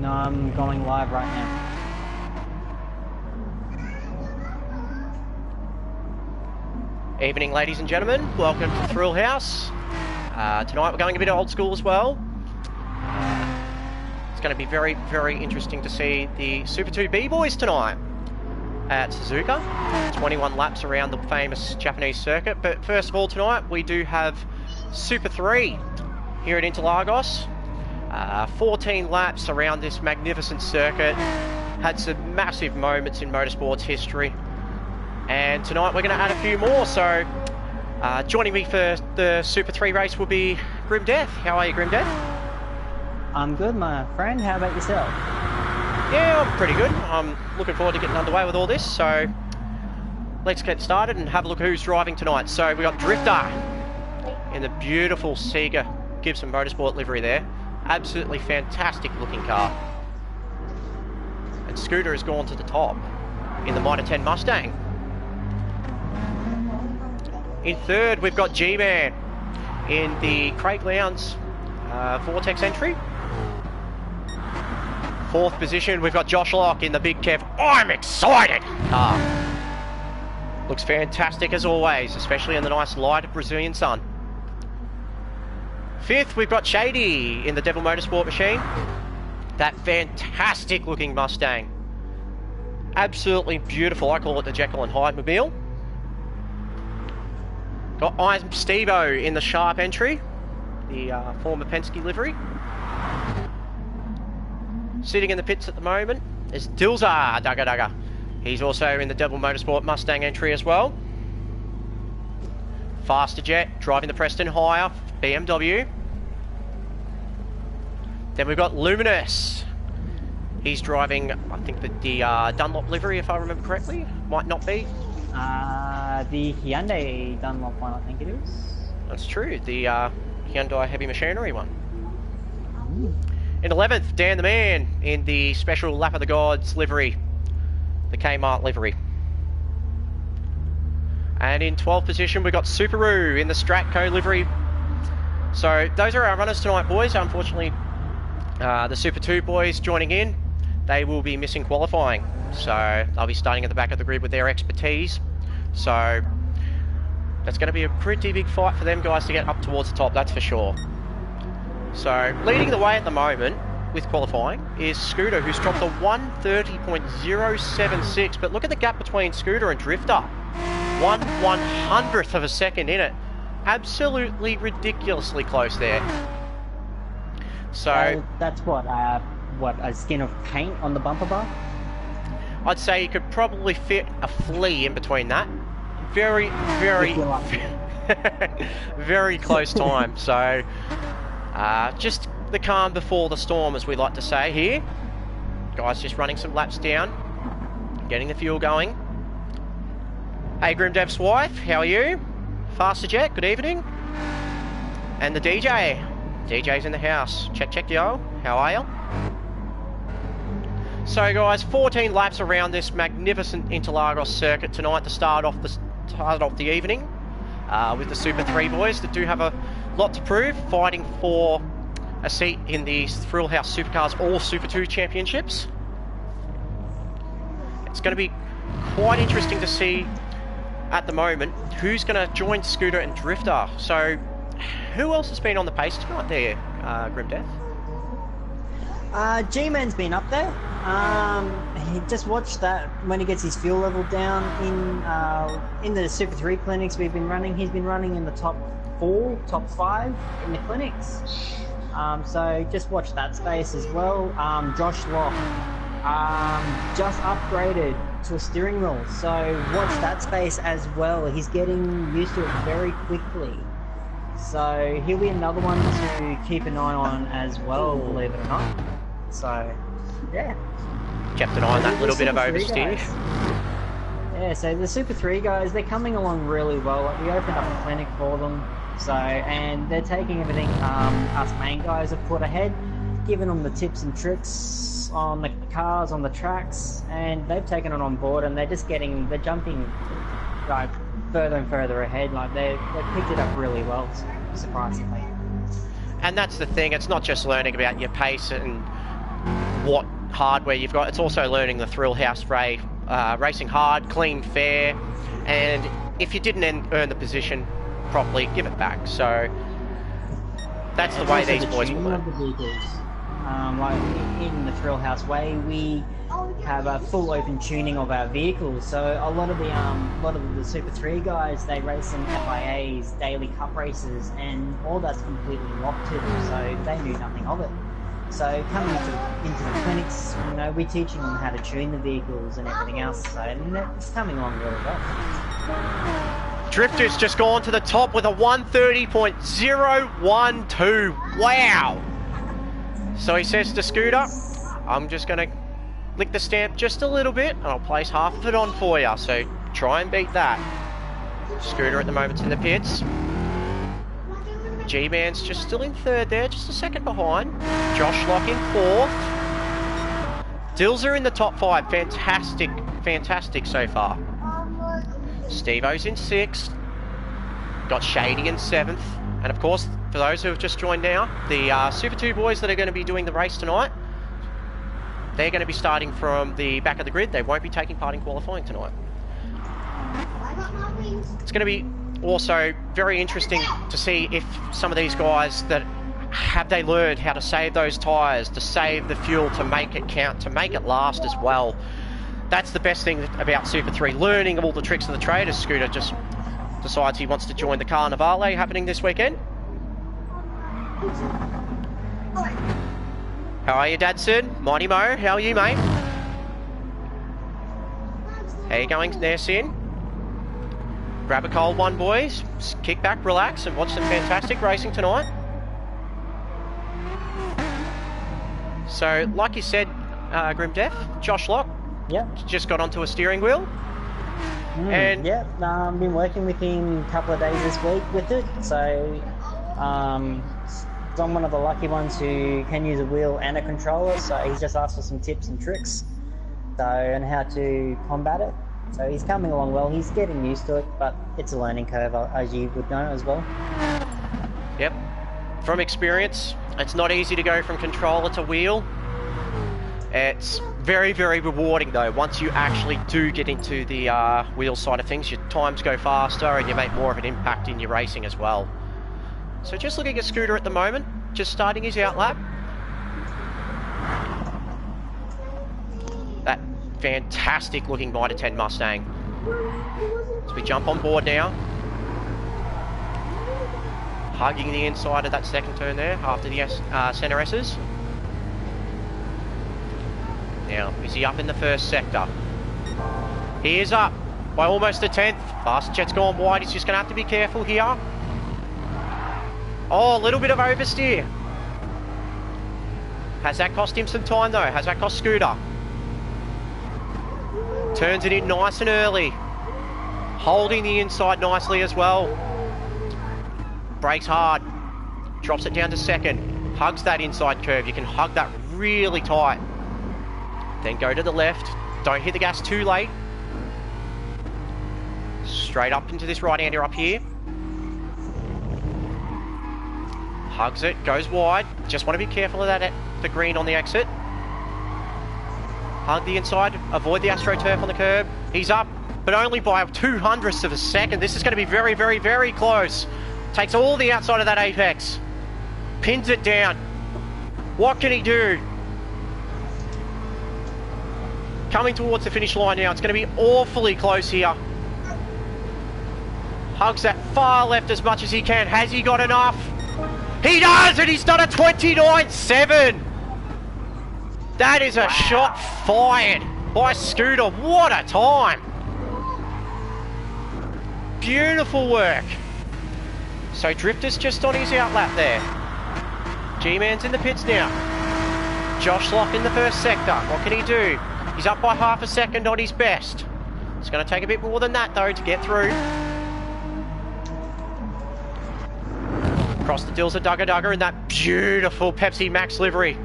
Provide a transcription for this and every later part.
No, I'm going live right now. Evening, ladies and gentlemen. Welcome to Thrill House. Tonight we're going a bit old school as well. It's going to be very, very interesting to see the Super 2 B-Boys tonight at Suzuka. 21 laps around the famous Japanese circuit. But first of all, tonight we do have Super 3 here at Interlagos. 14 laps around this magnificent circuit. Had some massive moments in motorsports history. And tonight we're going to add a few more. So joining me for the Super 3 race will be Grim Death. How are you, Grim Death? I'm good, my friend. How about yourself? Yeah, I'm pretty good. I'm looking forward to getting underway with all this. So let's get started and have a look at who's driving tonight. So we got Drifter in the beautiful Sega Gibson Motorsport livery there. Absolutely fantastic looking car. And Scooter has gone to the top in the Mitre 10 Mustang. In third, we've got G-Man in the Craig Lowndes Vortex entry. Fourth position, we've got Josh Locke in the Big Kev I'm Excited car. Looks fantastic as always, especially in the nice light Brazilian sun. Fifth, we've got Shady in the Devil Motorsport machine. That fantastic looking Mustang. Absolutely beautiful. I call it the Jekyll and Hyde mobile. Got I'm Stevo in the Sharp entry, the former Penske livery. Sitting in the pits at the moment is Dilza Dugga. He's also in the Devil Motorsport Mustang entry as well. Faster Jet driving the Preston Hire BMW. Then we've got Luminous. He's driving, I think, the Dunlop livery, if I remember correctly. Might not be. The Hyundai Dunlop one, I think it is. That's true, the Hyundai Heavy Machinery one. In 11th, Dan the Man in the special Lap of the Gods livery, the Kmart livery. And in 12th position, we've got Subaru in the Stratco livery. So those are our runners tonight, boys. Unfortunately, the Super 2 boys joining in, they will be missing qualifying. So they'll be starting at the back of the grid with their expertise. So that's going to be a pretty big fight for them guys to get up towards the top, that's for sure. So leading the way at the moment with qualifying is Scooter, who's dropped a 1:30.076. But look at the gap between Scooter and Drifter. 1/100th of a second in it. Absolutely ridiculously close there. So that's what a skin of paint on the bumper bar? I'd say you could probably fit a flea in between that. Very, very, very close time. So just the calm before the storm, as we like to say here. Guys just running some laps down, getting the fuel going. Hey, Grim Dev's wife, how are you? Faster Jet, good evening. And the DJ. DJ's in the house. Check, yo. How are you? So, guys, 14 laps around this magnificent Interlagos circuit tonight to start off the evening with the Super 3 boys that do have a lot to prove, fighting for a seat in the Thrill House Supercars All Super 2 Championships. It's going to be quite interesting to see at the moment who's going to join Scooter and Drifter. So who else has been on the pace tonight there, Grim Death? G-Man's been up there. He just watched that when he gets his fuel level down in the Super 3 clinics we've been running. He's been running in the top 4, top 5 in the clinics. So just watch that space as well. Josh Locke just upgraded to a steering wheel, so watch that space as well. He's getting used to it very quickly. So he'll be another one to keep an eye on as well, believe it or not. So, yeah. Kept an eye on that little bit of oversteer. Yeah, so the Super 3 guys, they're coming along really well. We opened up a clinic for them, so, and they're taking everything us main guys have put ahead, giving them the tips and tricks on the cars, on the tracks, and they've taken it on board, and they're jumping like further and further ahead. Like they've picked it up really well, surprisingly. And that's the thing, it's not just learning about your pace and what hardware you've got. It's also learning the Thrill House way, racing hard, clean, fair, and if you didn't earn the position properly, give it back. So that's the way these boys will learn. Like in the Thrill House way, we have a full open tuning of our vehicles. So a lot of the Super 3 guys, they race in FIAs, daily cup races, and all that's completely locked to them. So they knew nothing of it. So coming into the clinics, you know, we're teaching them how to tune the vehicles and everything else. So it's coming along really well. Drifter's just gone to the top with a 1:30.012. Wow! So he says to Scooter, I'm just going to lick the stamp just a little bit and I'll place half of it on for you. So try and beat that. Scooter at the moment's in the pits. G-Man's just still in third there, just a second behind. Josh Lock in fourth. Dills are in the top 5. Fantastic, fantastic so far. Steve-O's in 6th. Got Shady in 7th. And of course, for those who have just joined now, the Super 2 boys that are going to be doing the race tonight, they're going to be starting from the back of the grid. They won't be taking part in qualifying tonight. It's going to be also very interesting to see if some of these guys have they learned how to save those tyres, to save the fuel, to make it count, to make it last as well. That's the best thing about Super 3, learning all the tricks of the trade, as Scooter just decides he wants to join the Carnivale happening this weekend. How are you, Dadson? Mighty Mo, how are you, mate? How you going there, Sin? Grab a cold one, boys. Kick back, relax, and watch some fantastic racing tonight. So, like you said, Grim Def, Josh Lock, just got onto a steering wheel. And been working with him a couple of days this week with it. So, I'm one of the lucky ones who can use a wheel and a controller. So he's just asked for some tips and tricks, and how to combat it. So he's coming along well. He's getting used to it, but it's a learning curve, as you would know as well. Yep. From experience, it's not easy to go from controller to wheel. It's very, very rewarding though. Once you actually do get into the wheel side of things, your times go faster and you make more of an impact in your racing as well. So just looking at Scooter at the moment, just starting his outlap. That fantastic looking Mitre 10 Mustang. So we jump on board now. Hugging the inside of that second turn there after the centre S's. Now, is he up in the first sector? He is up by almost a 10th. Fast Jet's gone wide. He's just going to have to be careful here. Oh, a little bit of oversteer. Has that cost him some time though? Has that cost Scooter? Turns it in nice and early. Holding the inside nicely as well. Brakes hard. Drops it down to second. Hugs that inside curve. You can hug that really tight. Then go to the left. Don't hit the gas too late. Straight up into this right-hander up here. Hugs it, goes wide. Just want to be careful of that, the green on the exit. Hug the inside, avoid the AstroTurf on the curb. He's up, but only by 0.02 of a second. This is going to be very, very, very close. Takes all the outside of that apex. Pins it down. What can he do? Coming towards the finish line now. It's going to be awfully close here. Hugs that far left as much as he can. Has he got enough? He does, and he's done a 29.7. That is a shot fired by Scooter. What a time. Beautiful work. So Drifter's just on his outlap there. G-Man's in the pits now. Josh Lock in the first sector. What can he do? He's up by half a second on his best. It's going to take a bit more than that though to get through. Across the Dills of Dugga Dugga in that beautiful Pepsi Max livery.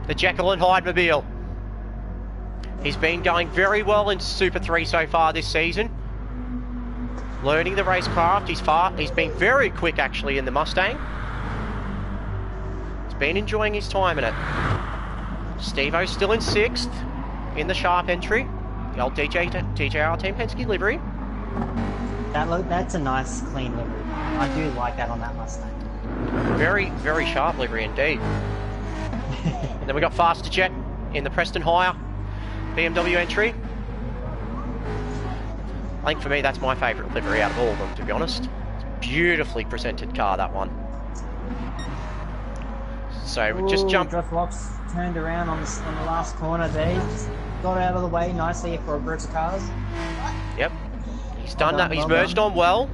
The Jekyll and Hyde mobile. He's been going very well in Super 3 so far this season. Learning the racecraft. He's been very quick actually in the Mustang. He's been enjoying his time in it. Steve-O still in 6th in the sharp entry. The old DJR Team Penske livery. That's a nice clean livery. I do like that on that Mustang. Very, very sharp livery indeed. And then we got Faster Jet in the Preston Hire BMW entry. I think for me that's my favourite livery out of all of them, to be honest. It's a beautifully presented car, that one. So we just jump. Driftlock's turned around on the last corner there. Just got out of the way nicely for a group of cars. Yep. He's done that. He's merged on well.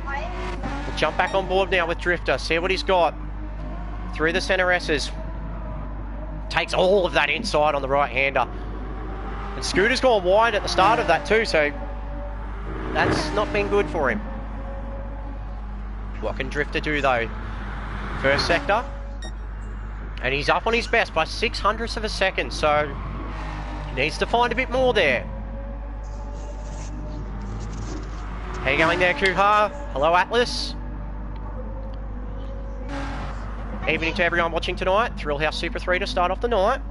We'll jump back on board now with Drifter. See what he's got. Through the centre S's. Takes all of that inside on the right-hander. And Scooter's gone wide at the start of that too, so that's not been good for him. What can Drifter do though? First sector. And he's up on his best by 0.06 of a second, so he needs to find a bit more there. How you going there, Kuha? Hello, Atlas. Evening to everyone watching tonight. Thrill House Super 3 to start off the night.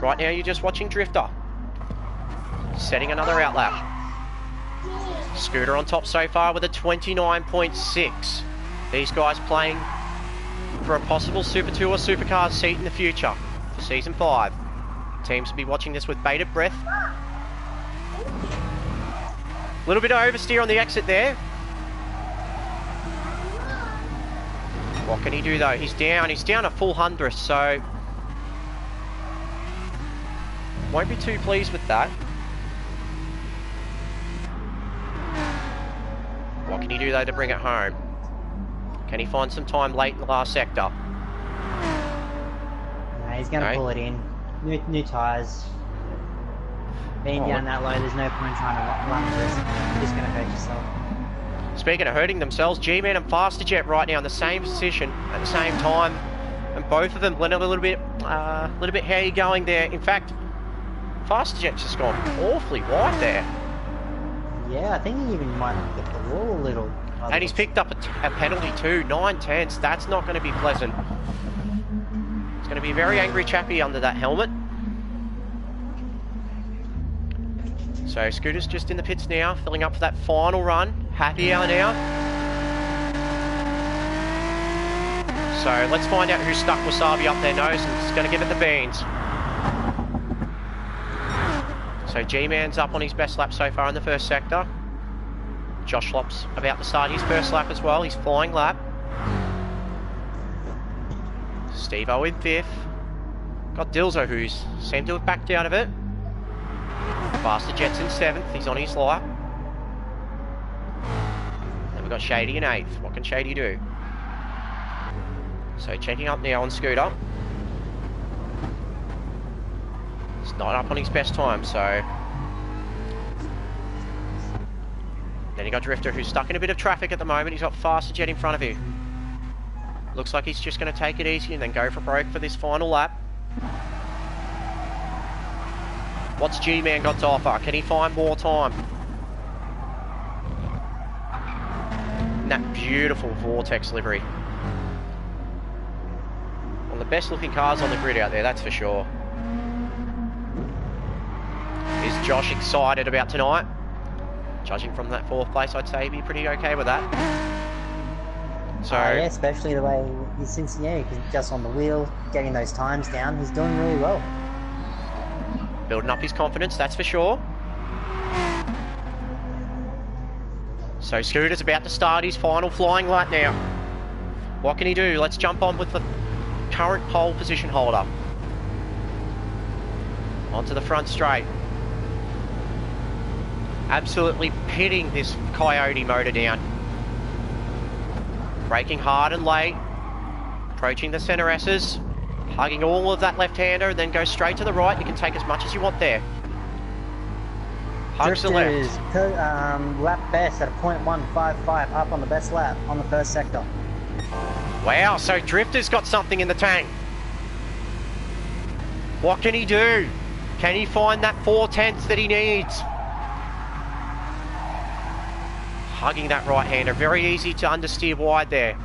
Right now you're just watching Drifter. Setting another outlap. Scooter on top so far with a 29.6. These guys playing for a possible Super 2 or Supercars seat in the future for Season 5. Teams will be watching this with bated breath. A little bit of oversteer on the exit there. What can he do though? He's down a full 100th, so won't be too pleased with that. What can he do though to bring it home? Can he find some time late in the last sector? No, he's going to pull it in. New tyres. Being down that low, there's no point trying to run the risk. You're just going to hurt yourself. Speaking of hurting themselves, G-Man and Faster Jet right now in the same position at the same time, and both of them a little bit hairy going there. In fact, Faster Jet's just gone awfully wide there. Yeah, I think he even might have hit the wall a little. And he's picked up a penalty too, 9/10. That's not going to be pleasant. It's going to be a very angry chappy under that helmet. So Scooter's just in the pits now, filling up for that final run. Happy hour now. So let's find out who stuck Wasabi up their nose and is going to give it the beans. So G-Man's up on his best lap so far in the first sector. Josh Lop's about to start his first lap as well. He's flying lap. Steve-O in 5th. Got Dilzo, who's seemed to have backed out of it. Faster Jet's in 7th. He's on his lap. Then we've got Shady in 8th. What can Shady do? So checking up now on Scooter. He's not up on his best time, so... Then you got Drifter, who's stuck in a bit of traffic at the moment. He's got Faster Jet in front of him. Looks like he's just going to take it easy and then go for broke for this final lap. What's G-Man got to offer? Can he find more time? And that beautiful Vortex livery. One of the best looking cars on the grid out there, that's for sure. Is Josh excited about tonight? Judging from that 4th place, I'd say he'd be pretty okay with that. So yeah, especially the way he's since, yeah, just on the wheel, getting those times down, he's doing really well. Building up his confidence, that's for sure. So Scooter's about to start his final flying lap now. What can he do? Let's jump on with the current pole position holder. Onto the front straight. Absolutely pitting this Coyote motor down. Braking hard and late. Approaching the centre S's. Hugging all of that left-hander and then go straight to the right. You can take as much as you want there. Hugs the left. Is lap best at a 0.155 up on the best lap on the first sector. Wow, so Drifter's got something in the tank. What can he do? Can he find that 4/10 that he needs? Hugging that right-hander. Very easy to understeer wide there.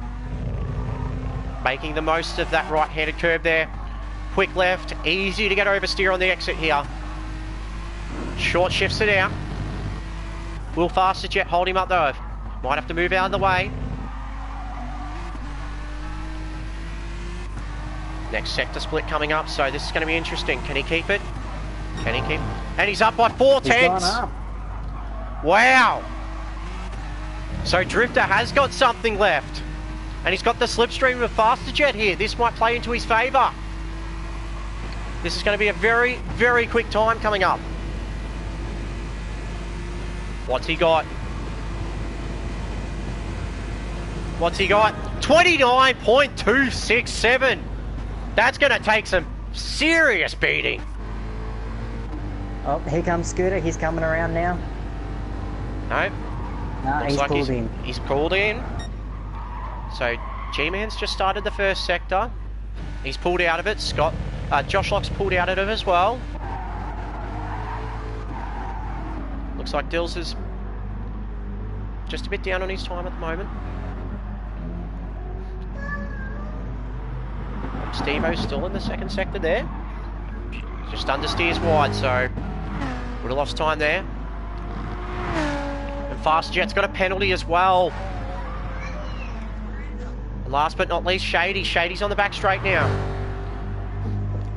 making the most of that right-handed curve there. Quick left, easy to get oversteer on the exit here. Short shifts it out. Will FasterJet hold him up though? Might have to move out of the way. Next sector split coming up, so this is going to be interesting. Can he keep it? Can he keep it? And he's up by 4 tenths. Wow. So Drifter has got something left. And he's got the slipstream of FasterJet here. This might play into his favour. This is going to be a very, very quick time coming up. What's he got? What's he got? 29.267. That's going to take some serious beating. Oh, here comes Scooter. He's coming around now. No. No, he's like pulled in. He's pulled in. So G-Man's just started the first sector. He's pulled out of it. Josh Lock's pulled out of it as well. Looks like Dills is just a bit down on his time at the moment. Steve-O's still in the second sector there. Just understeers wide, so would have lost time there. And FasterJet's got a penalty as well. And last but not least, Shady. Shady's on the back straight now.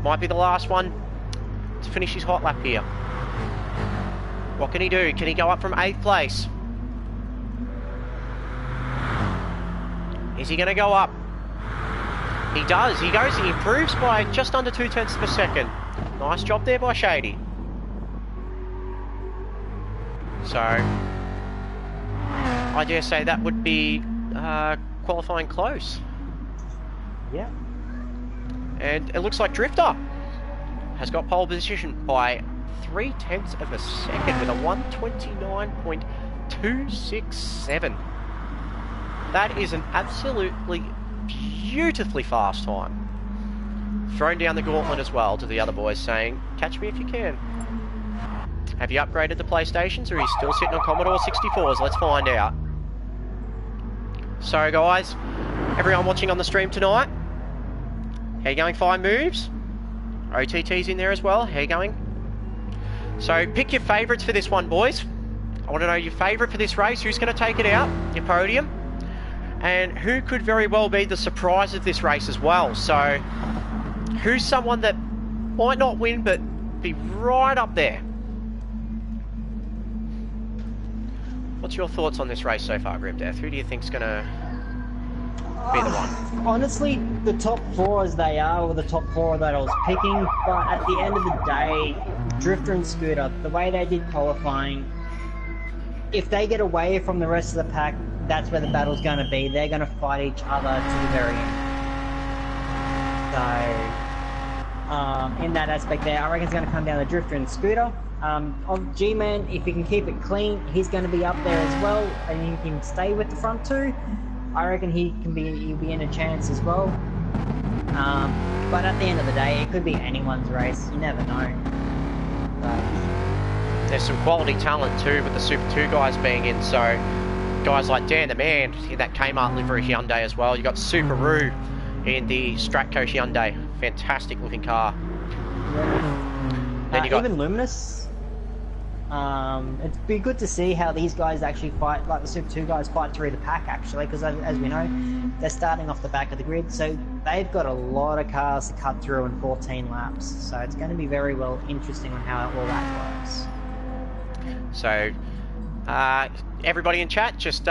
Might be the last one to finish his hot lap here. What can he do? Can he go up from 8th place? Is he going to go up? He does. He goes. He improves by just under 2 tenths per second. Nice job there by Shady. So, I dare say that would be qualifying close. Yeah. And it looks like Drifter has got pole position by 3 tenths of a second with a 129.267. That is an absolutely beautifully fast time. Thrown down the gauntlet as well to the other boys saying, catch me if you can. Have you upgraded the PlayStations or are you still sitting on Commodore 64s? Let's find out. So guys, everyone watching on the stream tonight, how you going? 5 moves? OTT's in there as well. How you going? So pick your favourites for this one, boys. I want to know your favourite for this race. Who's going to take it out? Your podium. And who could very well be the surprise of this race as well. So who's someone that might not win but be right up there? What's your thoughts on this race so far, Grimdeath? Who do you think's going to be the one? Honestly, the top 4 as they are were the top 4 that I was picking, but at the end of the day, Drifter and Scooter, the way they did qualifying, if they get away from the rest of the pack, that's where the battle's going to be. They're going to fight each other to the very end. So, in that aspect there, I reckon it's going to come down to Drifter and Scooter. On G-Man, if he can keep it clean, he's going to be up there as well, and he can stay with the front 2. I reckon he'll be in a chance as well. But at the end of the day, it could be anyone's race. You never know. There's some quality talent too with the Super 2 guys being in, so guys like Dan the Man in that Kmart livery Hyundai as well. You got Subaru in the Stratco Hyundai. Fantastic looking car. Then you got even Luminous. It'd be good to see how these guys actually fight, like the Super 2 guys fight through the pack actually, because as we know, they're starting off the back of the grid, so they've got a lot of cars to cut through in 14 laps, so it's going to be very well interesting on how all that works. So, everybody in chat, just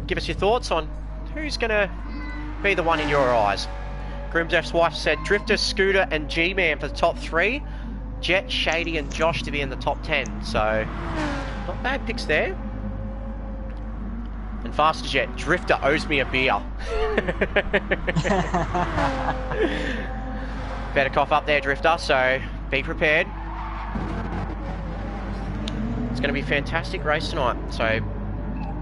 give us your thoughts on who's going to be the one in your eyes. Grimsef's wife said Drifter, Scooter and G-Man for the top 3. Jet, Shady and Josh to be in the top 10, so not bad picks there. And FasterJet, Drifter owes me a beer. Better cough up there, Drifter, so be prepared. It's going to be a fantastic race tonight, so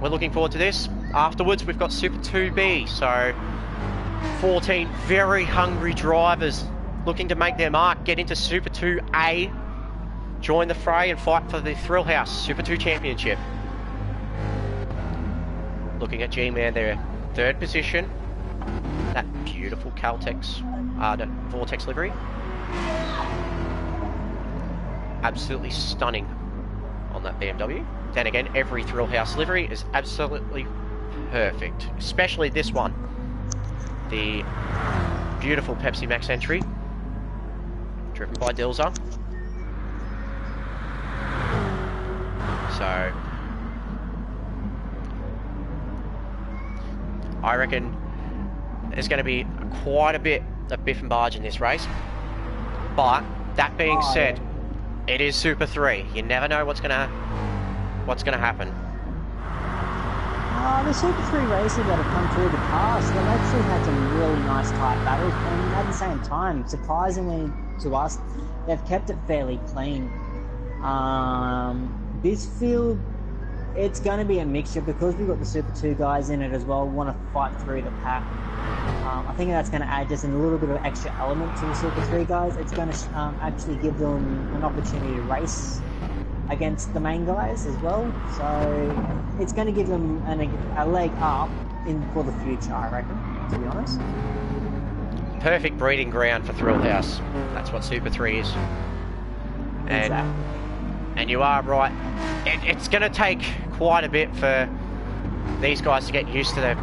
we're looking forward to this. Afterwards, we've got Super 2B, so 14 very hungry drivers looking to make their mark, get into Super 2A, join the fray and fight for the Thrill House Super 2 Championship. Looking at G-Man there, 3rd position. That beautiful Caltex, no, Vortex livery. Absolutely stunning on that BMW. Then again, every Thrill House livery is absolutely perfect, especially this one. The beautiful Pepsi Max entry, driven by Dilzer. So, I reckon there's going to be quite a bit of biff and barge in this race. But that being said, it is Super 3. You never know what's gonna happen. The Super 3 races that have come through the past, they've actually had some really nice tight battles, and at the same time, surprisingly to us, they've kept it fairly clean. This field, it's going to be a mixture because we've got the Super 2 guys in it as well, want to fight through the pack. I think that's going to add just a little bit of extra element to the Super 3 guys. It's going to actually give them an opportunity to race against the main guys as well. So it's going to give them a leg up for the future, I reckon, to be honest. Perfect breeding ground for Thrill House. That's what Super 3 is. And you are right. It's going to take quite a bit for these guys to get used to them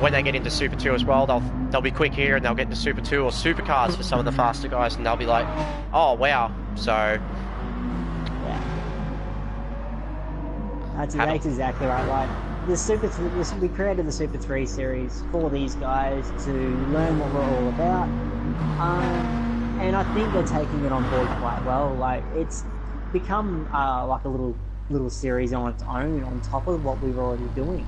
when they get into Super 2 as well. They'll be quick here and they'll get into Super 2 or Supercars for some of the faster guys, and they'll be like, oh wow. So yeah, that's exactly right. Like the Super 3, we created the Super 3 series for these guys to learn what we're all about, and I think they're taking it on board quite well. Like it's become like a little series on its own on top of what we were already doing.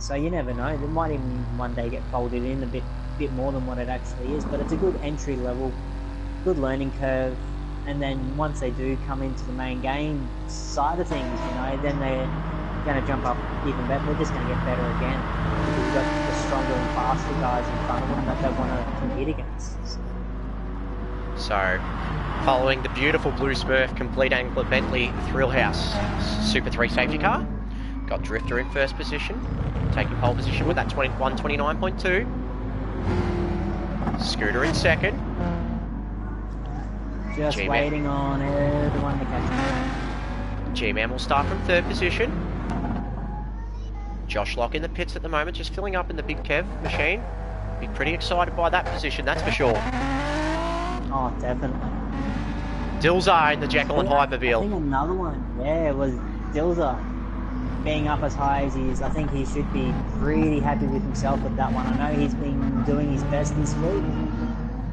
So you never know, it might even one day get folded in a bit more than what it actually is, but it's a good entry level, good learning curve, and then once they do come into the main game side of things, you know, then they're going to jump up even better. They're just going to get better again because you've got the stronger and faster guys in front of them that they want to compete against. So, following the beautiful Blue Smurf complete Angler Bentley Thrill House Super 3 safety car, got Drifter in first position, taking pole position with that 129.2. Scooter in second. Just G-Man. waiting on everyone to catch up. G-Man will start from third position. Josh Lock in the pits at the moment, just filling up in the Big Kev machine. Be pretty excited by that position, that's for sure. Oh, definitely. Dilzer in the Jekyll and Hyde mobile. I think another one, yeah, was Dilzer being up as high as he is. I think he should be pretty happy with himself with that one. I know he's been doing his best this week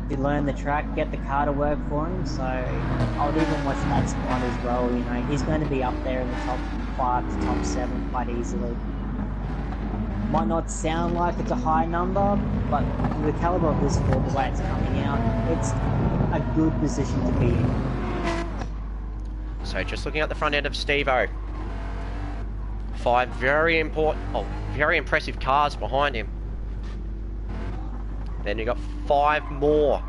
to learn the track, get the car to work for him, so I would even watch that spot as well. You know, he's going to be up there in the top 5 to top 7 quite easily. Might not sound like it's a high number, but the caliber of this field, the way it's coming out, it's a good position to be in. So just looking at the front end of Steve-O. 5 very impressive cars behind him. Then you've got 5 more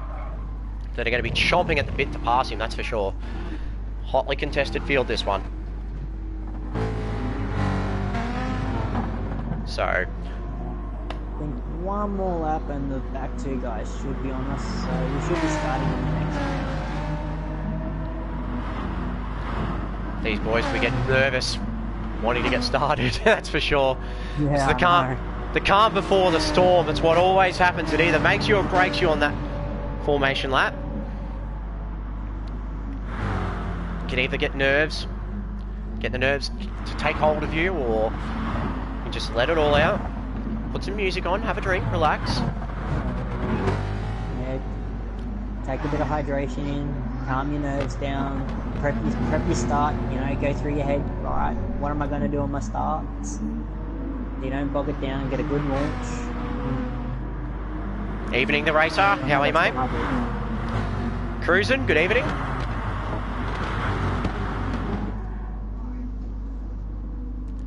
that are going to be chomping at the bit to pass him, that's for sure. Hotly contested field, this one. So, I think one more lap and the back 2 guys should be on us, so we should be starting in the next one. these boys, we get nervous wanting to get started, that's for sure. Yeah, it's the calm before the storm. It's what always happens. It either makes you or breaks you on that formation lap. You can either get the nerves to take hold of you, or you can just let it all out. Put some music on, have a drink, relax. Yeah, take a bit of hydration in, calm your nerves down, prep your start, you know, go through your head, alright, what am I going to do on my starts? You don't bog it down, get a good launch. Evening, the racer. How are you, mate? Cruising, good evening.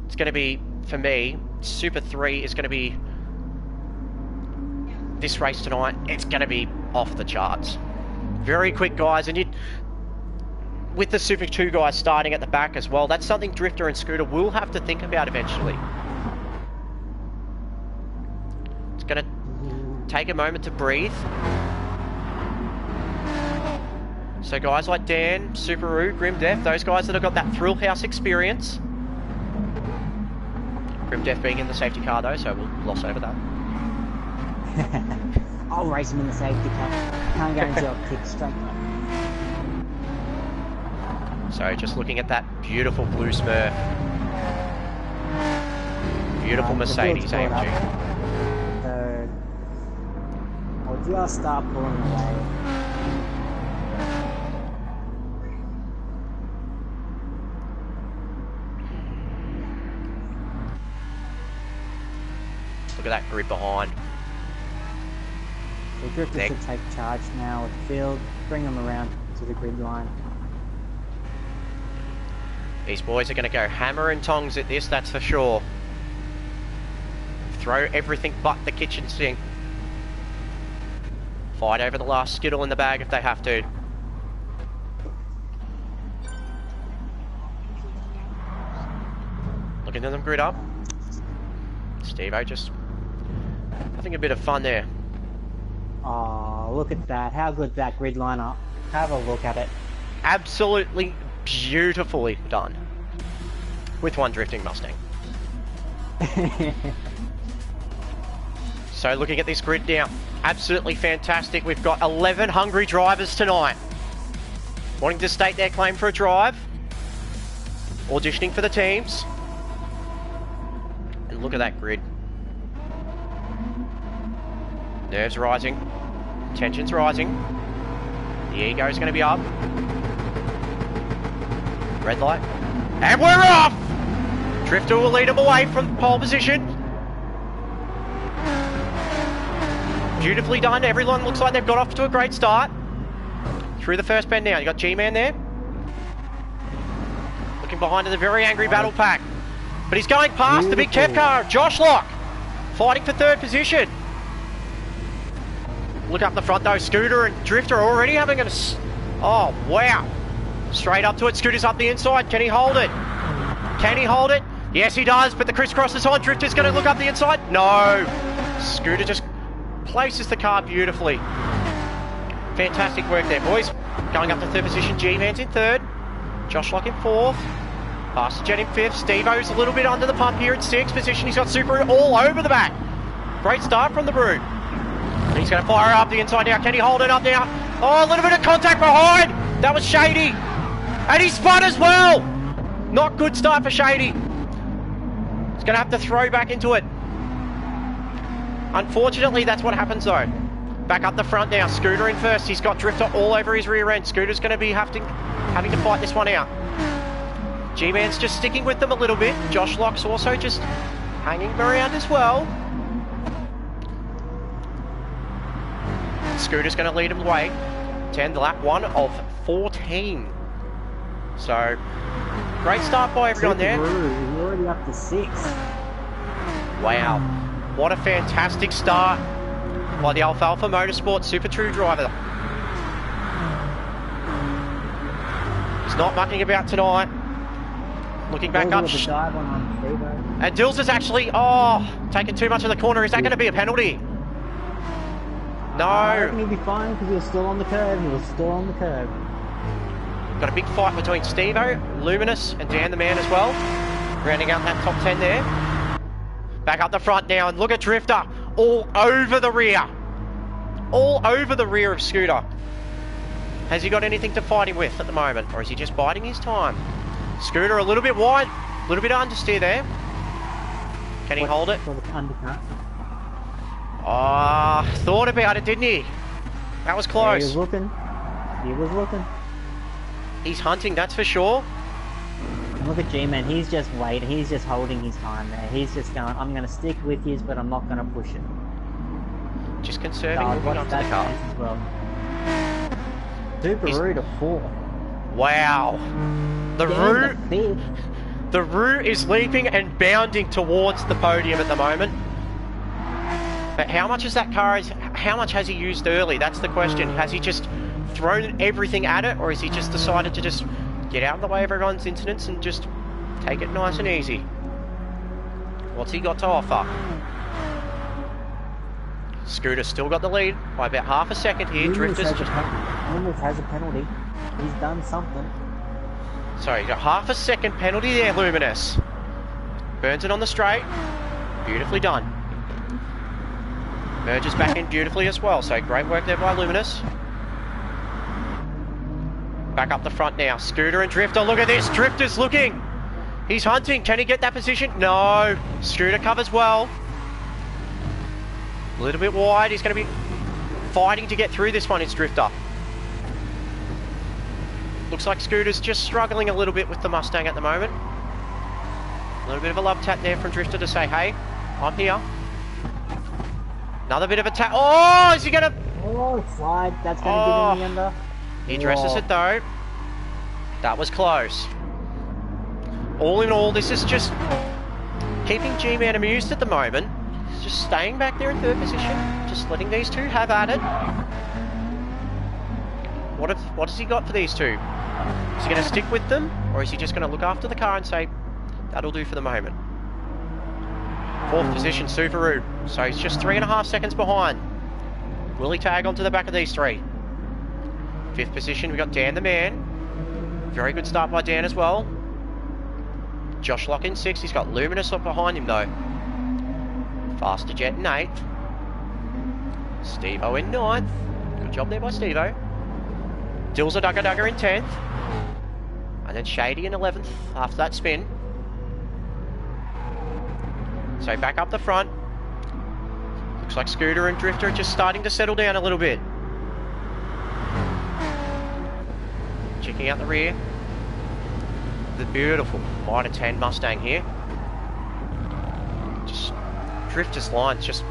It's going to be, for me, Super 3 is going to be, this race tonight, it's going to be off the charts. Very quick, guys, and with the Super 2 guys starting at the back as well, that's something Drifter and Scooter will have to think about eventually. It's going to take a moment to breathe. So guys like Dan, Subaru, Grim Death, those guys that have got that Thrill House experience. Grim Death being in the safety car though, so we'll gloss over that. I'll race him in the safety car. Can't guarantee I'll kick straight up. So just looking at that beautiful blue Smurf. Beautiful Mercedes AMG. So I'll just start pulling away. Look at that grid behind. The drifter should take charge now with the field, bring them around to the grid line. These boys are going to go hammer and tongs at this, that's for sure. Throw everything but the kitchen sink. Fight over the last skittle in the bag if they have to. Looking at them grid up. Steve-O just having a bit of fun there. Oh, look at that. How good's that grid line up? Have a look at it. Absolutely beautifully done. With one drifting Mustang. So looking at this grid now, absolutely fantastic. We've got 11 hungry drivers tonight. Wanting to state their claim for a drive. Auditioning for the teams. And look at that grid. Nerves rising. Tensions rising. The ego is going to be up. Red light. And we're off! Drifter will lead them away from pole position. Beautifully done. Everyone looks like they've got off to a great start. Through the first bend now. You got G-Man there. Looking behind in the very angry battle pack. But he's going past the big Kev car. Josh Lock. Fighting for third position. Look up the front though. Scooter and Drifter are already having a... Oh, wow. Straight up to it. Scooter's up the inside. Can he hold it? Can he hold it? Yes, he does. But the crisscross is on. Drifter's going to look up the inside. No. Scooter just places the car beautifully. Fantastic work there, boys. Going up to third position. G-Man's in third. Josh Lock in fourth. Pastor Jet in fifth. Steve-O's a little bit under the pump here in sixth position. He's got Subaru all over the back. Great start from the Brew. He's going to fire up the inside now. Can he hold it up now? Oh, a little bit of contact behind. That was Shady. And he spun as well. Not good start for Shady. He's going to have to throw back into it. Unfortunately, that's what happens though. Back up the front now. Scooter in first. He's got Drifter all over his rear end. Scooter's going to be having to fight this one out. G-Man's just sticking with them a little bit. Josh Lock's also just hanging around as well. Scooter's going to lead him away. 10 lap 1 of 14. So, great start by everyone there. You're already up to 6. Wow. What a fantastic start by the Alfalfa Motorsport Super True driver. He's not mucking about tonight. Looking back up. And Dills is actually, taking too much of the corner. Is that going to be a penalty? No. I reckon he'll be fine because he was still on the curb. He was still on the curb. Got a big fight between Steve-O, Luminous, and Dan the Man as well. Rounding out that top 10 there. Back up the front now, and look at Drifter. All over the rear. All over the rear of Scooter. Has he got anything to fight him with at the moment? Or is he just biding his time? Scooter a little bit wide. A little bit understeer there. Can he hold it? Sort of undercut. Thought about it, didn't he? That was close. Yeah, he was looking. He was looking. He's hunting, that's for sure. Look at G-Man, he's just waiting, he's just holding his time there. He's just going, I'm going to stick with you, but I'm not going to push it. Just conserving moving onto the car. As well. Subaru to 4. Wow. The Roo is leaping and bounding towards the podium at the moment. But how much is that car, how much has he used early? That's the question. Has he just thrown everything at it, or has he just decided to just get out of the way of everyone's incidents and just take it nice and easy? What's he got to offer? Scooter's still got the lead by about half a second here. Drifters just... Luminous has a penalty. He's done something. Sorry, you got half a second penalty there, Luminous. Burns it on the straight. Beautifully done. Merges back in beautifully as well, so great work there by Luminous. Back up the front now. Scooter and Drifter, look at this. Drifter's looking. He's hunting. Can he get that position? No. Scooter covers well. A little bit wide. He's going to be fighting to get through this one. It's Drifter. Looks like Scooter's just struggling a little bit with the Mustang at the moment. A little bit of a love tap there from Drifter to say, hey, I'm here. Another bit of a tap. Oh, is he going to... Oh, slide. That's going to give him the under. He addresses it though. That was close. All in all, this is just keeping G-Man amused at the moment. He's just staying back there in third position. Just letting these two have at it. What has he got for these two? Is he going to stick with them? Or is he just going to look after the car and say, that'll do for the moment? Fourth position, Subaru. So he's just 3.5 seconds behind. Will he tag onto the back of these three? Fifth position, we got Dan the Man. Very good start by Dan as well. Josh Lock in 6th. He's got Luminous up behind him though. Faster Jet in 8th. Steve-O in 9th. Good job there by Steve-O. Dilza Dugger Dugger in 10th. And then Shady in 11th after that spin. So back up the front. Looks like Scooter and Drifter are just starting to settle down a little bit. Checking out the rear. The beautiful Mitre 10 Mustang here. Just Drifter's line's just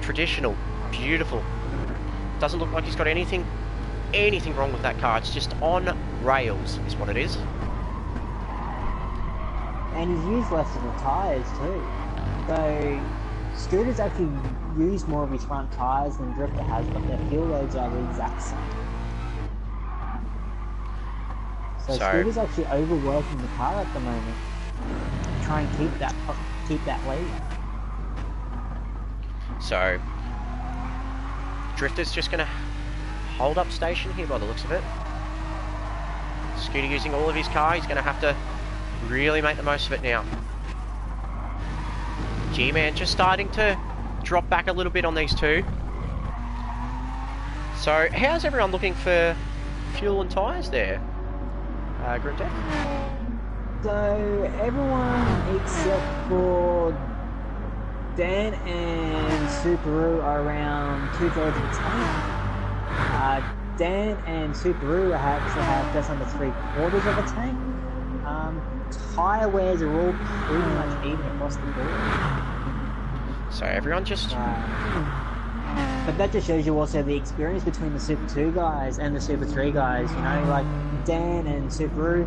traditional, beautiful. Doesn't look like he's got anything wrong with that car. It's just on rails is what it is. And he's used less of the tyres too. So Scooter's actually used more of his front tyres than Drifter has, but their fuel loads are the exact same. So Scooter's actually overworking the car at the moment. Try and keep that lead. So Drifter's just going to hold up station here by the looks of it. Scooter using all of his car. He's going to have to really make the most of it now. G-Man just starting to drop back a little bit on these two. So how's everyone looking for fuel and tyres there? Group Death? So everyone except for Dan and Subaru are around 2/3 of the tank. Dan and Subaru actually have just under 3/4 of a tank. Tyre wears are all pretty much even across the board. So everyone just... But that just shows you also the experience between the Super 2 guys and the Super 3 guys. You know, like Dan and Subaru,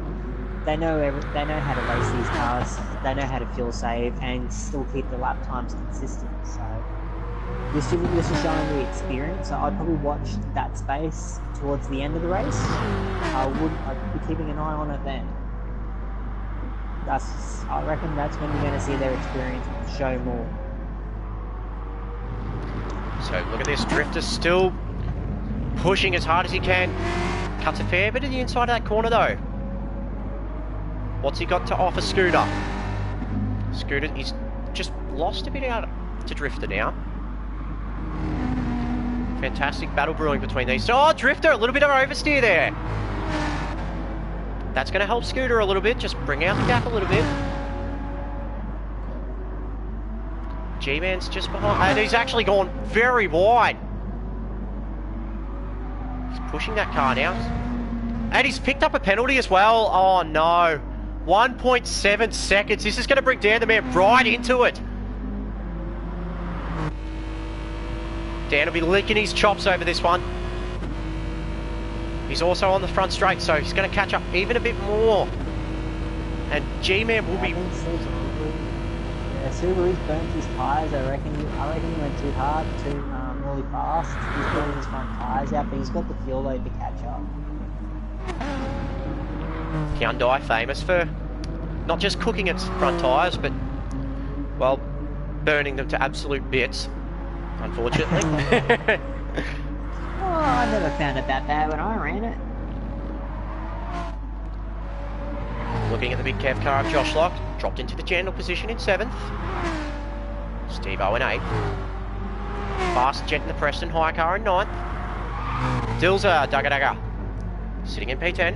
they know how to race these cars. They know how to fuel save and still keep the lap times consistent. So this is showing the experience. So I'd probably watch that space towards the end of the race. I'd be keeping an eye on it then. I reckon that's when you're going to see their experience show more. So look at this, Drifter still pushing as hard as he can. Cuts a fair bit of the inside of that corner though. What's he got to offer Scooter? Scooter, he's just lost a bit out to Drifter now. Fantastic battle brewing between these. Oh, Drifter, a little bit of oversteer there. That's going to help Scooter a little bit, just bring out the gap a little bit. G-Man's just behind, and he's actually gone very wide. He's pushing that car now. And he's picked up a penalty as well. Oh no. 1.7 seconds. This is going to bring Dan the Man right into it. Dan will be licking his chops over this one. He's also on the front straight, so he's going to catch up even a bit more. And G-Man will be... Subaru's burnt his tyres. I reckon he went too hard, really fast. He's burning his front tyres out, but he's got the fuel load to catch up. Hyundai famous for not just cooking its front tyres, but, well, burning them to absolute bits. unfortunately. Oh, I never found it that bad when I ran it. Looking at the big Kev car of Josh Lock, dropped into the general position in 7th. Steve O in 8th. Fast Jet in the Preston High car in 9th. Dilza Dugga sitting in P10.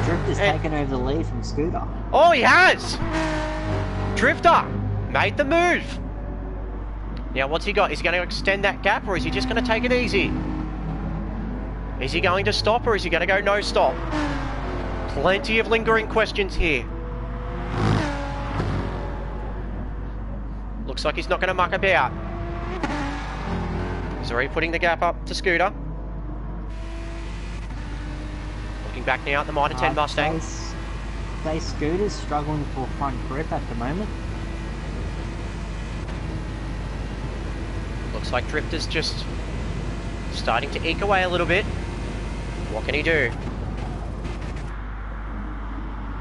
Drifter's taken over the lead from Scooter. Oh, he has! Drifter made the move. Now, what's he got? Is he going to extend that gap, or is he just going to take it easy? Is he going to stop, or is he going to go no stop? Plenty of lingering questions here. Looks like he's not going to muck about. He's already putting the gap up to Scooter. Looking back now at the Mitre 10 Mustang. They Scooter's struggling for front grip at the moment. Looks like Drifter's just starting to eke away a little bit. What can he do?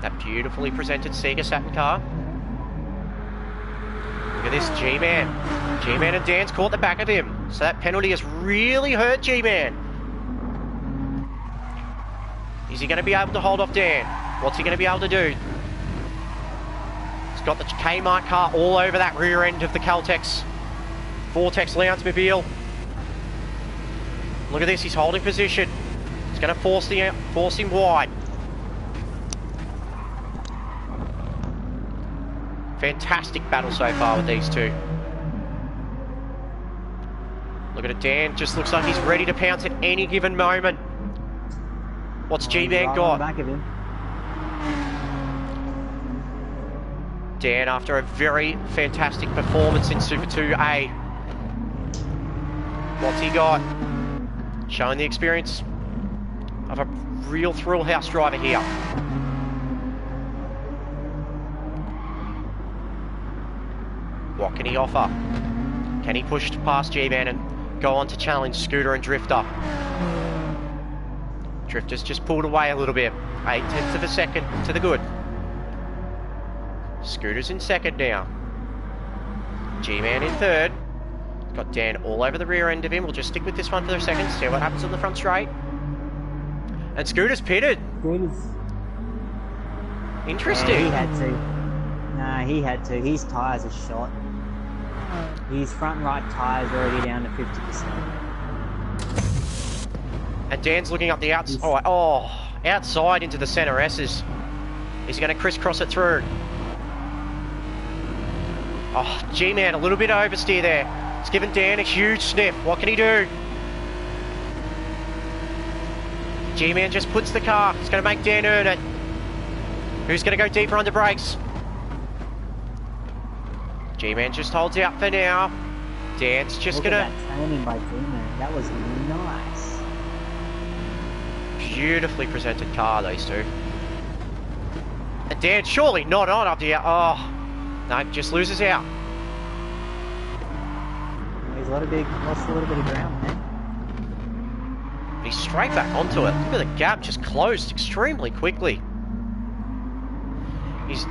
That beautifully presented Sega Saturn car. Look at this G-Man. G-Man and Dan's caught the back of him. So that penalty has really hurt G-Man. Is he going to be able to hold off Dan? What's he going to be able to do? He's got the Kmart car all over that rear end of the Caltex Vortex Louncemobile. Look at this, he's holding position. He's going to force him wide. Fantastic battle so far with these two. Look at it, Dan just looks like he's ready to pounce at any given moment. What's G-Man got? Back of him. Dan, after a very fantastic performance in Super 2A. What's he got? Showing the experience of a real thrill house driver here. What can he offer? Can he push past G-Man and go on to challenge Scooter and Drifter? Drifter's just pulled away a little bit. 8/10 of a second to the good. Scooter's in 2nd now. G-Man in 3rd. Got Dan all over the rear end of him. We'll just stick with this one for a second, see what happens on the front straight. And Scooter's pitted. Interesting. Yeah, he had to. Nah, he had to. His tyres are shot. His front right tyre's already down to 50%. And Dan's looking up the outside. Oh, outside into the centre S's. He's going to crisscross it through. Oh, G-Man, a little bit of oversteer there. It's given Dan a huge sniff. What can he do? G-Man just puts the car. He's going to make Dan earn it. Who's going to go deeper under brakes? G-Man just holds out for now. Dan's just going to... Look at that turning by G-Man. That was nice. Beautifully presented car, these two. And Dan surely not on up the... Oh, no, just loses out. He's lost a little bit of ground there. He's straight back onto it. Look at the gap, just closed extremely quickly. He's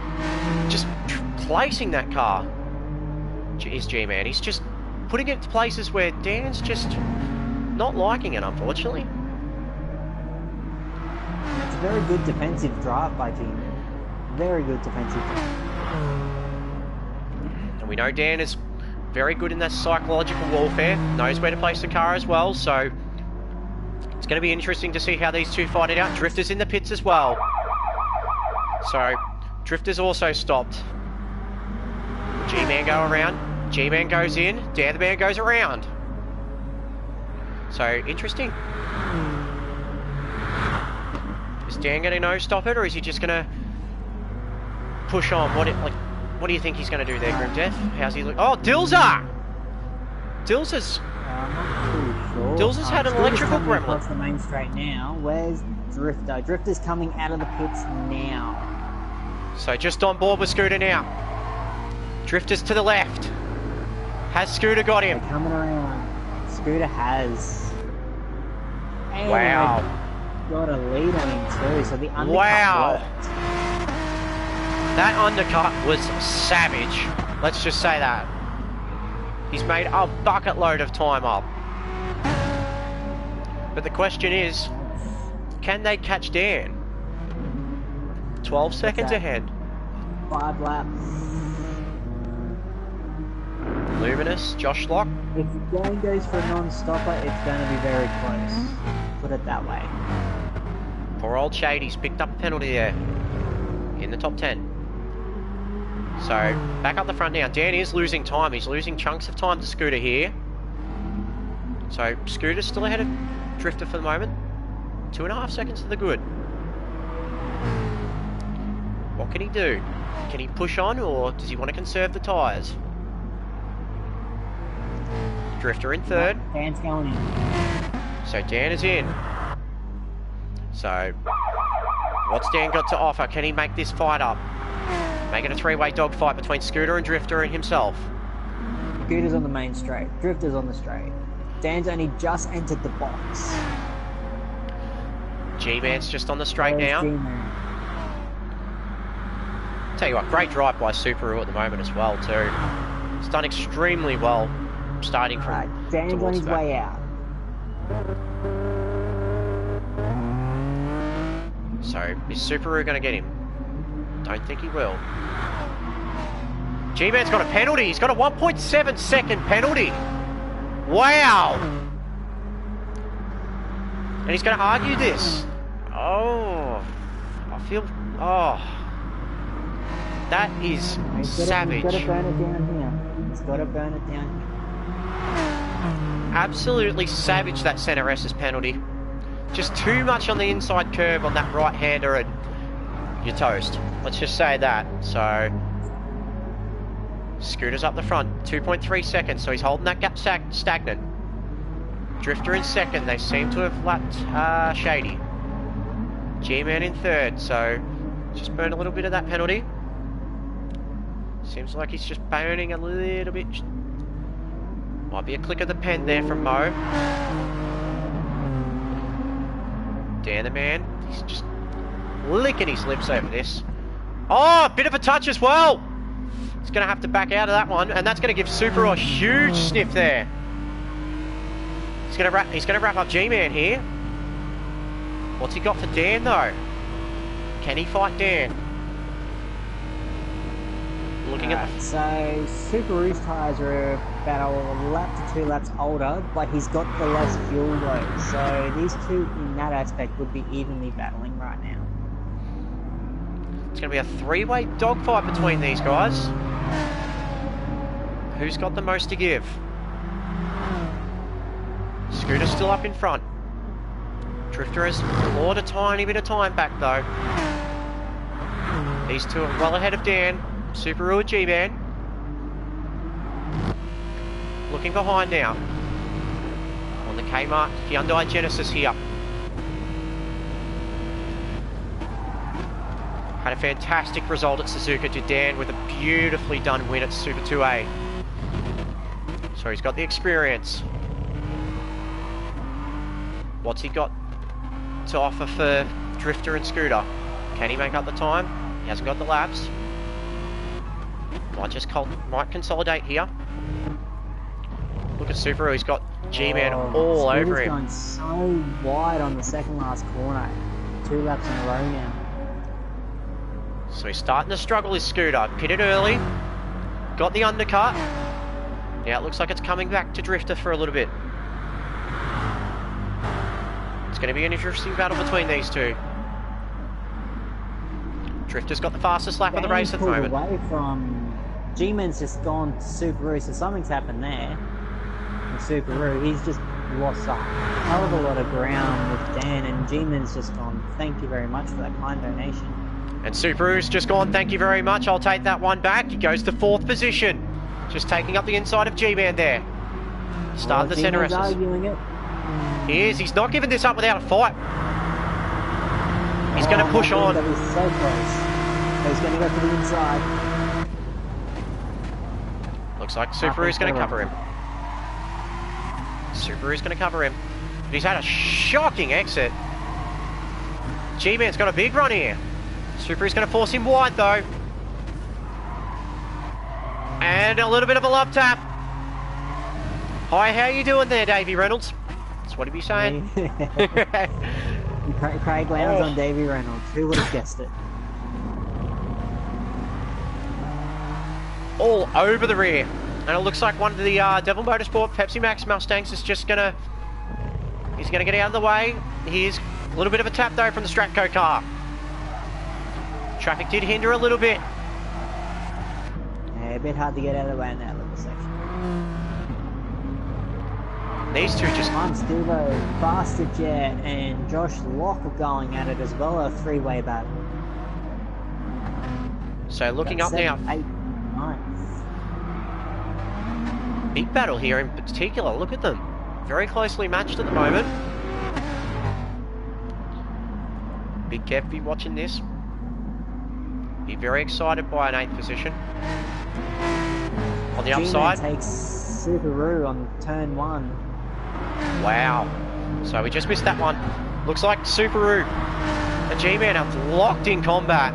just placing that car. Is G-Man. He's just putting it to places where Dan's just not liking it, unfortunately. It's a very good defensive drive by G-Man. Very good defensive drive. And we know Dan is very good in that psychological warfare. Knows where to place the car as well, so it's going to be interesting to see how these two fight it out. Drifter's in the pits as well. So, Drifter's also stopped. G-Man go around. G-Man goes in. Dan the Man goes around. So, interesting. Is Dan going to no-stop it, or is he just going to push on? What do you think he's going to do there, Grim Death? How's he look? Oh, Dilza! Dilza's... I'm not too sure. Dilza's had an electrical gremlin. Across the main straight now. Where's Drifter? Drifter's coming out of the pits now. So just on board with Scooter now. Drifter's to the left. Has Scooter got him? They're coming around. Scooter has. And wow. Got a lead on him too, so the undercut worked. That undercut was savage. Let's just say that. He's made a bucket load of time up. But the question is, can they catch Dan? 12 seconds ahead. 5 laps. Luminous, Josh Lock. If Dan goes for a non-stopper, it's going to be very close. Put it that way. Poor old Shady's picked up a penalty there. In the top 10. So, back up the front now. Dan is losing time. He's losing chunks of time to Scooter here. So, Scooter's still ahead of Drifter for the moment. 2.5 seconds to the good. What can he do? Can he push on, or does he want to conserve the tyres? Drifter in third. Dan's going in. So Dan is in. So, what's Dan got to offer? Can he make this fight up? Make it a three-way dogfight between Scooter and Drifter and himself. Scooter's on the main straight. Drifter's on the straight. Dan's only just entered the box. G-Man's just on the straight now. G-Man. Tell you what, great drive by Subaru at the moment as well too. It's done extremely well, starting from Dan's on his the back. way out. So, is Subaru going to get him? Don't think he will. G-Man's got a penalty. He's got a 1.7 second penalty. Wow! And he's going to argue this. Oh, I feel... Oh. That is savage. He's got to burn it down here. He's got to burn it down here. Absolutely savage, that Centre S's penalty. Just too much on the inside curb on that right-hander and you're toast. Let's just say that. So, Scooter's up the front, 2.3 seconds, so he's holding that gap stagnant. Drifter in second, they seem to have lapped Shady. G-Man in third, so just burned a little bit of that penalty. Seems like he's just burning a little bit. Might be a click of the pen there from Mo. Dan the man, he's just licking his lips over this. Oh, a bit of a touch as well. He's going to have to back out of that one, and that's going to give Subaru a huge sniff there. He's going to wrap up G-Man here. What's he got for Dan though? Can he fight Dan? Looking at the... So, Subaru's tyres are about a lap to 2 laps older, but he's got the less fuel load. So these two, in that aspect, would be evenly battling right now. It's going to be a three-way dogfight between these guys. Who's got the most to give? Scooter's still up in front. Drifter has clawed a tiny bit of time back though. These two are well ahead of Dan. Subaru and G-Man. Looking behind now. On the Kmart Hyundai Genesis here. Had a fantastic result at Suzuka to Dan with a beautifully done win at Super 2A. So he's got the experience. What's he got to offer for Drifter and Scooter? Can he make up the time? He hasn't got the laps. Might consolidate here. Look at Subaru, he's got G-Man all over him. Going so wide on the second last corner. 2 laps in a row now. So he's starting to struggle his Scooter. Pitted early. Got the undercut. Now it looks like it's coming back to Drifter for a little bit. It's going to be an interesting battle between these two. Drifter's got the fastest lap of the race at the moment. Away from G-Man's just gone to Subaru, so something's happened there. And Subaru, he's just lost a hell of a lot of ground with Dan, and G-Man's just gone, thank you very much for that kind donation. And Subaru's just gone, thank you very much, I'll take that one back. He goes to 4th position. Just taking up the inside of G-Man there. Start the Centre S's. Arguing it. He is, he's not giving this up without a fight. He's going to push on. That was so close. He's going to go to the inside. Looks like Subaru's going to cover him. Subaru's going to cover him. But he's had a shocking exit. G-Man's got a big run here. Subaru's going to force him wide though. And a little bit of a love tap. Hi, how you doing there, Davey Reynolds? That's what he'd be saying. Craig Lowndes on Davey Reynolds. Who would have guessed it? All over the rear. And it looks like one of the Devil Motorsport Pepsi Max Mustangs is just gonna... He's gonna get out of the way. Here's a little bit of a tap though from the Stratco car. Traffic did hinder a little bit. Yeah, a bit hard to get out of the way in that little section. These two just... Stevo, Bastard Jet, and Josh Locke are going at it as well, a three-way battle. So looking up now... 7, 8, 9. Big battle here in particular, look at them. Very closely matched at the moment. Big Kev be watching this. Be very excited by an 8th position. On the upside. Takes Subaru on turn 1. Wow. So we just missed that one. Looks like Subaru and G-Man are locked in combat.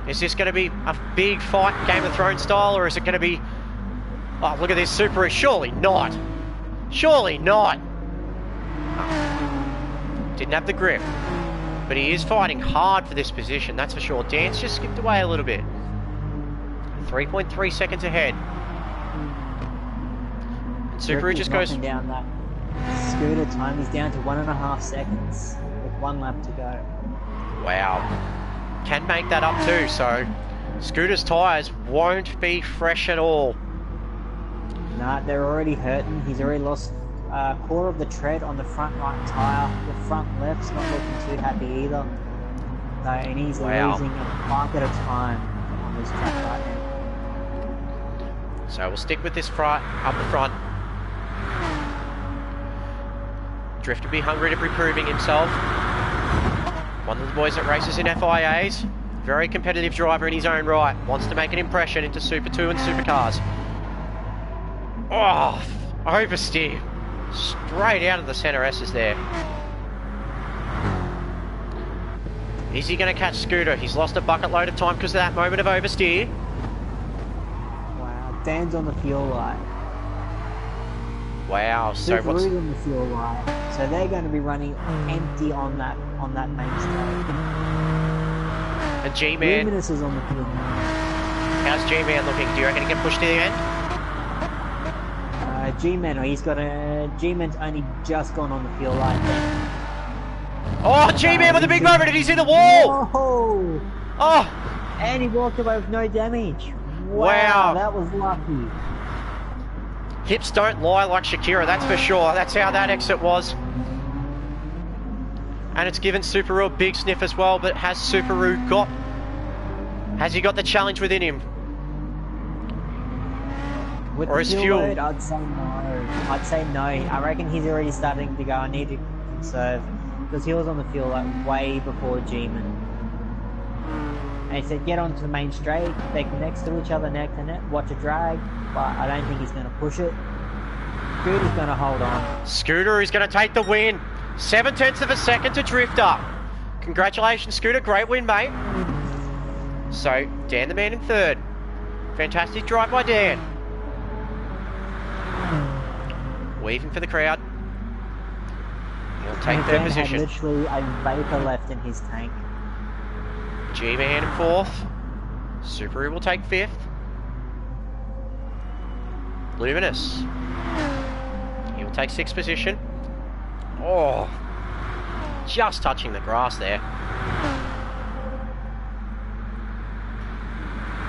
Is this going to be a big fight, Game of Thrones style, or is it going to be... Oh, look at this Subaru. Surely not. Surely not. Oh. Didn't have the grip. But he is fighting hard for this position, that's for sure. Dan's just skipped away a little bit. 3.3 seconds ahead. And Subaru just goes... down that scooter time. He's down to 1.5 seconds with 1 lap to go. Wow. Can make that up too, so Scooter's tyres won't be fresh at all. Nah, they're already hurting. He's already lost a quarter of the tread on the front right tyre. The front left's not looking too happy either. So, and he's losing a bucket at a time on this track right now. So we'll stick with this front, up the front. Drifter be hungry to be proving himself. One of the boys that races in FIAs. Very competitive driver in his own right. Wants to make an impression into Super 2 and Supercars. Oh, oversteer. Straight out of the centre S's there. Is he going to catch Scooter? He's lost a bucket load of time because of that moment of oversteer. Wow, Dan's on the fuel light. Wow, so what's... on the fuel light. So they're going to be running empty on that main straight. And G-Man... Luminous is on the fuel light. How's G-Man looking? Do you reckon he can push to the end? G-Man, G-Man's only just gone on the fuel light then. Oh, G-Man with a big moment and he's in the wall! Oh! Oh! And he walked away with no damage. Wow. That was lucky. Hips don't lie like Shakira, that's for sure. That's how that exit was. And it's given Subaru a big sniff as well, but has he got the challenge within him? With or the is fuel? Load, I'd say no. I reckon he's already starting to go, I need to conserve. Because he was on the fuel like way before G-Man. And he said, get onto the main straight, they're next to each other, neck to neck, watch a drag, but I don't think he's going to push it. Scooter's going to hold on. Scooter is going to take the win. 0.7 of a second to Drifter. Congratulations, Scooter, great win, mate. So, Dan the man in 3rd. Fantastic drive by Dan. Weaving for the crowd. He'll take 3rd position. Had literally a vapor left in his tank. G-Man in 4th. Subaru will take 5th. Luminous. He will take 6th position. Oh, just touching the grass there.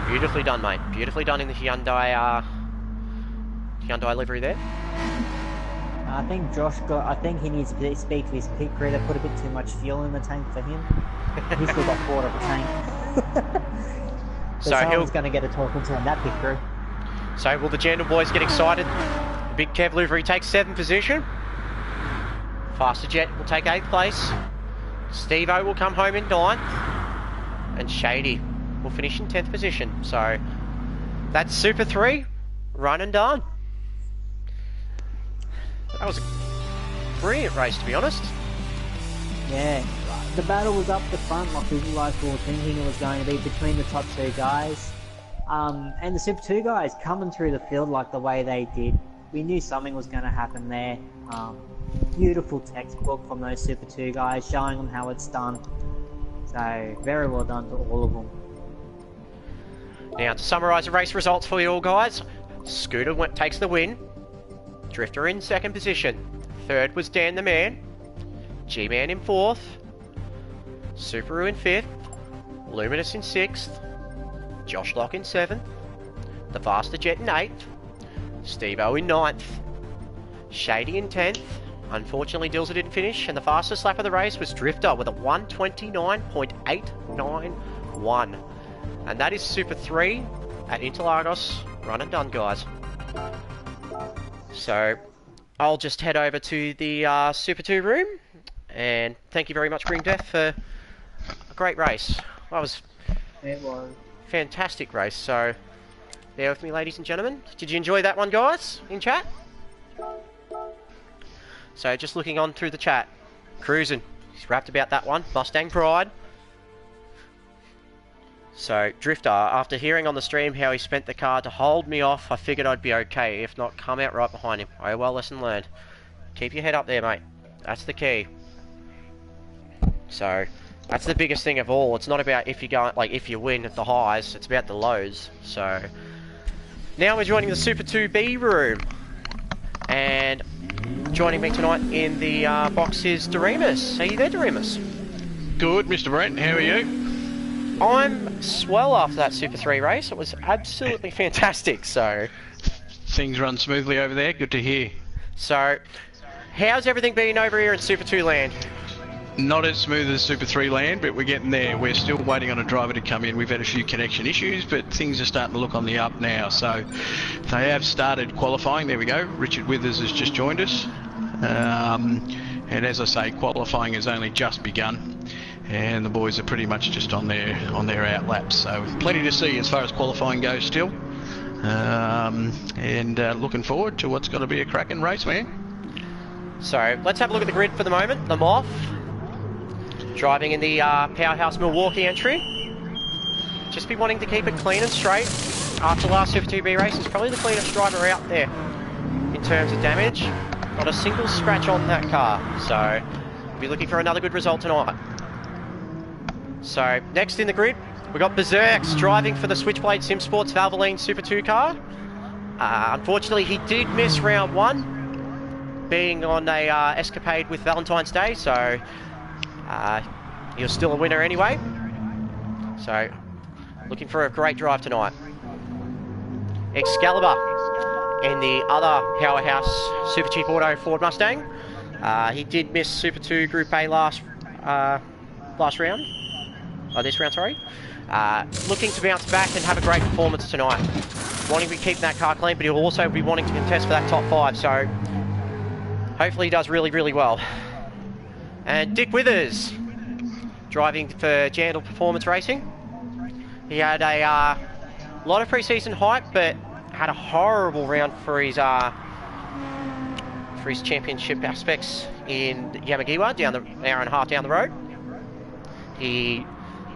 Beautifully done, mate. Beautifully done in the Hyundai livery there. I think I think he needs to speak to his pit crew. They put a bit too much fuel in the tank for him. He's still got quarter of a tank. So he's going to get a talking to in that pit crew. So will the Jandal boys get excited? The Big Kev livery takes 7th position. Faster Jet will take 8th place. Steve-O will come home in 9th. And Shady will finish in 10th position. So that's Super 3, run and done. That was a brilliant race, to be honest. Yeah, the battle was up the front like we were thinking it was going to be between the top 2 guys. And the Super 2 guys coming through the field like the way they did, we knew something was going to happen there. Beautiful textbook from those Super 2 guys, showing them how it's done. So, very well done to all of them. Now, to summarise the race results for you all, guys. Scooter takes the win. Drifter in second position. Third was Dan the Man. G-Man in fourth. Subaru in fifth. Luminous in sixth. Josh Lock in seventh. The Faster Jet in eighth. Steve-O in ninth. Shady in 10th. Unfortunately, Dilser didn't finish, and the fastest lap of the race was Drifter with a 1:29.891. And that is Super 3 at Interlagos, run and done, guys. So, I'll just head over to the Super 2 room, and thank you very much, Green Death, for a great race. That was a fantastic race, so bear with me, ladies and gentlemen. Did you enjoy that one, guys, in chat? So just looking on through the chat, Cruising, he's rapped about that one, Mustang Pride. So Drifter, after hearing on the stream how he spent the car to hold me off, I figured I'd be okay, if not come out right behind him. Oh well, lesson learned. Keep your head up there, mate. That's the key. So that's the biggest thing of all. It's not about if you go, like if you win at the highs, it's about the lows. So now we're joining the Super 2B room, and joining me tonight in the box is Doremus. Are you there, Doremus? Good, Mr. Brent. How are you? I'm swell after that Super 3 race. It was absolutely fantastic. So things run smoothly over there. Good to hear. So how's everything been over here in Super 2 land? Not as smooth as Super 3 land, but we're getting there. We're still waiting on a driver to come in. We've had a few connection issues, but things are starting to look on the up now. So they have started qualifying. There we go. Richard Withers has just joined us. And as I say, qualifying has only just begun. And the boys are pretty much just on their out laps. So plenty to see as far as qualifying goes still. Looking forward to what's going to be a cracking race, man. So let's have a look at the grid for the moment. The Moth driving in the Powerhouse Milwaukee entry. Just be wanting to keep it clean and straight. After last Super 2B race, he's probably the cleanest driver out there in terms of damage. Not a single scratch on that car. So we'll be looking for another good result tonight. So next in the grid, we got Berserks driving for the Switchblade Sim Sports Valvoline Super 2 car. Unfortunately, he did miss round one, being on a escapade with Valentine's Day, so he was still a winner anyway. So looking for a great drive tonight. Excalibur in the other Powerhouse Super Cheap Auto Ford Mustang. He did miss Super 2 Group A last round. This round, sorry. Looking to bounce back and have a great performance tonight. Wanting to keep that car clean, but he'll also be wanting to contest for that top 5, so hopefully he does really, really well. And Dick Withers, driving for Jandal Performance Racing. He had a lot of pre-season hype, but had a horrible round for his championship aspects in Yamagiwa, down the hour and a half down the road. He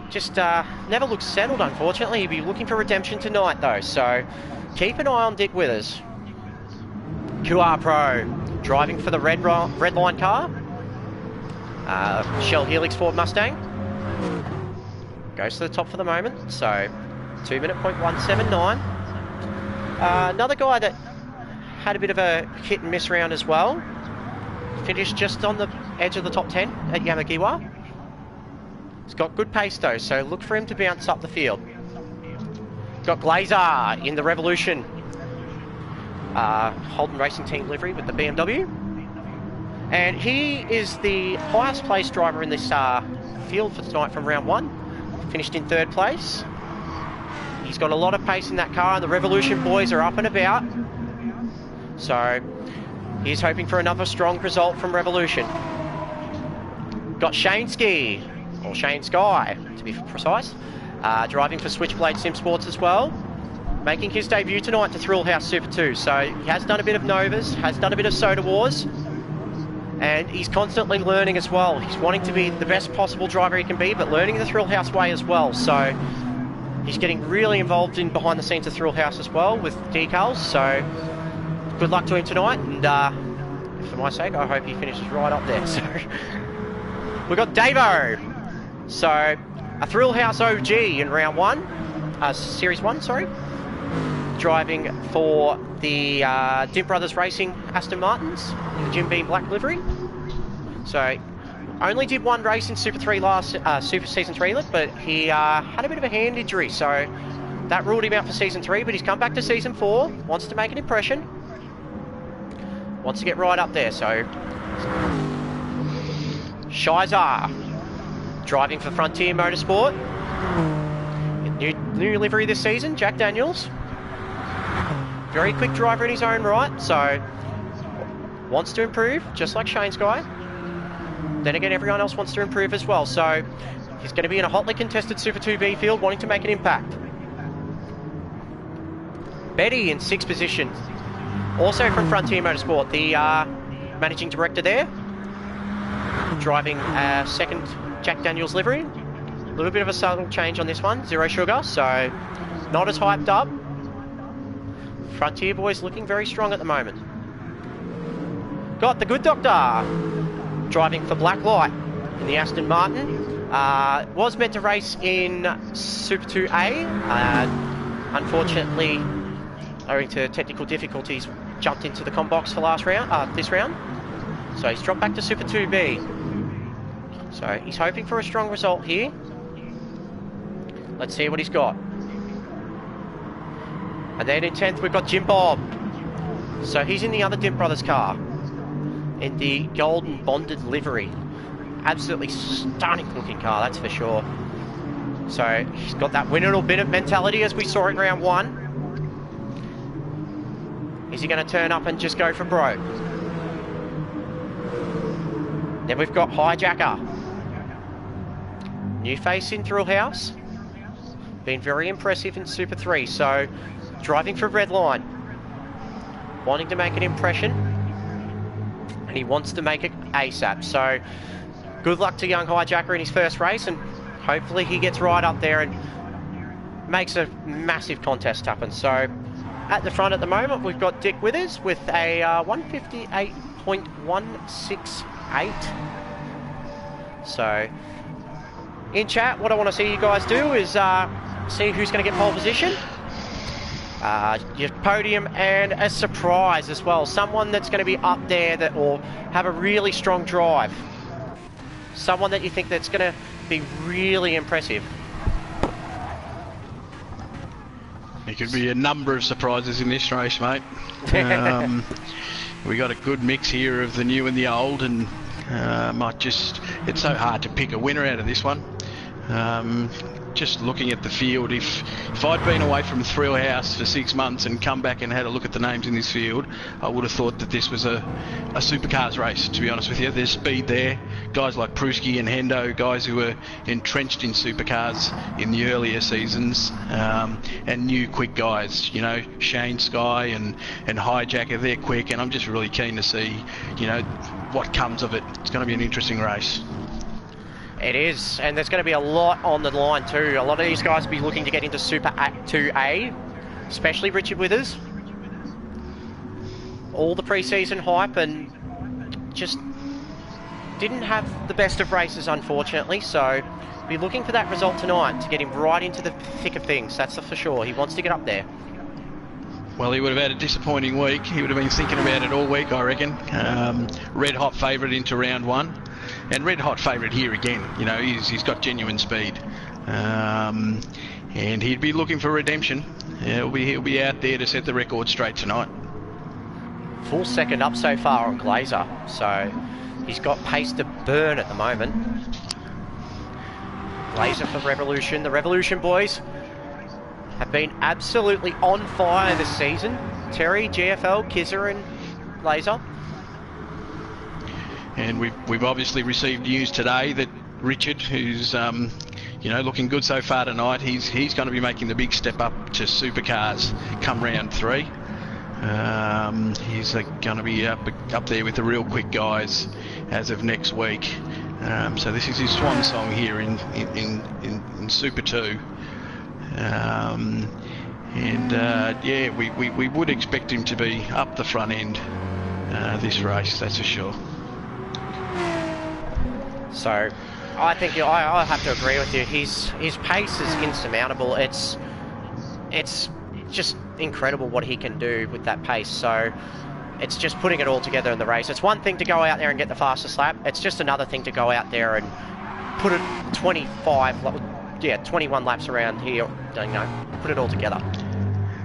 just never looked settled, unfortunately. He'll be looking for redemption tonight, though, so keep an eye on Dick Withers. QR Pro, driving for the red line car. Shell Helix Ford Mustang. Goes to the top for the moment, so 2:01.79. Another guy that had a bit of a hit and miss round as well. Finished just on the edge of the top 10 at Yamagiwa. He's got good pace though, so look for him to bounce up the field. Got Glazer in the Revolution Holden Racing Team livery with the BMW. And he is the highest placed driver in this field for tonight from round one. Finished in third place. He's got a lot of pace in that car, and the Revolution boys are up and about. So he's hoping for another strong result from Revolution. Got Shane Ski, or Shane Sky to be precise, driving for Switchblade Sim Sports as well. Making his debut tonight to Thrill House Super 2. So he has done a bit of Novas, has done a bit of Soda Wars, and he's constantly learning as well. He's wanting to be the best possible driver he can be, but learning the Thrill House way as well. So He's getting really involved in behind the scenes of Thrill House as well with decals, so good luck to him tonight, and for my sake, I hope he finishes right up there. So we've got Davo. So a Thrill House OG in round 1, Series 1, sorry. Driving for the Dimp Brothers Racing Aston Martins in the Jim Beam black livery. So only did 1 race in Super 3 last Super Season 3 lit, but he had a bit of a hand injury, so that ruled him out for Season 3, but he's come back to Season 4, wants to make an impression, wants to get right up there. So Shiza driving for Frontier Motorsport, new livery this season, Jack Daniels. Very quick driver in his own right, so wants to improve, just like Shane's guy. Then again, everyone else wants to improve as well, so he's going to be in a hotly contested Super 2B field, wanting to make an impact. Betty in 6th position, also from Frontier Motorsport, the managing director there, driving a second Jack Daniels livery. A little bit of a subtle change on this one, zero sugar, so not as hyped up. Frontier boys looking very strong at the moment. Got the Good Doctor driving for Blacklight in the Aston Martin. Was meant to race in Super 2A. Unfortunately, owing to technical difficulties, jumped into the comp box for this round. So he's dropped back to Super 2B. So he's hoping for a strong result here. Let's see what he's got. And then in 10th, we've got Jim Bob. So he's in the other Dimp Brothers car, in the golden bonded livery. Absolutely stunning looking car, that's for sure. So he's got that win it or bin it mentality as we saw in round 1. Is he going to turn up and just go for broke? Then we've got Hijacker. New face in Thrill House. Been very impressive in Super 3, so driving for Redline. Wanting to make an impression. And he wants to make it ASAP, so good luck to young Hijacker in his first race, and hopefully he gets right up there and makes a massive contest happen. So at the front at the moment, we've got Dick Withers with a 158.168. So in chat, what I want to see you guys do is see who's going to get pole position, your podium, and a surprise as well. Someone that's going to be up there that will have a really strong drive. Someone that you think that's going to be really impressive. There could be a number of surprises in this race, mate. We got a good mix here of the new and the old, and it's so hard to pick a winner out of this one. Just looking at the field, if I'd been away from Thrill House for 6 months and come back and had a look at the names in this field, I would have thought that this was a supercars race, to be honest with you. There's speed there. Guys like Pruski and Hendo, guys who were entrenched in supercars in the earlier seasons, and new quick guys, you know, Shane Sky and Hijacker, they're quick, and I'm just really keen to see, you know, what comes of it. It's going to be an interesting race. It is, and there's going to be a lot on the line too. A lot of these guys will be looking to get into Super 2A, especially Richard Withers. All the pre-season hype, and just didn't have the best of races, unfortunately. So be looking for that result tonight to get him right into the thick of things. That's for sure. He wants to get up there. Well, he would have had a disappointing week. He would have been thinking about it all week, I reckon. Red hot favourite into round 1. And red hot favourite here again. You know, he's got genuine speed, and he'd be looking for redemption. He'll be out there to set the record straight tonight. Full second up so far on Glazer, so he's got pace to burn at the moment. Glazer for Revolution. The Revolution boys have been absolutely on fire this season. Terry, GFL, Kizzer and Glazer. And we've obviously received news today that Richard, who's you know, looking good so far tonight, he's going to be making the big step up to supercars come round 3. He's going to be up there with the real quick guys as of next week. So this is his swan song here in Super 2. Yeah, we would expect him to be up the front end this race, that's for sure. So, I think I have to agree with you. His pace is insurmountable. It's just incredible what he can do with that pace. So, it's just putting it all together in the race. It's one thing to go out there and get the fastest lap. It's just another thing to go out there and put it 21 laps around here. You know, put it all together.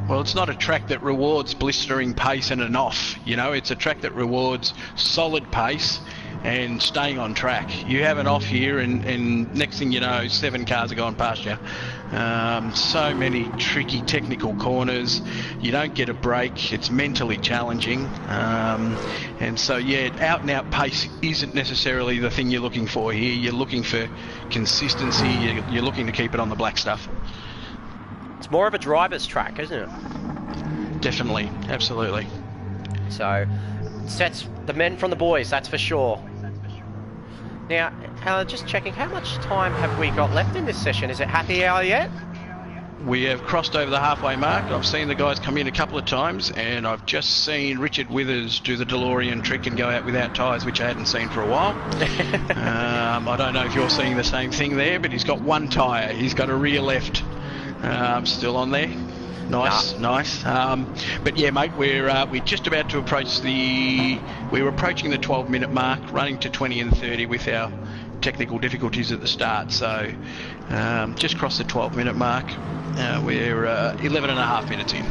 Well, it's not a track that rewards blistering pace and an off. You know, it's a track that rewards solid pace and staying on track. You have an off here, and next thing you know, 7 cars are going past you. So many tricky technical corners. You don't get a break. It's mentally challenging. And so, yeah, out and out pace isn't necessarily the thing you're looking for here. You're looking for consistency. You're looking to keep it on the black stuff. It's more of a driver's track, isn't it? Definitely, absolutely. So, sets the men from the boys, that's for sure. Now, just checking, how much time have we got left in this session? Is it happy hour yet? We have crossed over the halfway mark. I've seen the guys come in a couple of times, and I've just seen Richard Withers do the DeLorean trick and go out without tyres, which I hadn't seen for a while. I don't know if you're seeing the same thing there, but he's got 1 tyre. He's got a rear left still on there. Nice, nice. But yeah, mate, we're just about to approach we're approaching the 12-minute mark, running to 20 and 30 with our technical difficulties at the start. So just crossed the 12-minute mark. We're 11 and a half minutes in.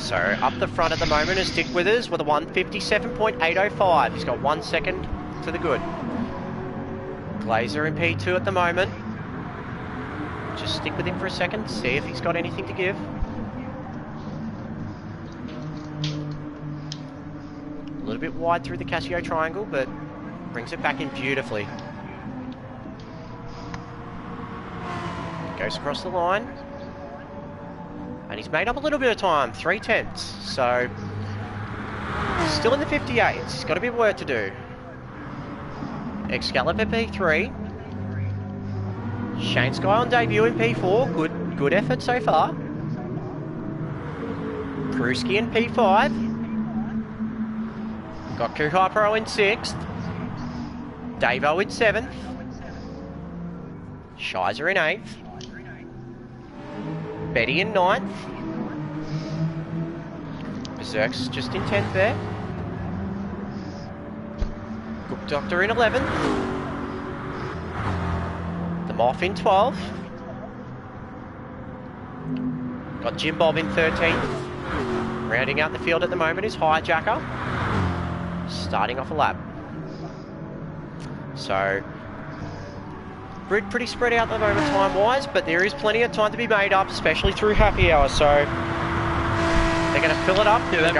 So up the front at the moment is Dick Withers with a 1:57.805. He's got 1 second to the good. Glazer in P2 at the moment. Just stick with him for a second, see if he's got anything to give. A little bit wide through the Casio triangle, but brings it back in beautifully. Goes across the line. And he's made up a little bit of time, 3/10. So, still in the 58s. He's got a bit of work to do. Excalibur P3. Shane Sky on debut in P4, good effort so far. Pruski in P5. Got Kuhai in 6th. Davo in 7th. Shizer in 8th. Betty in 9th. Berserk's just in 10th there. Cook Doctor in 11th. Moff in 12th. Got Jim Bob in 13th. Rounding out the field at the moment is Hijacker. Starting off a lap. So, grid pretty spread out at the moment time-wise, but there is plenty of time to be made up, especially through happy hour. So, they're going to fill it up. Yeah,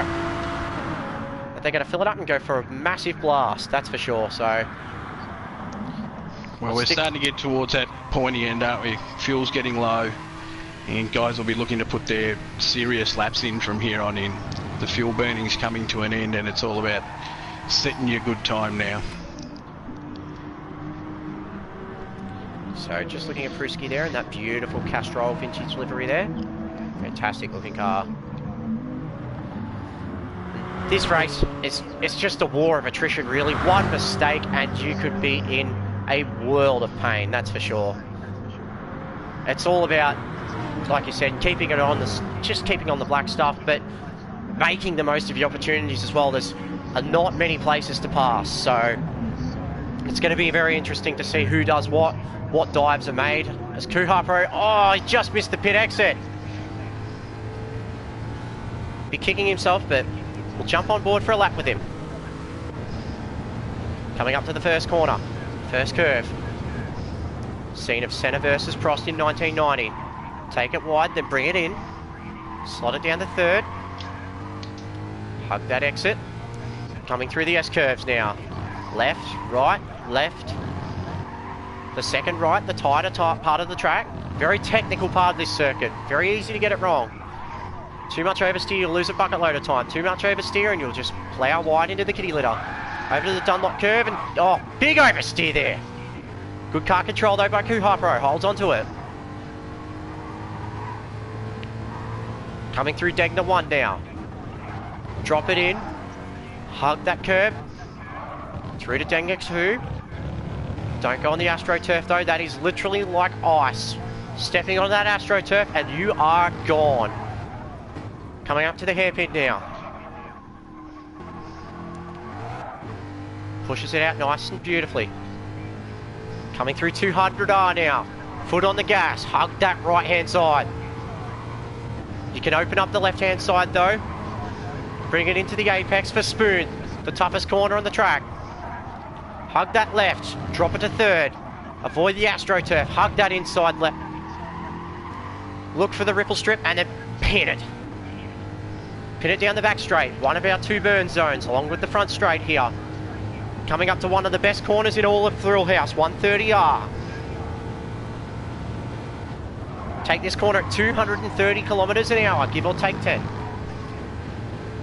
they're going to fill it up and go for a massive blast, that's for sure. So. Well, we're starting to get towards that pointy end, aren't we? Fuel's getting low, and guys will be looking to put their serious laps in from here on in. The fuel burning's coming to an end, and it's all about setting your good time now. So, just looking at Pruski there, and that beautiful Castrol vintage livery there. Fantastic looking car. This race, it's just a war of attrition, really. One mistake, and you could be in a world of pain, that's for sure. It's all about, like you said, keeping it on just keeping on the black stuff, but making the most of your opportunities as well. There's not many places to pass, so it's going to be very interesting to see who does what dives are made. As Kuhai Pro, oh, he just missed the pit exit. Be kicking himself, but we'll jump on board for a lap with him. Coming up to the first corner. First curve. Scene of Senna versus Prost in 1990. Take it wide, then bring it in. Slot it down the third. Hug that exit. Coming through the S-curves now. Left, right, left. The second right, the tighter part of the track. Very technical part of this circuit. Very easy to get it wrong. Too much oversteer, you'll lose a bucket load of time. Too much oversteer and you'll just plough wide into the kitty litter. Over to the Dunlop curve and, oh, big oversteer there. Good car control though by Kuhai Pro, holds onto it. Coming through Degner 1 now. Drop it in. Hug that curb. Through to Degner 2. Don't go on the AstroTurf though. That is literally like ice. Stepping on that AstroTurf and you are gone. Coming up to the hairpin now. Pushes it out nice and beautifully. Coming through 200R now. Foot on the gas. Hug that right hand side. You can open up the left hand side though. Bring it into the apex for Spoon. The toughest corner on the track. Hug that left. Drop it to third. Avoid the AstroTurf. Hug that inside left. Look for the ripple strip and then pin it. Pin it down the back straight. One of our 2 burn zones along with the front straight here. Coming up to one of the best corners in all of Thrill House, 130R. Take this corner at 230 kilometers an hour, give or take 10.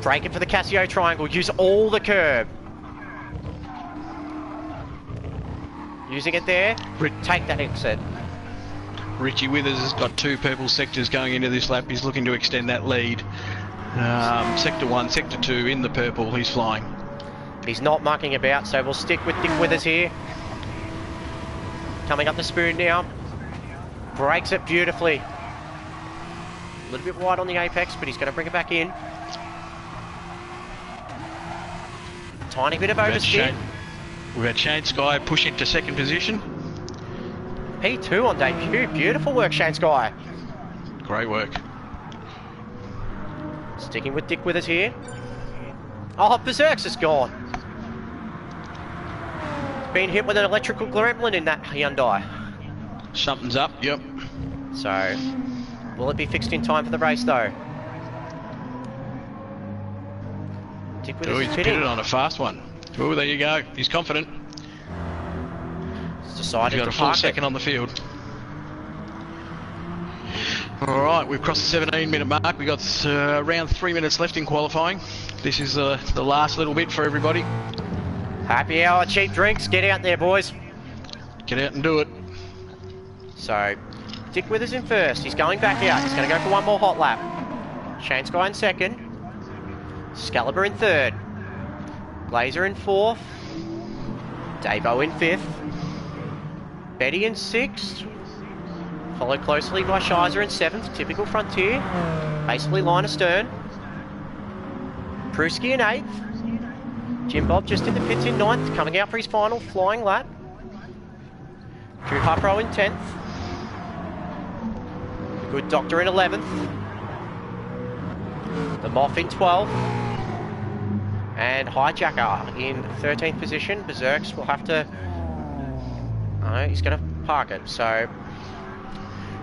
Break it for the Casio triangle, use all the curb. Using it there, take that exit. Richie Withers has got 2 purple sectors going into this lap. He's looking to extend that lead. Sector 1, Sector 2 in the purple, he's flying. He's not mucking about, so we'll stick with Dick Withers here. Coming up the Spoon now. Breaks it beautifully. A little bit wide on the apex, but he's going to bring it back in. Tiny bit of oversteer. We've had Shane Sky push into second position. P2 on debut. Beautiful work, Shane Sky. Great work. Sticking with Dick Withers here. Oh, Berserk's is gone. Been hit with an electrical gremlin in that Hyundai. Something's up, yep. So, will it be fixed in time for the race though? Dick Withers He's pitted on a fast one. Oh, there you go. He's confident. He's decided He's got a full second on the field. Alright, we've crossed the 17-minute mark. We've got around 3 minutes left in qualifying. This is the last little bit for everybody. Happy hour, cheap drinks. Get out there, boys. Get out and do it. So, Dick Withers in first. He's going back out. He's going to go for one more hot lap. Shane Sky in second. Excalibur in third. Glazer in fourth. Davo in fifth. Betty in sixth. Followed closely by Shizer in seventh. Typical Frontier. Basically line astern. Pruski in eighth. Jim Bob just in the pits in ninth. Coming out for his final flying lap. Drew Harpro in 10th. The Good Doctor in 11th. The Moth in 12th. And Hijacker in 13th position. Berserks will have to... Oh, he's going to park it. So,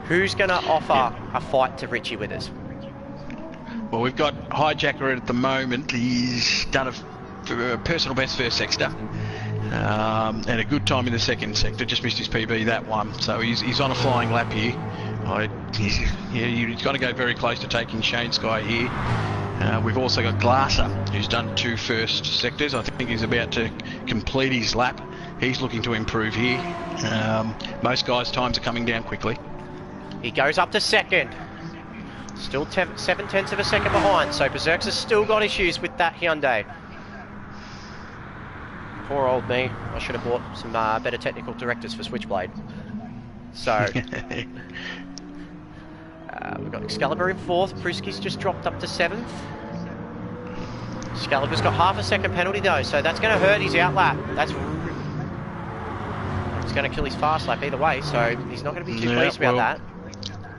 who's going to offer a fight to Richie Withers? Well, we've got Hijacker at the moment. He's done a personal best first sector. And a good time in the second sector, just missed his PB that one, so he's on a flying lap here. He's got to go very close to taking Shane Sky here. We've also got Glasser, who's done 2 first sectors. I think he's about to complete his lap. He's looking to improve here. Most guys' times are coming down quickly. He goes up to second. Still 7/10 of a second behind, so Berserks has still got issues with that Hyundai. Poor old me. I should have bought some better technical directors for Switchblade. So, we've got Excalibur in 4th. Pruski's just dropped up to 7th. Excalibur's got half a second penalty though, so that's going to hurt his outlap. It's going to kill his fast lap either way, so he's not going to be too pleased about that.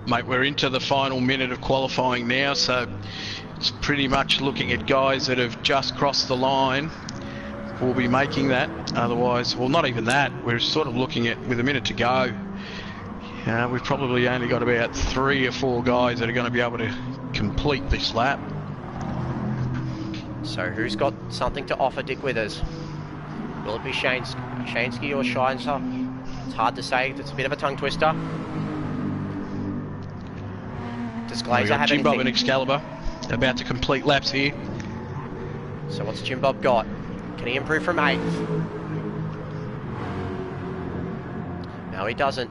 Mate, we're into the final minute of qualifying now, so it's pretty much looking at guys that have just crossed the line. We'll be making that, otherwise, well, not even that. We're sort of looking at, with a minute to go, we've probably only got about 3 or 4 guys that are going to be able to complete this lap. So who's got something to offer Dick Withers? Will it be Shansky or Shizer? It's hard to say. It's a bit of a tongue twister. Does Glazer have Jim anything? Bob and Excalibur about to complete laps here. So what's Jim Bob got? Can he improve from 8th? No, he doesn't.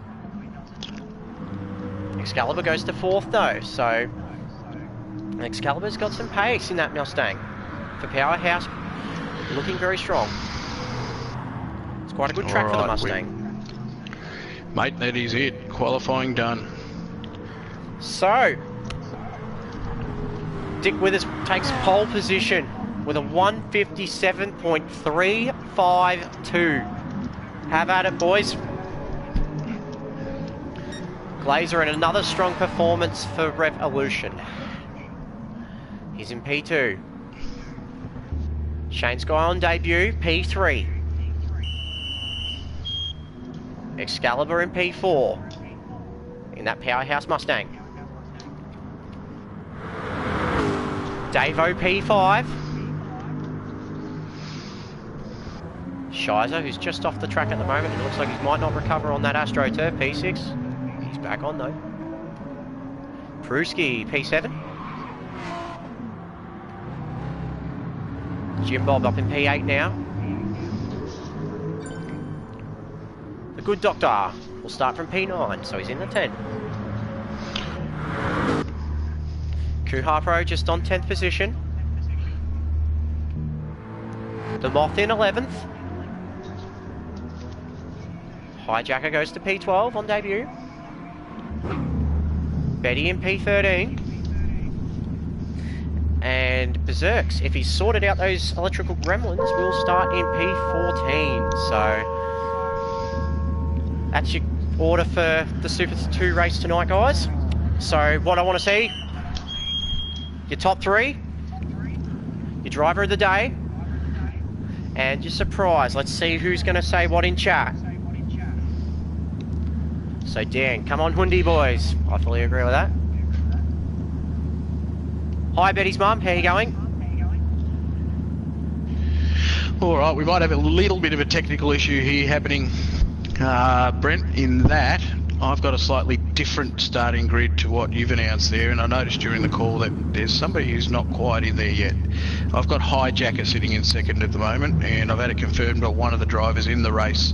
Excalibur goes to 4th though, so Excalibur's got some pace in that Mustang. For Powerhouse, looking very strong. It's quite a good track for the Mustang. Mate, that is it. Qualifying done. So, Dick Withers takes pole position with a 157.352. Have at it, boys. Glazer in another strong performance for Revolution. He's in P2. Shane Sky on debut, P3. Excalibur in P4. In that Powerhouse Mustang. Davo P5. Shizer, who's just off the track at the moment. It looks like he might not recover on that AstroTurf, P6. He's back on though. Pruski, P7. Jim Bob up in P8 now. The Good Doctor will start from P9, so he's in the 10. Kuha Pro just on 10th position. The Moth in 11th. Hijacker goes to P12 on debut. Betty in P13. And Berserks, if he's sorted out those electrical gremlins, will start in P14. So that's your order for the Super 2 race tonight, guys. So what I want to see, your top 3, your driver of the day, and your surprise. Let's see who's going to say what in chat. So Dan, come on Hyundai boys. I fully agree with that. Hi Betty's mum, how you going? Alright, we might have a little bit of a technical issue here happening, Brent, in that I've got a slightly different starting grid to what you've announced there, and I noticed during the call that there's somebody who's not quite in there yet. I've got Hijacker sitting in second at the moment, and I've had it confirmed by one of the drivers in the race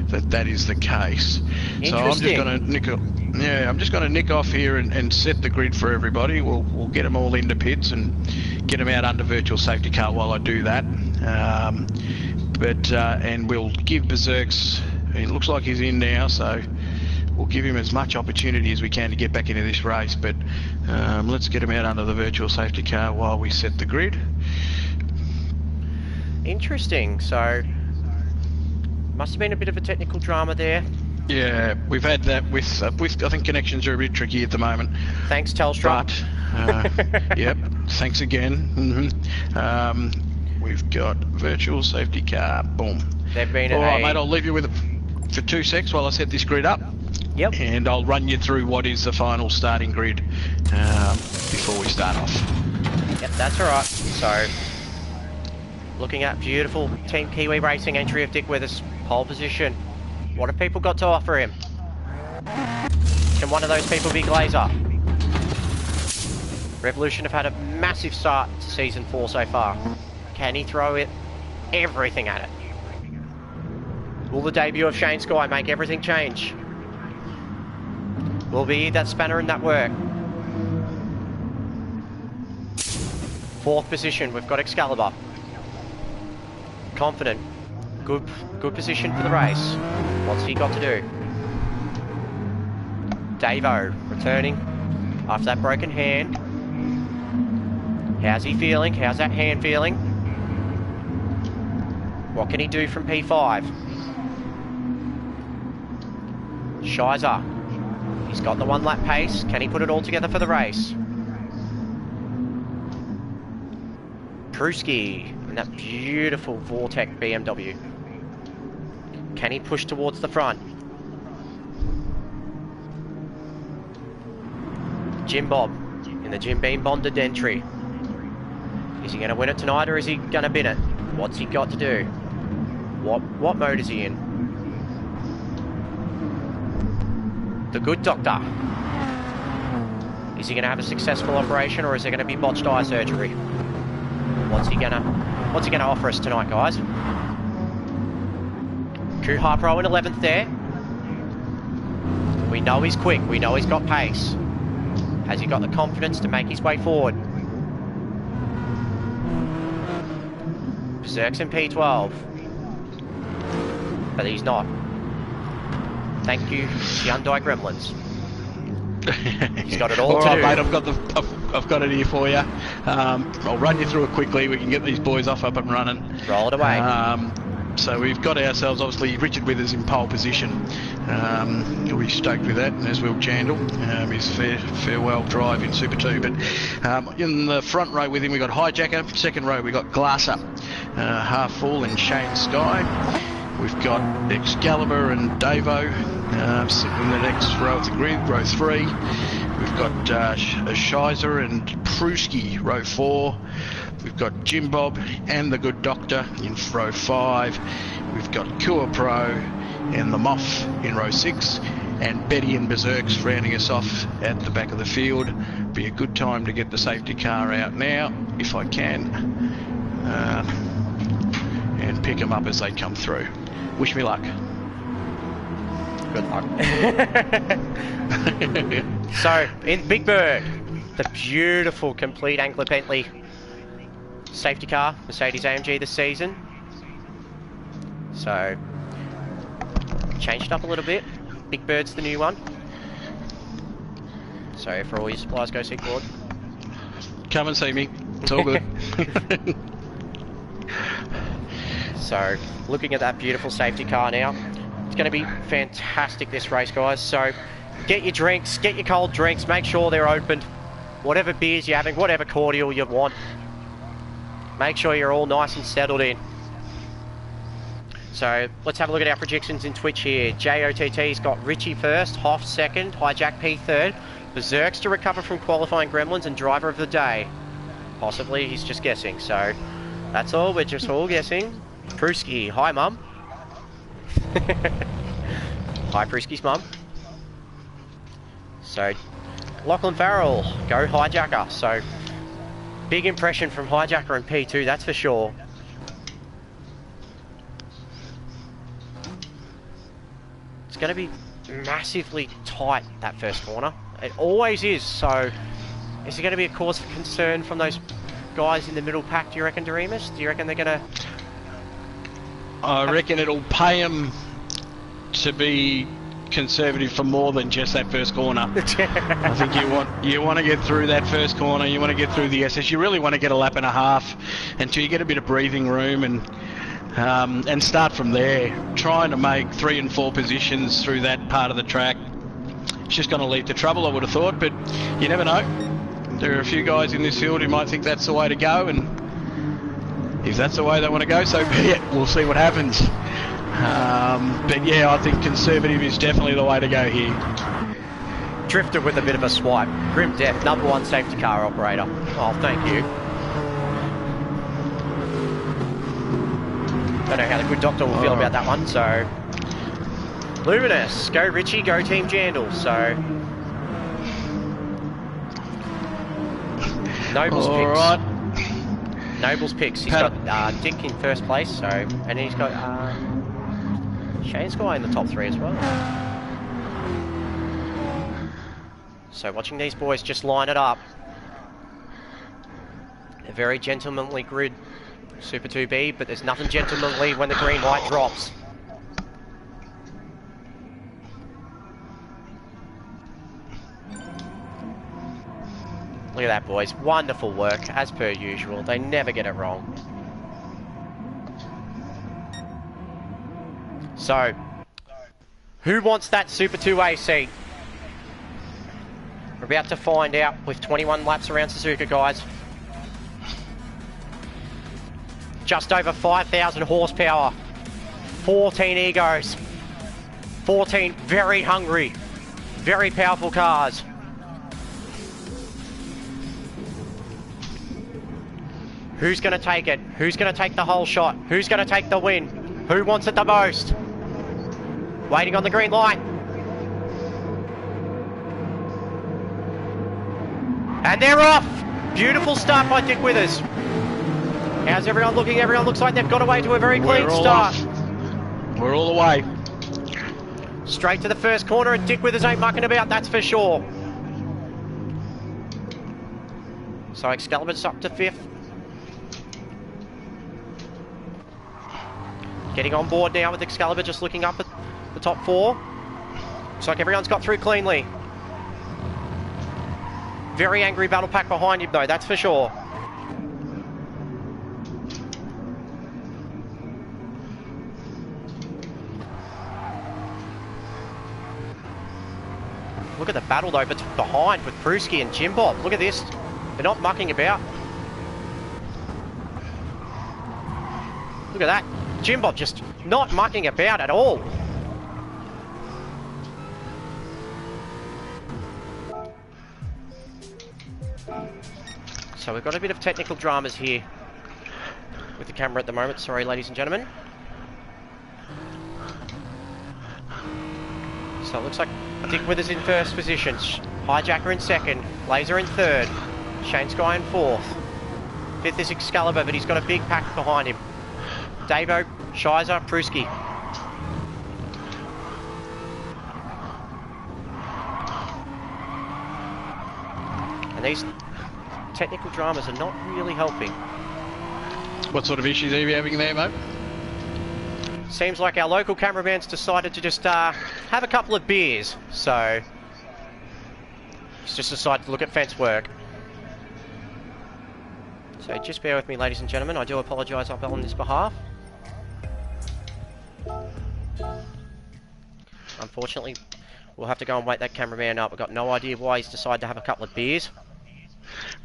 that that is the case. So I'm just going to nick off here and set the grid for everybody. We'll get them all into pits and get them out under virtual safety car while I do that. And we'll give Berserks, it looks like he's in now, so we'll give him as much opportunity as we can to get back into this race, but let's get him out under the virtual safety car while we set the grid. Interesting. So must have been a bit of a technical drama there. Yeah, we've had that with I think connections are a bit tricky at the moment. Thanks Telstra. But yep, thanks again. We've got virtual safety car. Boom. They've been all right, mate. I'll leave you with it for 2 secs while I set this grid up. Yep. And I'll run you through what is the final starting grid before we start off. Yep, that's all right. So, looking at beautiful Team Kiwi Racing entry of Dick Withers, pole position. What have people got to offer him? Can one of those people be Glazer? Revolution have had a massive start to Season 4 so far. Can he throw it everything at it? Will the debut of Shane Sky make everything change? Will be that spanner in that work? 4th position, we've got Excalibur. Confident. Good position for the race. What's he got to do? Davo returning after that broken hand. How's he feeling? How's that hand feeling? What can he do from P5? Shizer. He's got the 1 lap pace. Can he put it all together for the race? Pruski in that beautiful Vortec BMW. Can he push towards the front? Jim Bob in the Jim Beam bonded entry. Is he going to win it tonight or is he going to bin it? What's he got to do? What mode is he in? The Good Doctor. Is he going to have a successful operation or is there going to be botched eye surgery? What's he going to offer us tonight, guys? Kuha Pro in 11th there. We know he's quick. We know he's got pace. Has he got the confidence to make his way forward? Berserk's in P12. But he's not. Thank you, Hyundai Gremlins. He's got it all to right, do. mate, I've got it here for you. I'll run you through it quickly. We can get these boys up and running. Roll it away. So we've got ourselves, obviously, Richard Withers in pole position. You'll be stoked with that, as will Jandal. His farewell drive in Super 2. But in the front row with him, we've got Hijacker. Second row, we've got Glasser, Half Full, and Shane Sky. We've got Excalibur and Davo sitting in the next row of the grid, row 3. We've got Shizer and Pruski, row 4. We've got Jim Bob and the Good Doctor in row 5. We've got Kua Pro and the Moth in row 6. And Betty and Berserks rounding us off at the back of the field. Be a good time to get the safety car out now, if I can, and pick them up as they come through. Wish me luck. Good luck. So, in Big Bird, the beautiful complete Angler Bentley safety car, Mercedes AMG this season. So, changed up a little bit. Big Bird's the new one. So, for all your suppliers, go see Claude. Come and see me. It's all good. So, looking at that beautiful safety car now, it's going to be fantastic this race, guys. So, get your drinks, get your cold drinks, make sure they're opened. Whatever beers you're having, whatever cordial you want, make sure you're all nice and settled in. So, let's have a look at our predictions in Twitch here. JOTT's got Richie first, Hoff second, Hijack P third, Berserks to recover from qualifying gremlins and driver of the day. Possibly, he's just guessing, so that's all, we're just all guessing. Pruski, hi mum. Hi Pruski's mum. So, Lachlan Farrell, go Hijacker. So, big impression from Hijacker in P2, that's for sure. It's going to be massively tight, that first corner. It always is, so is it going to be a cause for concern from those guys in the middle pack, do you reckon, Doremus? Do you reckon they're going to... I reckon it'll pay them to be conservative for more than just that first corner. I think you want to get through that first corner, you want to get through the SS, you really want to get a lap and a half until you get a bit of breathing room and start from there. Trying to make 3 and 4 positions through that part of the track, it's just going to lead to trouble, I would have thought, but you never know. There are a few guys in this field who might think that's the way to go, and if that's the way they want to go, so be it. We'll see what happens. But yeah, I think conservative is definitely the way to go here. Drifter with a bit of a swipe. Grim Death, #1 safety car operator. Oh, thank you. Don't know how the Good Doctor will feel about that one, so... Luminous, go Richie, go Team Jandal, so... Noble's picks. Alright. Noble's picks. He's got Dick in first place, so... And he's got Shane's guy in the top 3 as well. So watching these boys just line it up. A very gentlemanly grid, Super 2B, but there's nothing gentlemanly when the green light drops. Look at that, boys. Wonderful work, as per usual. They never get it wrong. So, who wants that Super 2A seat? We're about to find out with 21 laps around Suzuka, guys. Just over 5,000 horsepower. 14 egos. 14 very hungry, very powerful cars. Who's going to take it? Who's going to take the whole shot? Who's going to take the win? Who wants it the most? Waiting on the green light. And they're off! Beautiful start by Dick Withers. How's everyone looking? Everyone looks like they've got away to a very clean start. We're all the way. Straight to the first corner, and Dick Withers ain't mucking about, that's for sure. So Excalibur's up to 5th. Getting on board now with Excalibur, just looking up at the top 4. Looks like everyone's got through cleanly. Very angry battle pack behind him though, that's for sure. Look at the battle though behind with Pruski and Jim Bob. Look at this. They're not mucking about. Look at that. Jim Bob just not mucking about at all. So we've got a bit of technical dramas here with the camera at the moment. Sorry, ladies and gentlemen. So it looks like Dick Withers in first position, Hijacker in second, Laser in third, Shane Sky in fourth. Fifth is Excalibur, but he's got a big pack behind him. Davo, Shizer, Pruski. And these technical dramas are not really helping. What sort of issues are you having there, mate? Seems like our local cameraman's decided to just have a couple of beers, so he's just decided to look at fence work. So just bear with me, ladies and gentlemen. I do apologise up on this behalf. Unfortunately, we'll have to go and wake that cameraman up. I've got no idea why he's decided to have a couple of beers.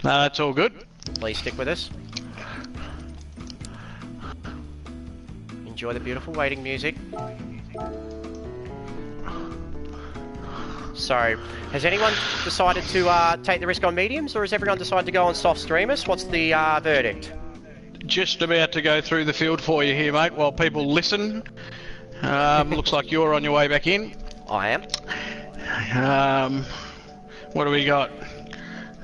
No, that's all good. Please stick with us. Enjoy the beautiful waiting music. So, has anyone decided to take the risk on mediums, or has everyone decided to go on soft streamers? What's the verdict? Just about to go through the field for you here, mate, while people listen. Looks like you're on your way back in. I am. What do we got?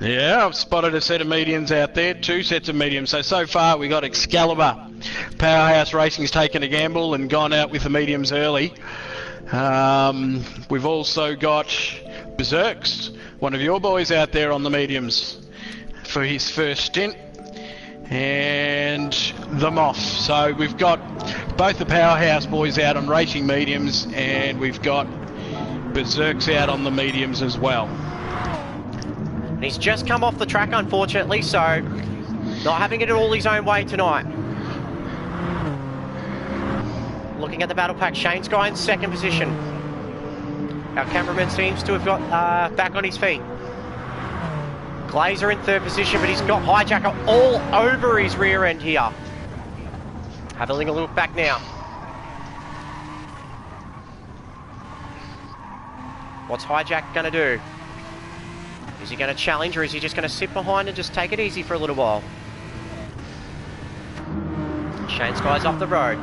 Yeah, I've spotted a set of mediums out there, 2 sets of mediums. So far we got Excalibur. Powerhouse Racing's taken a gamble and gone out with the mediums early. We've also got Berserks, one of your boys out there on the mediums for his first stint. And the Moth. So we've got both the Powerhouse boys out on racing mediums, and we've got Berserks out on the mediums as well. And he's just come off the track, unfortunately, so not having it all his own way tonight. Looking at the battle pack, Shane Sky in second position. Our cameraman seems to have got back on his feet. Glazer in third position, but he's got Hijacker all over his rear end here. Having a look back now. What's Hijack going to do? Is he going to challenge, or is he just going to sit behind and just take it easy for a little while? Shane Sky's off the road.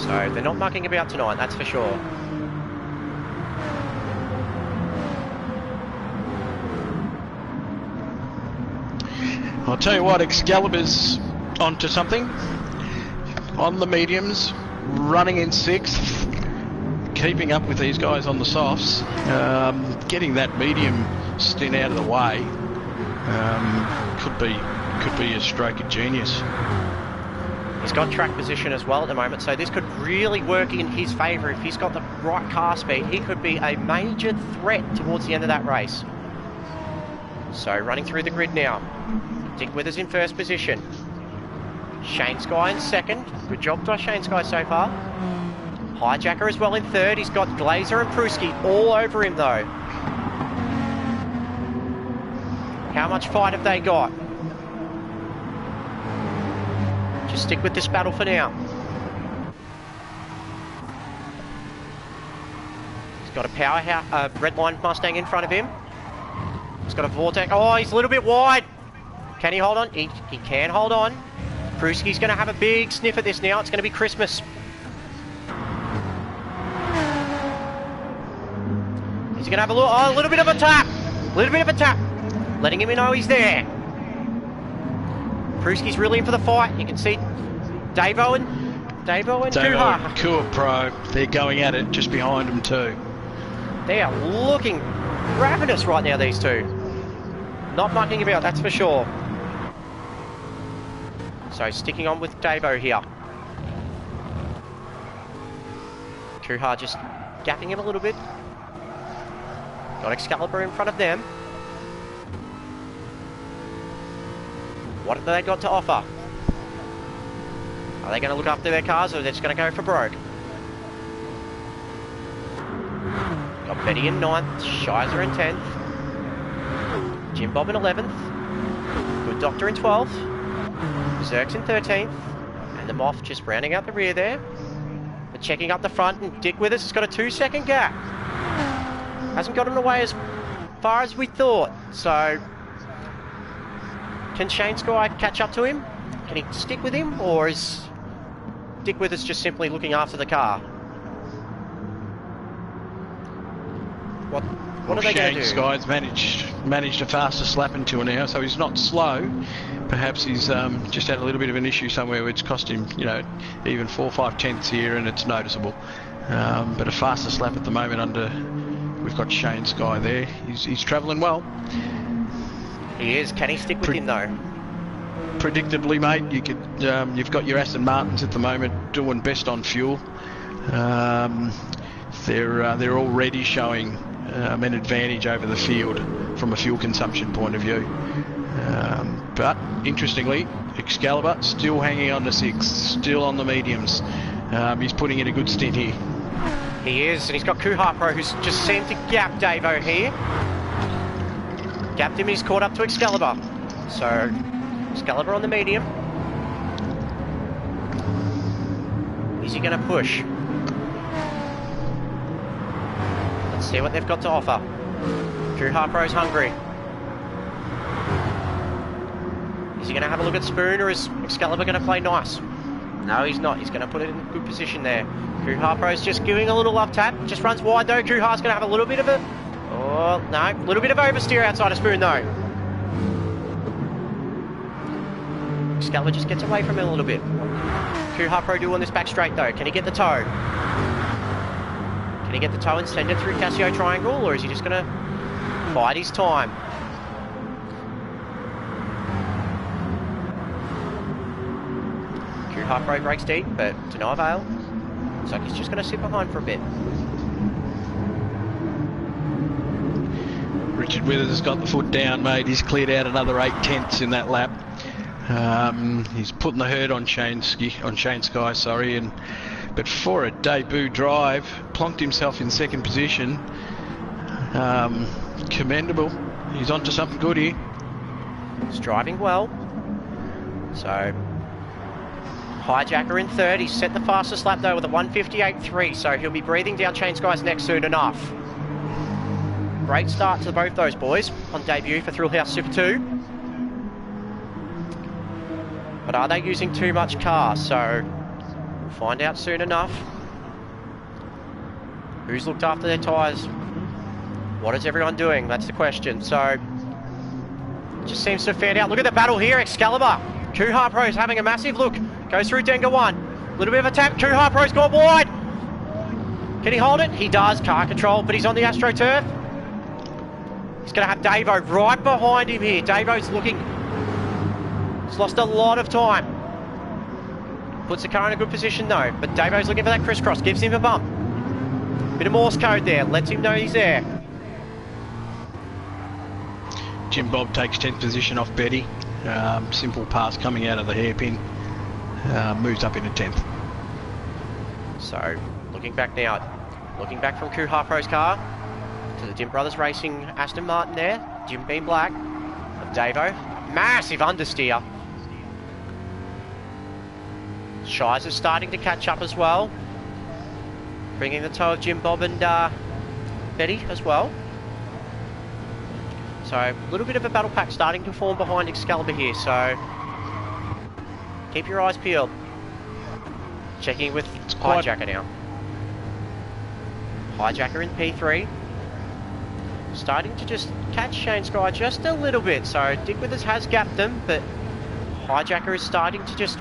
So they're not mucking about tonight, that's for sure. I'll tell you what, Excalibur's onto something. On the mediums, running in 6th, keeping up with these guys on the softs, getting that medium stint out of the way could be a stroke of genius. He's got track position as well at the moment, so this could really work in his favour. If he's got the right car speed, he could be a major threat towards the end of that race. So running through the grid now. Dick Withers in first position. Shane Sky in second. Good job by Shane Sky so far. Hijacker as well in third. He's got Glazer and Pruski all over him though. How much fight have they got? Just stick with this battle for now. He's got a powerhouse, Redline Mustang in front of him. He's got a Vortex. Oh, he's a little bit wide. Can he hold on? He can hold on. Pruski's going to have a big sniff at this now. It's going to be Christmas. Is he going to have a little bit of a tap? A little bit of a tap. Letting him know he's there. Pruski's really in for the fight. You can see Davo and Kuha Pro. They're going at it just behind him too. They are looking ravenous right now, these two. Not mucking about, that's for sure. So sticking on with Davo here. Kuha just gapping him a little bit. Got Excalibur in front of them. What have they got to offer? Are they going to look after their cars, or are they just going to go for broke? Got Betty in 9th, Shizer in 10th, Jim Bob in 11th, Good Doctor in 12th, Zerks in 13th, and the Moth just rounding out the rear there. But checking up the front, and Dick Withers has got a 2-second gap. Hasn't gotten away as far as we thought, so can Shane Sky catch up to him? Can he stick with him, or is Dick Withers just simply looking after the car? What are they going to do? Shane Sky's managed a fastest lap until now, so he's not slow. Perhaps he's just had a little bit of an issue somewhere which cost him, you know, even 4 or 5 tenths here, and it's noticeable. But a fastest lap at the moment under. We've got Shane Sky there. He's travelling well. He is. Can he stick with him though? Predictably, mate. You could. You've got your Aston Martins at the moment doing best on fuel. They're already showing an advantage over the field from a fuel consumption point of view. But interestingly, Excalibur still hanging on to 6, still on the mediums. He's putting in a good stint here. He is, and he's got Kuha Pro, who's just seemed to gap Davo here. Gapped him, and he's caught up to Excalibur. So, Excalibur on the medium. Is he going to push? Let's see what they've got to offer. Kuha Pro's hungry. Is he going to have a look at Spoon, or is Excalibur going to play nice? No, he's not. He's going to put it in a good position there. Kuha Pro's just giving a little love tap. Just runs wide though. Kuha's going to have a little bit of a... Oh, no. A little bit of oversteer outside of Spoon though. Excalibur just gets away from him a little bit. Kuha Pro doing this back straight though. Can he get the toe? Can he get the toe and send it through Casio Triangle, or is he just going to bide his time? Kuha Pro breaks deep, but to no avail. Looks like he's just going to sit behind for a bit. Richard Withers has got the foot down, mate. He's cleared out another 8 tenths in that lap. He's putting the hurt on Shane Sky, sorry, but for a debut drive, plonked himself in 2nd position. Commendable. He's onto something good here. He's driving well. So, Hijacker in 3rd. He's set the fastest lap though with a 1:58.3, so he'll be breathing down Shane Sky's neck soon enough. Great start to both those boys on debut for Thrill House Super 2. But are they using too much car? So, we'll find out soon enough. Who's looked after their tyres? What is everyone doing? That's the question. So, it just seems to have fared out. Look at the battle here, Excalibur. Kuha Pro's having a massive look. Goes through Denga 1. Little bit of a tap. Kuha Pro's gone wide. Can he hold it? He does. Car control, but he's on the AstroTurf. He's going to have Davo right behind him here. Davo's looking. He's lost a lot of time. Puts the car in a good position though, but Davo's looking for that crisscross. Gives him a bump. Bit of Morse code there. Lets him know he's there. Jim Bob takes 10th position off Betty. Simple pass coming out of the hairpin. Moves up into 10th. So, looking back now. Looking back from Kuha Pro's car to the Dim Brothers Racing Aston Martin there. Jim Beam Black of Davo. Massive understeer. Shizer starting to catch up as well. Bringing the toe of Jim Bob and Betty as well. So, a little bit of a battle pack starting to form behind Excalibur here, so keep your eyes peeled. Checking with Hijacker now. Hijacker in P3. Starting to just catch Shane Sky just a little bit, so Dick Withers has gapped them, but Hijacker is starting to just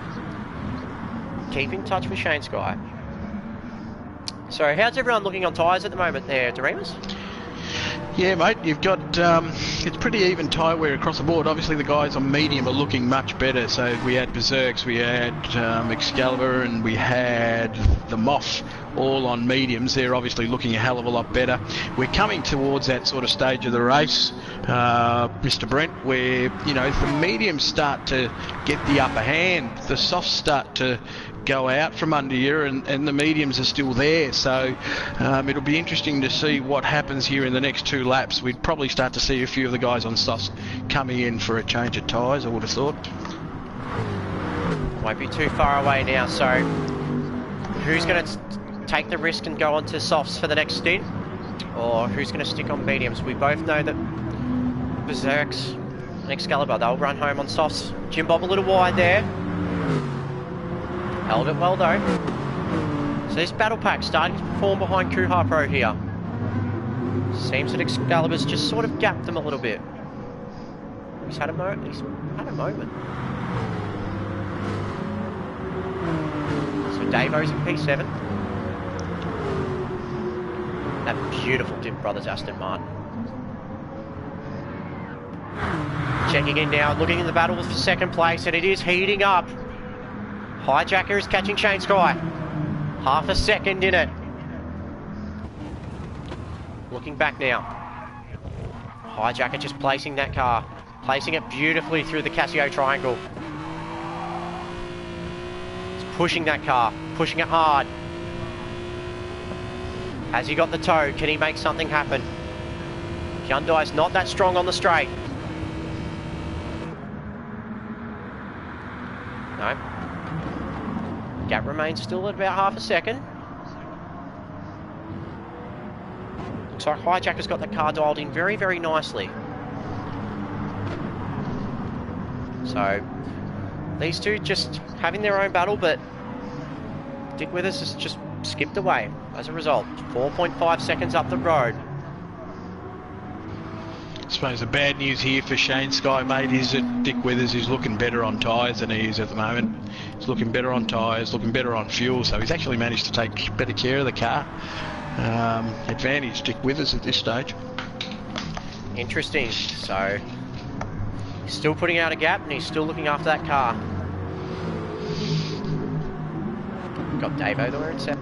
keep in touch with Shane Sky. So how's everyone looking on tyres at the moment there, Doremus? Yeah, mate, you've got It's pretty even tyre across the board. Obviously, the guys on medium are looking much better. So we had Berserks, we had Excalibur, and we had the Moth, all on mediums. They're obviously looking a hell of a lot better. We're coming towards that sort of stage of the race, Mr. Brent, where, you know, the mediums start to get the upper hand. The softs start to go out from under you, and the mediums are still there. So it'll be interesting to see what happens here in the next 2 laps. We'd probably start to see a few of the guys on softs coming in for a change of tyres, I would have thought. Won't be too far away now, so who's going to take the risk and go on to softs for the next stint, or who's going to stick on mediums? We both know that Berserks and Excalibur, they'll run home on softs. Jim Bob a little wide there. Held it well though. So this battle pack starting to perform behind Kuha Pro here. Seems that Excalibur's just sort of gapped them a little bit. He's had a moment. So Davo's in P7. That beautiful Dim Brothers Aston Martin. Checking in now, looking in the battle for second place, and it is heating up. Hijacker is catching Shane Sky. Half a second in it. Looking back now. Hijacker just placing that car. Placing it beautifully through the Casio triangle. He's pushing that car. Pushing it hard. Has he got the toe? Can he make something happen? Hyundai's not that strong on the straight. No. Gap remains still at about half a second. Looks like Hijacker's got the car dialed in very, very nicely. So, these two just having their own battle, but Dick Withers has just skipped away as a result. 4.5 seconds up the road. I suppose the bad news here for Shane Sky, mate, is that Dick Withers is looking better on tyres than he is at the moment. He's looking better on tyres, looking better on fuel, so he's actually managed to take better care of the car. Advantage Dick Withers at this stage. Interesting. So, he's still putting out a gap and he's still looking after that car. Got Davo there in set.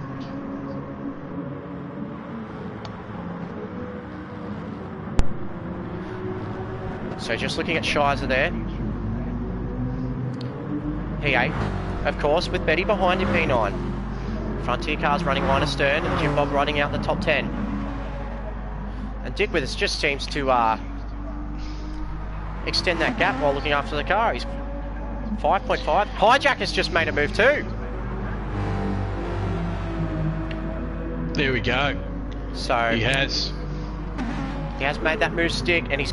So just looking at Shizer there. P8, of course, with Betty behind in P9. Frontier cars running line astern and Jim Bob running out the top 10. And Dick Withers just seems to extend that gap while looking after the car. He's 5.5. Hijacker's just made a move too. There we go. So he has made that move stick, and he's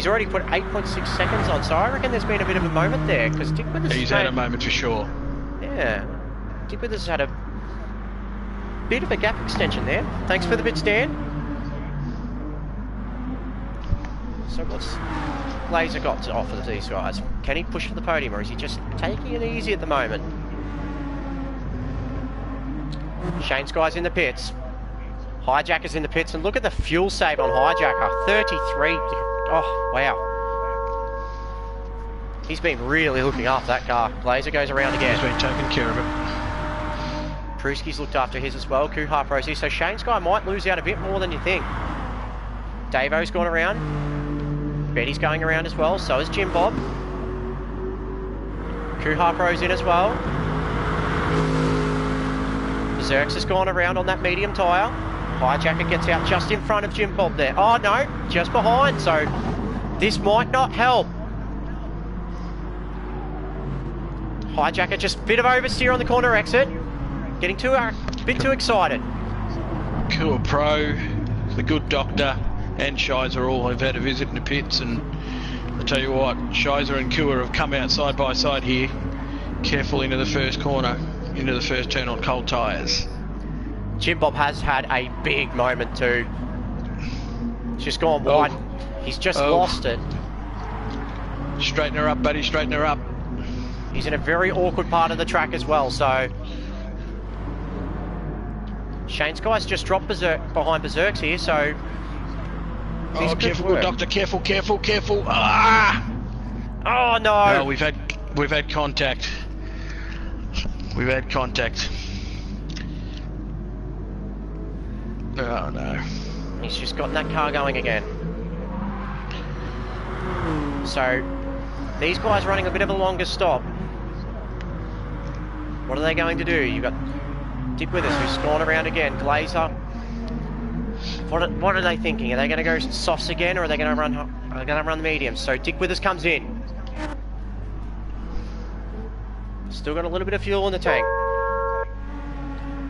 already put 8.6 seconds on. So I reckon there's been a bit of a moment there because Dick Withers. He's had a moment for sure. Yeah, Dick Withers had a bit of a gap extension there. Thanks for the bits, Dan. So what's Laser got to offer these guys? Can he push for the podium, or is he just taking it easy at the moment? Shane Sky's in the pits. Hijacker's in the pits, and look at the fuel save on Hijacker. 33. Oh, wow. He's been really looking after that car. Laser goes around again. He's been taking care of it. Pruski's looked after his as well. Kuha Prosi. So Shane Sky might lose out a bit more than you think. Davo's gone around. Betty's going around as well. So is Jim Bob. Kuha Pro's in as well. Berserks has gone around on that medium tyre. Hijacker gets out just in front of Jim Bob there. Oh no, just behind, so this might not help. Hijacker just a bit of oversteer on the corner exit. Getting a bit too excited. Cool Pro, the good doctor, and Shizer all have had a visit in the pits, and I tell you what, Shizer and Kua have come out side by side here. Careful into the first corner, into the first turn on cold tyres. Jim Bob has had a big moment too. He's just gone wide. He's just lost it. Straighten her up, buddy, straighten her up. He's in a very awkward part of the track as well, so... Shane Sky's just dropped behind Berserks here, so... Oh, could careful, work. good doctor, careful, careful, careful. Ah! Oh no! No, we've had contact. We've had contact. Oh no. He's just gotten that car going again. So, these guys running a bit of a longer stop. What are they going to do? You've got Dick Withers, who's gone around again. Glazer. What are they thinking? Are they going to go softs again, or are they going to run? Are they going to run the mediums? So Dick Withers comes in. Still got a little bit of fuel in the tank.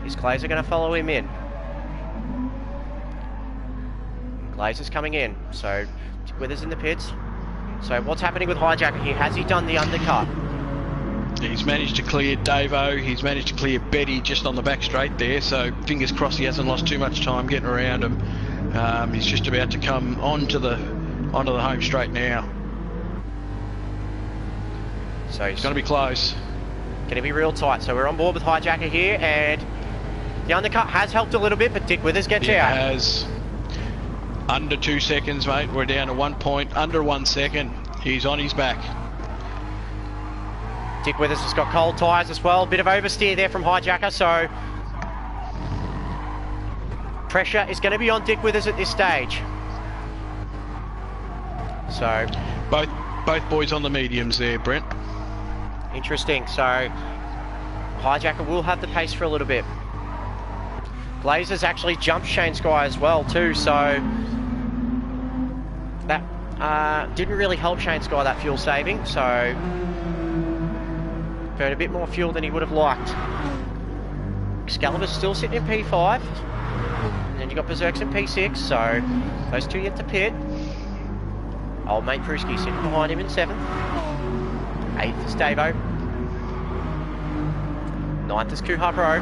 Is Glazer going to follow him in? Glazer's coming in. So Dick Withers in the pits. So what's happening with Hijacker here? Has he done the undercut? He's managed to clear Davo, he's managed to clear Betty just on the back straight there, so fingers crossed he hasn't lost too much time getting around him. He's just about to come onto the home straight now. So It's going to be close. Going to be real tight. So we're on board with Hijacker here, and the undercut has helped a little bit, but Dick Withers gets It out. has under 2 seconds, mate. We're down to 1 point, under 1 second. He's on his back. Dick Withers has got cold tyres as well. Bit of oversteer there from Hijacker, so pressure is going to be on Dick Withers at this stage. So both boys on the mediums there, Brent. interesting. So Hijacker will have the pace for a little bit. Glazer's actually jumped Shane Sky as well too, so that didn't really help Shane Sky, that fuel saving. So burned a bit more fuel than he would have liked. Excalibur's still sitting in P5. And then you got Berserks in P6, so those two yet to pit. Old mate Pruski sitting behind him in 7th. 8th is Davo. 9th is Kuha Pro.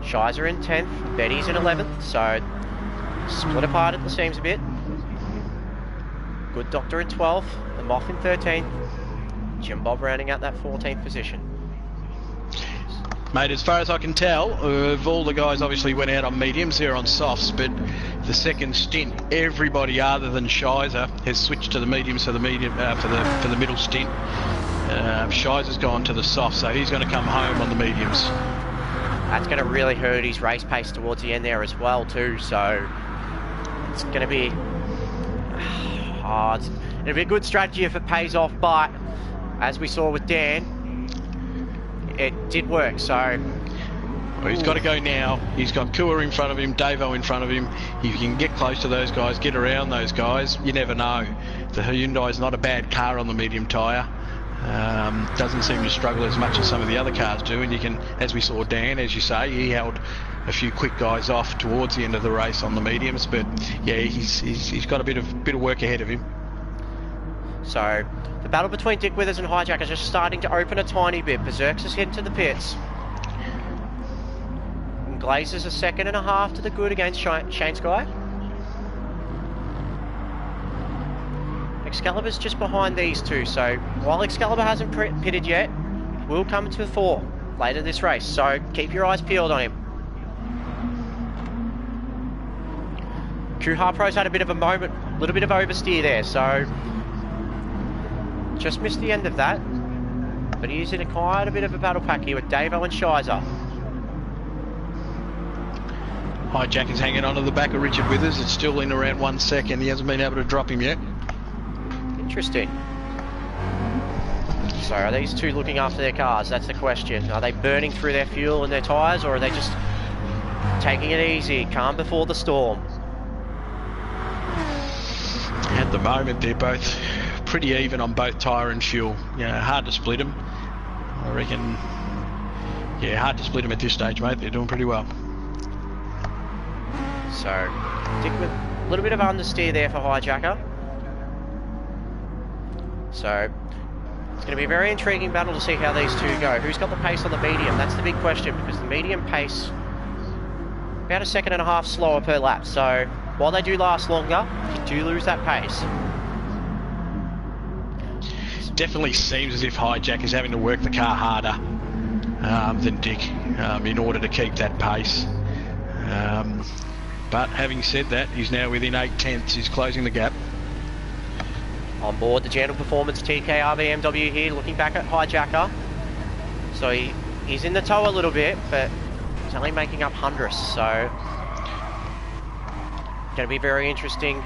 Shizer in 10th. Betty's in 11th, so split apart at the seams a bit. Good Doctor in 12th. The Moth in 13th. Jim Bob rounding out that 14th position. Mate, as far as I can tell, of all the guys obviously went out on mediums, they're on softs, but the second stint, everybody other than Shizer has switched to the mediums for the medium for the middle stint. Shizer's gone to the softs, so he's going to come home on the mediums. That's going to really hurt his race pace towards the end there as well too, so it's going to be hard. It'll be a good strategy if it pays off, but as we saw with Dan, it did work, so... Well, he's got to go now. He's got Kua in front of him, Davo in front of him. If you can get close to those guys, get around those guys, you never know. The Hyundai's not a bad car on the medium tyre. Doesn't seem to struggle as much as some of the other cars do, and you can, as we saw Dan, as you say, he held a few quick guys off towards the end of the race on the mediums, but yeah, he's got a bit of work ahead of him. So, the battle between Dick Withers and Hijacker is just starting to open a tiny bit. Berserks is heading to the pits. And Glazer's a 2.5 to the good against Shane Sky. Excalibur's just behind these two, so while Excalibur hasn't pitted yet, will come to the fore later this race, so keep your eyes peeled on him. Kuha Pro's had a bit of a moment, a little bit of oversteer there, so just missed the end of that, but he is in quite a bit of a battle pack here with Davo and Shizer. Hijacker's hanging on to the back of Richard Withers. It's still in around 1 second. He hasn't been able to drop him yet. Interesting. So are these two looking after their cars? That's the question. Are they burning through their fuel and their tyres, or are they just taking it easy, calm before the storm? At the moment, they're both pretty even on both tyre and fuel. You know, hard to split them. I reckon, yeah, hard to split them at this stage, mate. They're doing pretty well. So, Dick with a little bit of understeer there for Hijacker. So, it's going to be a very intriguing battle to see how these two go. Who's got the pace on the medium? That's the big question, because the medium pace, about 1.5 seconds slower per lap. So, while they do last longer, you do lose that pace. Definitely seems as if Hijack is having to work the car harder than Dick in order to keep that pace. But having said that, he's now within 8/10. He's closing the gap. On board the Gentle Performance TKR BMW here, looking back at Hijacker. So he's in the tow a little bit, but he's only making up hundredths, so going to be very interesting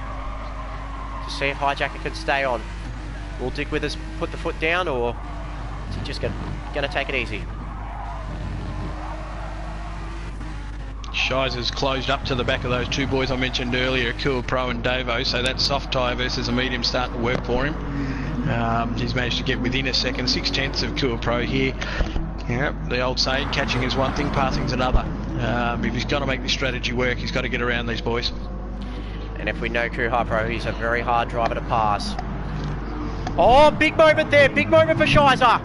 to see if Hijacker can stay on. Will Dick Withers put the foot down, or is he just going to take it easy? Shiser's closed up to the back of those two boys I mentioned earlier, Akua Pro and Davo, so that soft tyre versus a medium starting to work for him. He's managed to get within a second, 6/10 of Akua Pro here. Yeah, the old saying, catching is one thing, passing's another. If he's got to make this strategy work, he's got to get around these boys. And if we know Kuha Pro, he's a very hard driver to pass. Oh, big moment there, big moment for Shiser.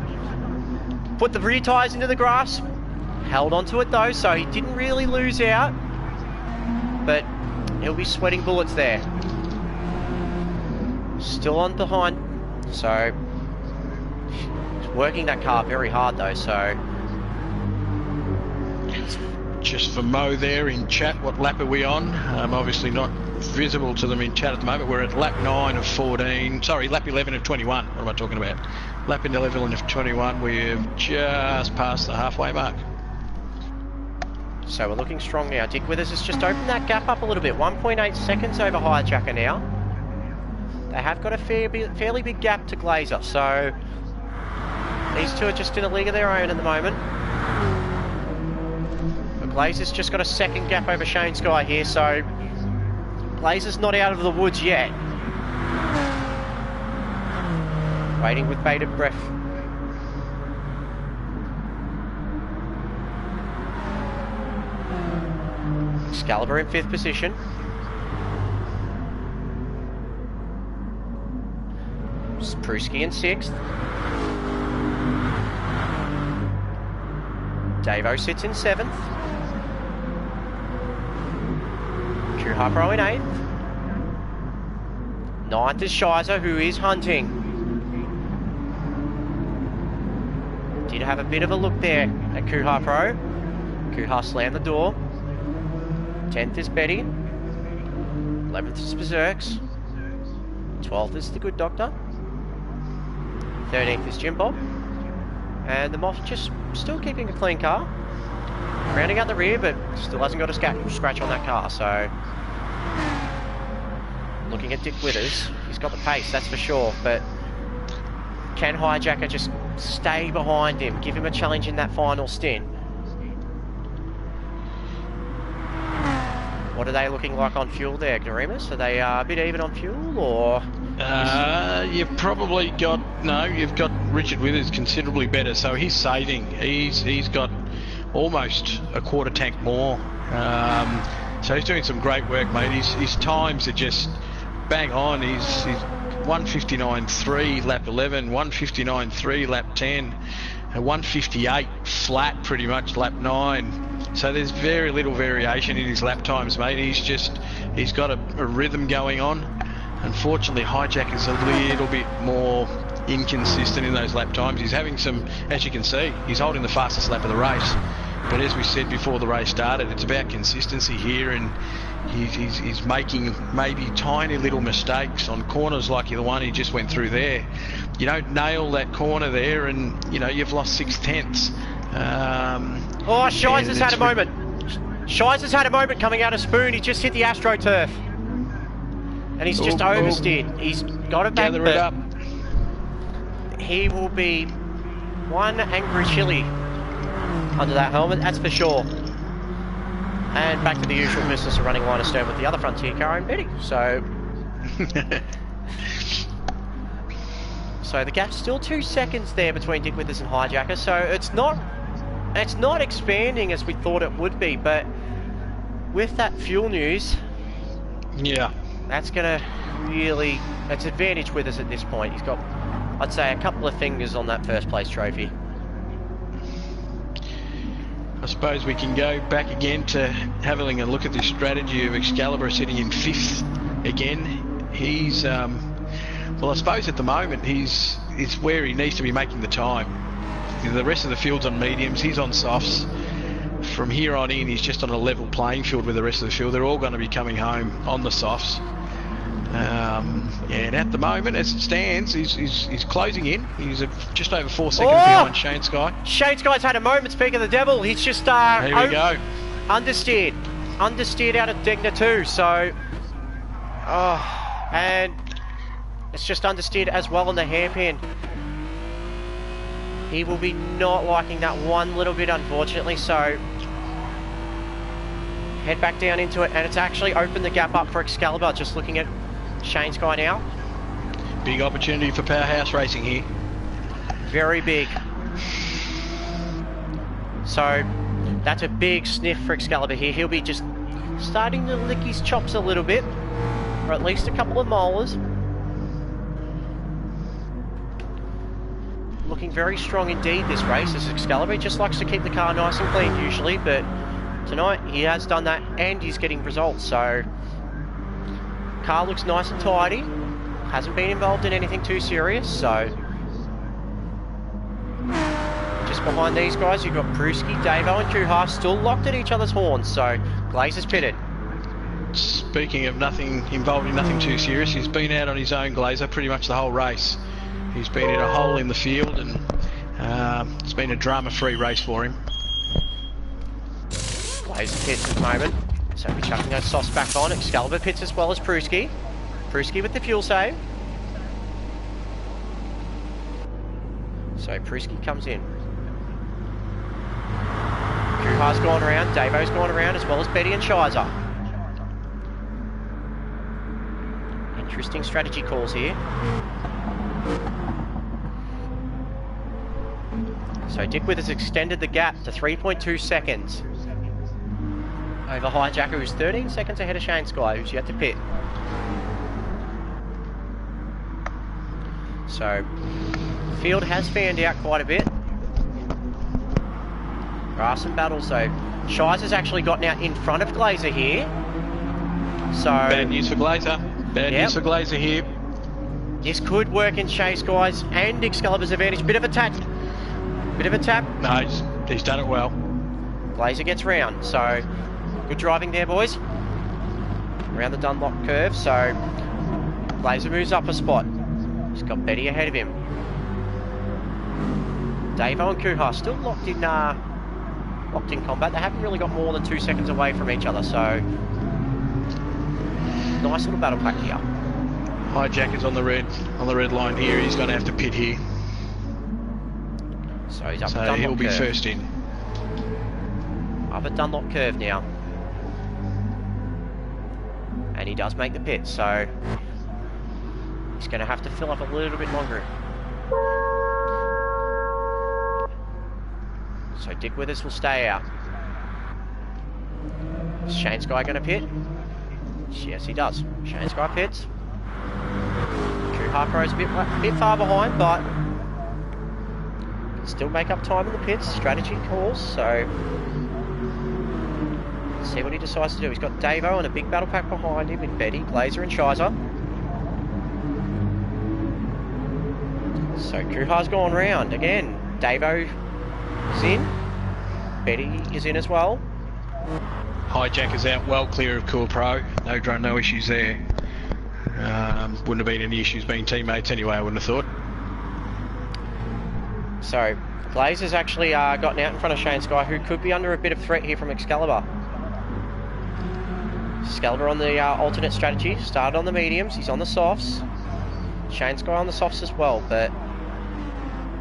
Put the rear tyres into the grass. Held onto it though, so he didn't really lose out, but he'll be sweating bullets there. Still on behind, so he's working that car very hard though, so. Just for Mo there in chat, what lap are we on? Obviously not visible to them in chat at the moment. We're at lap 9 of 14, sorry, lap 11 of 21. What am I talking about? Lap 11 of 21, we've just passed the halfway mark. So we're looking strong now. Dick Withers has just opened that gap up a little bit. 1.8 seconds over Hijacker now. They have got a fairly big gap to Glazer, so these two are just in a league of their own at the moment. But Glazer's just got a second gap over Shane Sky here, so Glazer's not out of the woods yet. Waiting with bated breath. Excalibur in 5th position. Spruski in 6th. Davo sits in 7th. Kuha Pro in 8th. 9th is Shiser, who is hunting. Did have a bit of a look there at Kuha Pro. Kuha slammed the door. 10th is Betty. 11th is Berserks. 12th is the Good Doctor. 13th is Jim Bob. And the Moth just still keeping a clean car. Rounding out the rear, but still hasn't got a scratch on that car, so. Looking at Dick Withers, he's got the pace, that's for sure, but can Hijacker just stay behind him, give him a challenge in that final stint? What are they looking like on fuel there, Garimus? Are they a bit even on fuel, or? You've probably got, no, you've got Richard Withers considerably better, so he's saving. He's got almost a quarter tank more. So he's doing some great work, mate. His times are just bang on. He's 1:59.3 lap 11, 1:59.3 lap 10, and 1:58 flat pretty much lap 9. So there's very little variation in his lap times, mate. He's got a rhythm going on. Unfortunately, Hijacker's a little bit more inconsistent in those lap times. He's having some, as you can see, he's holding the fastest lap of the race. But as we said before the race started, it's about consistency here, and he's making maybe tiny little mistakes on corners like the one he just went through there. You don't nail that corner there, and you know you've lost 6/10. Oh, Shiser's had a moment. Shiser's had a moment coming out of Spoon. He just hit the AstroTurf. And he's just oversteered. He's got it back, Gather it up. He will be one angry chili under that helmet, that's for sure. And back to the usual business of running line of stern with the other Frontier car and Betty. So, so the gap's still 2 seconds there between Dick Withers and Hijacker. So it's not expanding as we thought it would be. But with that fuel news, yeah, that's gonna really, that's advantage Withers at this point. He's got, I'd say, a couple of fingers on that first place trophy. I suppose we can go back again to having a look at this strategy of Excalibur sitting in 5th again. He's, well, I suppose at the moment it's where he needs to be making the time. The rest of the field's on mediums, he's on softs. from here on in, he's just on a level playing field with the rest of the field. They're all going to be coming home on the softs. And at the moment, as it stands, he's closing in. He's just over 4 seconds behind Shane Sky. Shane Sky's had a moment, speak of the devil. He's just Here we go. Understeered out of Degner too, so and it's just understeered as well on the hairpin. He will be not liking that one little bit, unfortunately, so head back down into it, and it's actually opened the gap up for Excalibur. Just looking at Shane Sky now. Big opportunity for Powerhouse Racing here. Very big. So that's a big sniff for Excalibur here. He'll be just starting to lick his chops a little bit, or at least a couple of molars. Looking very strong indeed this race, as Excalibur. He just likes to keep the car nice and clean usually, but tonight he has done that and he's getting results. So car looks nice and tidy, hasn't been involved in anything too serious. So just behind these guys you've got Pruski, Davo and Kuhar still locked at each other's horns. So Glazer's pitted. Speaking of nothing involved in nothing too serious, he's been out on his own, Glazer, pretty much the whole race. He's been in a hole in the field, and it's been a drama-free race for him. Glazer pits at the moment, so we're chucking those softs back on. Excalibur pits as well as Pruski. Pruski with the fuel save. So Pruski comes in. Kuhar's gone around, Davo's gone around, as well as Betty and Shizer. Interesting strategy calls here. So Dick Withers extended the gap to 3.2 seconds over Hijacker, who's 13 seconds ahead of Shane Sky, who's yet to pit. So the field has fanned out quite a bit. There are some battles though. Shizer's actually gotten out in front of Glazer here. So bad news for Glazer. Bad news for Glazer here. This could work in Shane Sky's and Excalibur's advantage. Bit of a tap. No, he's done it well. Glazer gets round, so good driving there, boys. Around the Dunlop curve, so Glazer moves up a spot. He's got Betty ahead of him. Davo and Kuhar still locked in combat. They haven't really got more than 2 seconds away from each other, so nice little battle pack here. Hijacker's on the red line here. He's going to have to pit here. So he's up so at Dunlop he'll be curve. first in. Up at Dunlop curve now. And he does make the pit, so he's going to have to fill up a little bit longer. So Dick Withers will stay out. Is Shane Sky going to pit? Yes, he does. Shane Sky pits. Kuhar Pro's a bit far behind, but can still make up time in the pits. Strategy calls, so let's see what he decides to do. He's got Davo and a big battle pack behind him with Betty, Glazer and Shizer. So Kuhar's gone round again. Davo is in. Betty is in as well. Hijacker's out well clear of Cool Pro. No issues there. Wouldn't have been any issues being teammates anyway, I wouldn't have thought. So Glazer's actually gotten out in front of Shane Sky, who could be under a bit of threat here from Excalibur. Excalibur on the alternate strategy, started on the mediums, he's on the softs. Shane Sky on the softs as well, but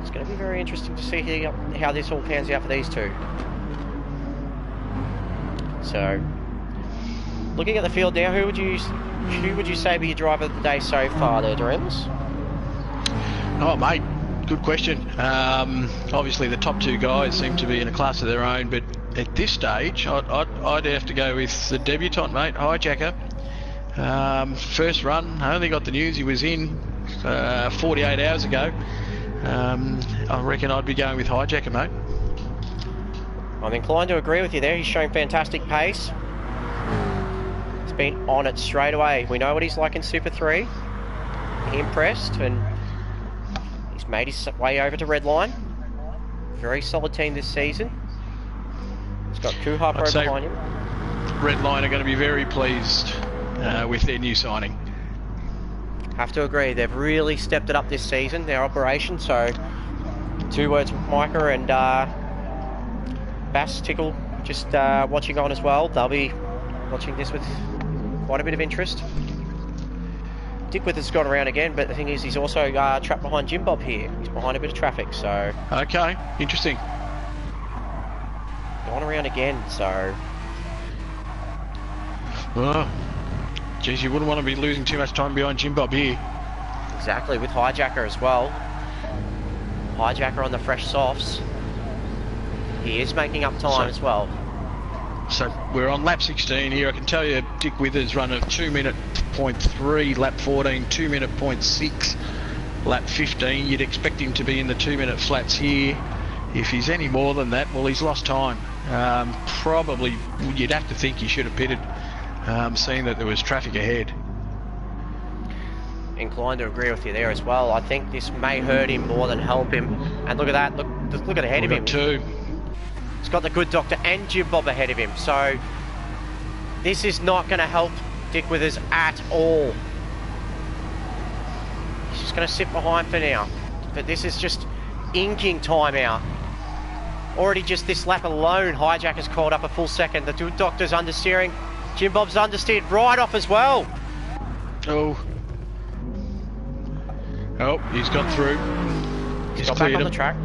it's going to be very interesting to see how this all pans out for these two. So, looking at the field now, who would you say be your driver of the day so far there, Dorens? Oh, mate, good question. Obviously, the top two guys seem to be in a class of their own, but at this stage, I'd have to go with the debutant, mate, Hijacker. First run, I only got the news he was in 48 hours ago. I reckon I'd be going with Hijacker, mate. I'm inclined to agree with you there. He's showing fantastic pace. He's been on it straight away. We know what he's like in Super 3. He impressed, and he's made his way over to Redline. Very solid team this season. He's got Kuha Pro behind him. Redline are going to be very pleased with their new signing. Have to agree, they've really stepped it up this season, their operation. So, 2 words with Micah and Bass Tickle just watching on as well. They'll be watching this with quite a bit of interest. Dick Withers has gone around again, but the thing is, he's also trapped behind Jim Bob here. He's behind a bit of traffic, so... Okay, interesting. Gone around again, so... Oh, geez, you wouldn't want to be losing too much time behind Jim Bob here. Exactly, with Hijacker as well. Hijacker on the fresh softs. He is making up time as well. So we're on lap 16 here. I can tell you Dick Withers run a 2:03, lap 14, 2:06, lap 15. You'd expect him to be in the 2-minute flats here. If he's any more than that, well, he's lost time. Probably you'd have to think he should have pitted, seeing that there was traffic ahead. Inclined to agree with you there as well. I think this may hurt him more than help him. And look at that, look at ahead of him. Two. He's got the Good Doctor and Jim Bob ahead of him, so this is not going to help Dick Withers at all. He's just going to sit behind for now, but this is just inking time out. Already just this lap alone, Hijacker's caught up a full second. The Good Doctor's understeering. Jim Bob's understeered right off as well. Oh, he's got through. He's got back on the track.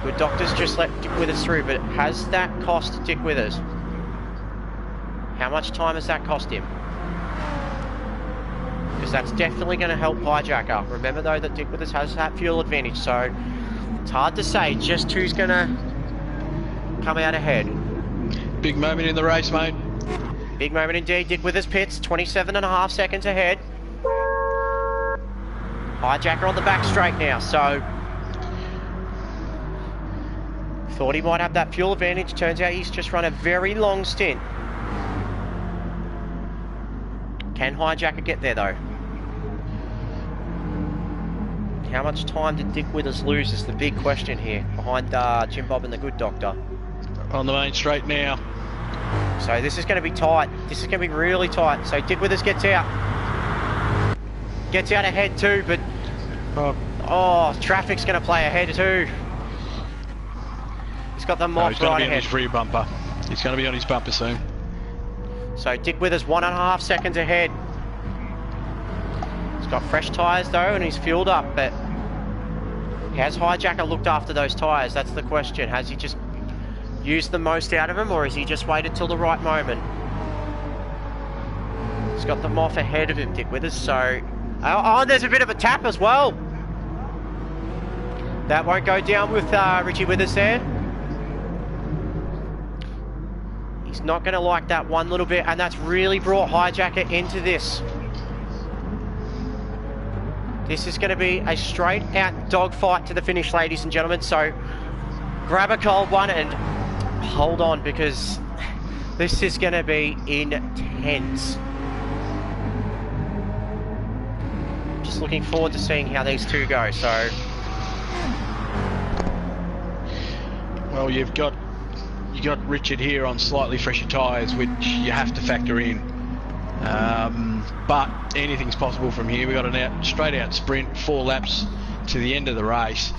Good Doctor's just let Dick Withers through, but has that cost Dick Withers? How much time has that cost him? Because that's definitely going to help Hijacker. Remember though that Dick Withers has that fuel advantage, so it's hard to say just who's going to come out ahead. Big moment in the race, mate. Big moment indeed. Dick Withers pits, 27.5 seconds ahead. Hijacker on the back straight now, so... Thought he might have that fuel advantage. Turns out he's just run a very long stint. Can Hijacker get there though? How much time did Dick Withers lose is the big question here, behind Jim Bob and the Good Doctor. On the main straight now. So this is going to be tight. This is going to be really tight. So Dick Withers gets out. Gets out ahead too, but... Oh, traffic's going to play ahead too. He's got the mob he's going right to be ahead. on his rear bumper. He's going to be on his bumper soon. So Dick Withers 1.5 seconds ahead. He's got fresh tyres though, and he's fueled up, but has Hijacker looked after those tyres? That's the question. Has he just used the most out of them, or has he just waited till the right moment? He's got them off ahead of him, Dick Withers, so... Oh, there's a bit of a tap as well. That won't go down with Richie Withers there. He's not going to like that one little bit, and that's really brought Hijacker into this. This is going to be a straight out dogfight to the finish, ladies and gentlemen, so grab a cold one and hold on, because this is going to be intense. Just looking forward to seeing how these two go, so... Well, you got Richard here on slightly fresher tyres, which you have to factor in. But anything's possible from here. We've got a straight out sprint, 4 laps to the end of the race.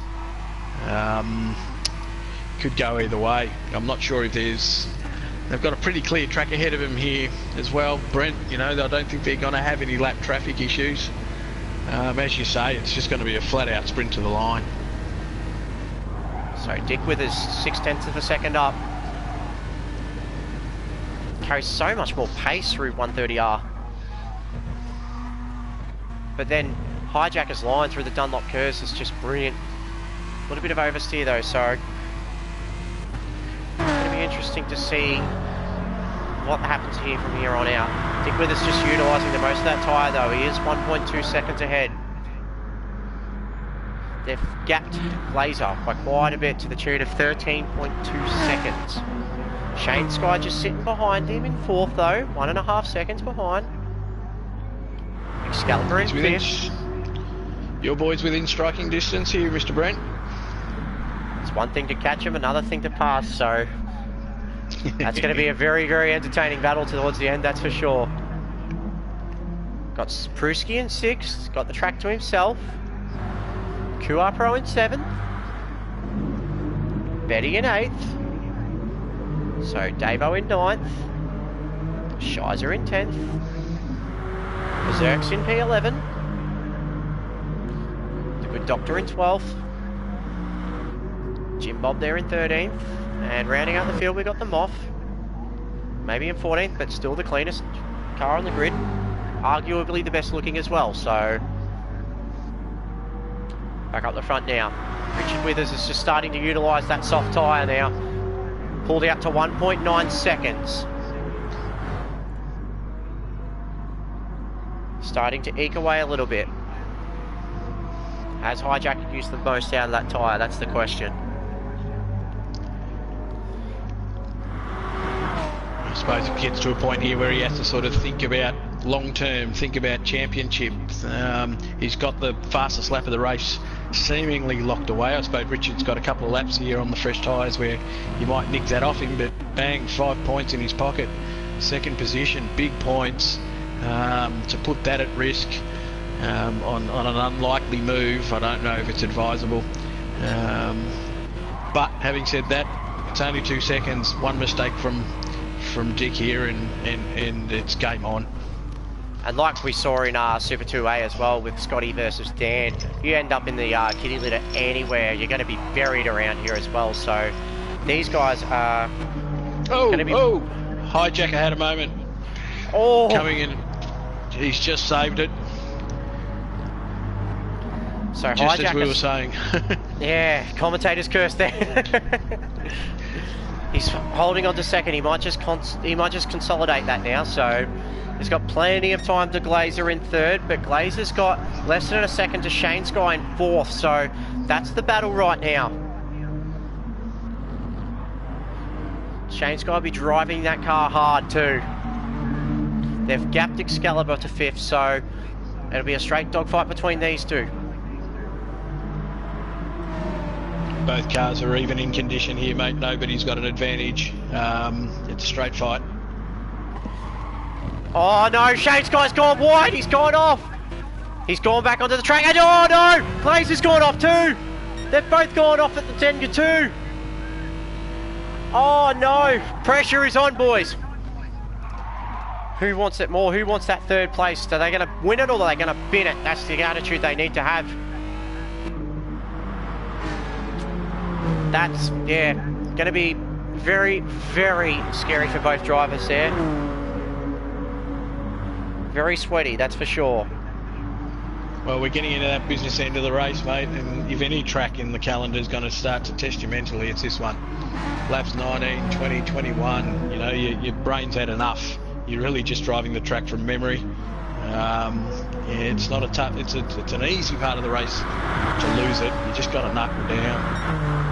Could go either way. I'm not sure if they've got a pretty clear track ahead of them here as well, Brent. You know, I don't think they're going to have any lap traffic issues. As you say, it's just going to be a flat out sprint to the line. So Dick Withers 0.6 of a second up. Carries so much more pace through 130R. But then Hijacker's line through the Dunlop curves is just brilliant. A little bit of oversteer though, so it's going to be interesting to see what happens here from here on out. Dick Withers just utilising the most of that tyre though. He is 1.2 seconds ahead. They've gapped Laser by quite a bit to the tune of 13.2 seconds. Shane Sky just sitting behind him in 4th though, 1.5 seconds behind. Excalibur in 5th. Your boy's within striking distance here, Mr. Brent. It's one thing to catch him, another thing to pass, so that's going to be a very, very entertaining battle towards the end, that's for sure. Got Pruski in 6th, got the track to himself. QR Pro in 7th. Betty in 8th. So Davo in 9th. Shizer in 10th. Berserk's in P11. The Good Doctor in 12th. Jim Bob there in 13th. And rounding out the field, we got the Moth. Maybe in 14th, but still the cleanest car on the grid. Arguably the best looking as well, so... Back up the front now. Richard Withers is just starting to utilise that soft tyre now. Pulled out to 1.9 seconds. Starting to eke away a little bit. Has Hijacker used the most out of that tyre? That's the question. I suppose it gets to a point here where he has to sort of think about long term, think about championships. He's got the fastest lap of the race seemingly locked away. I suppose Richard's got a couple of laps here on the fresh tyres where you might nick that off him, but bang, 5 points in his pocket. Second position, big points. To put that at risk on an unlikely move, I don't know if it's advisable. But having said that, it's only 2 seconds, one mistake from Dick here, and it's game on. And like we saw in Super 2A as well with Scotty versus Dan, you end up in the kitty litter anywhere, you're going to be buried around here as well. So these guys are going to be... Oh, Hijacker had a moment. Oh, coming in, he's just saved it. So just as we were saying. Yeah, commentator's curse there. He's holding on to second. He might just consolidate that now. So he's got plenty of time to Glazer in 3rd, but Glazer's got less than a second to Shane Sky in 4th. So that's the battle right now. Shane Sky will be driving that car hard too. They've gapped Excalibur to 5th, so it'll be a straight dogfight between these two. Both cars are even in condition here, mate. Nobody's got an advantage. It's a straight fight. Oh no, Shane Sky's gone wide. He's gone off. He's gone back onto the track. And oh no, Glazer's gone off too. They've both gone off at the 10-2. Oh no, pressure is on, boys. Who wants it more? Who wants that 3rd place? Are they going to win it or are they going to bin it? That's the attitude they need to have. That's, yeah, going to be very, very scary for both drivers there. Very sweaty, that's for sure. Well, we're getting into that business end of the race, mate, and if any track in the calendar is going to start to test you mentally, it's this one. Laps 19, 20, 21, you know, your brain's had enough. You're really just driving the track from memory. Yeah, it's not a tough, it's an easy part of the race to lose it. You just got to knuckle down.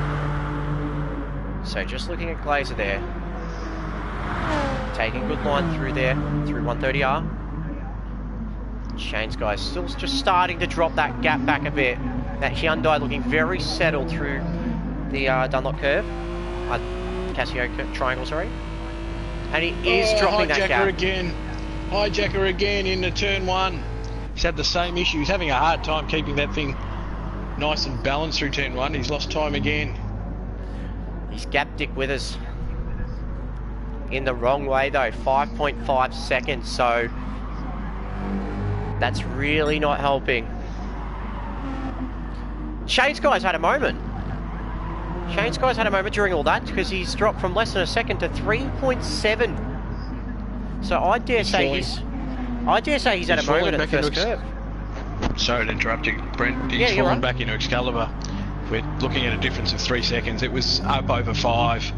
So just looking at Glazer there. Taking a good line through there, through 130R. Shane Sky's still just starting to drop that gap back a bit. That Hyundai looking very settled through the Dunlop curve. Casio triangle, sorry. And he is dropping that gap. Hijacker again into turn 1. He's had the same issue. He's having a hard time keeping that thing nice and balanced through turn 1. He's lost time again. He's gapped Dick Withers in the wrong way though, 5.5 seconds, so that's really not helping. Shane Sky's had a moment. Shane Sky's had a moment during all that because he's dropped from less than a second to 3.7. So I dare say he's had a moment at the first curve. Sorry to interrupt you, Brent. He's fallen back into Excalibur. We're looking at a difference of 3 seconds. It was up over 5.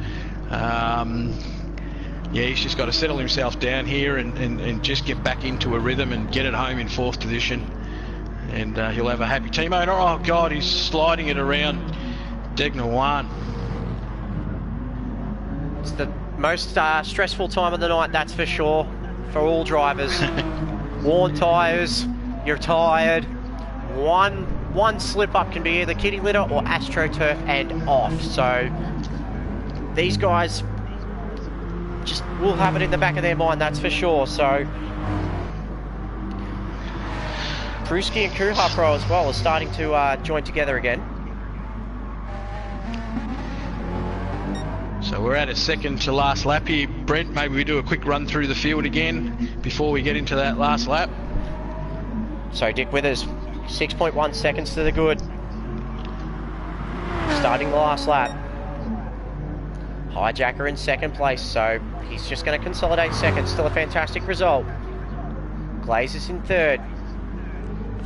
Yeah, he's just got to settle himself down here and just get back into a rhythm and get it home in 4th position. And he'll have a happy teammate. Oh, God, he's sliding it around Degner 1. It's the most stressful time of the night, that's for sure, for all drivers. Worn tyres, you're tired, one slip up can be either kitty litter or AstroTurf and off. So these guys just will have it in the back of their mind, that's for sure. So Pruski and Kuha Pro as well are starting to join together again. So we're at a second to last lap here. Brent, maybe we do a quick run through the field again before we get into that last lap. So Dick Withers, 6.1 seconds to the good. Starting the last lap. Hijacker in second place, so he's just going to consolidate second. Still a fantastic result. Glazers in third.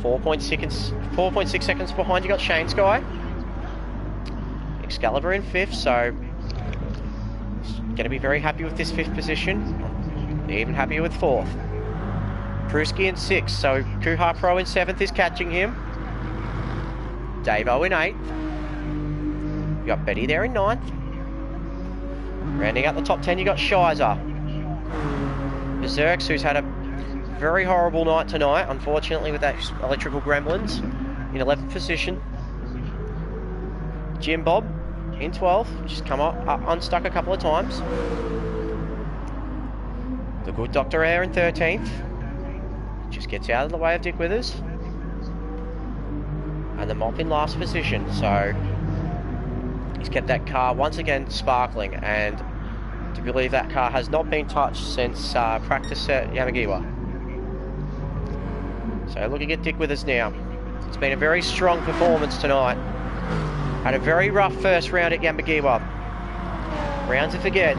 4.6 seconds behind, you got Shane Sky. Excalibur in fifth, so going to be very happy with this fifth position. Even happier with fourth. Pruski in sixth, so Kuha Pro in seventh is catching him. Davo in eighth. You got Betty there in ninth. Rounding out the top 10, you got Shizer. Berserks, who's had a very horrible night tonight, unfortunately, with that electrical gremlins, in 11th position. Jim Bob in 12th, just come up, unstuck a couple of times. The good Dr. Air in 13th, just gets out of the way of Dick Withers. And the Mop in last position, so he's kept that car once again sparkling, and to believe that car has not been touched since practice at Yamagiwa. So looking at Dick Withers now. It's been a very strong performance tonight. Had a very rough first round at Yamagiwa. Round to forget.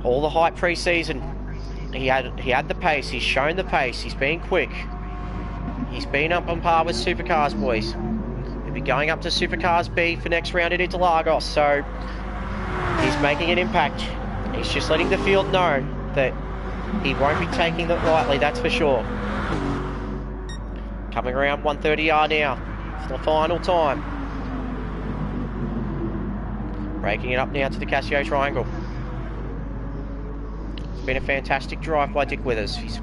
All the hype pre-season. He had the pace. He's shown the pace. He's been quick. He's been up on par with Supercars boys. He'll be going up to Supercars B for next round at Interlagos. So he's making an impact. He's just letting the field know that he won't be taking that lightly, that's for sure. Coming around 130R now. For the final time. Breaking it up now to the Casio Triangle. It's been a fantastic drive by Dick Withers. He's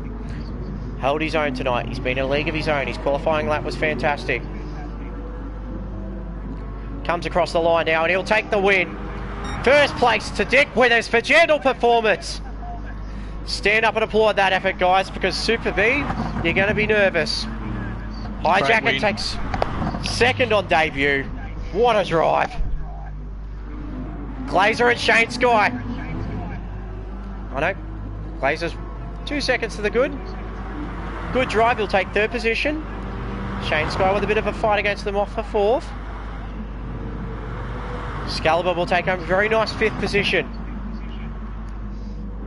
held his own tonight. He's been in a league of his own. His qualifying lap was fantastic. Comes across the line now and he'll take the win. First place to Dick Withers for gentle performance. Stand up and applaud that effort, guys, because Super B, you're going to be nervous. Hijacker takes second on debut. What a drive. Glazer and Shane Sky. I know, Glazer's 2 seconds to the good. Good drive, he'll take third position. Shane Sky with a bit of a fight against them off for fourth. Excalibur will take home a very nice fifth position.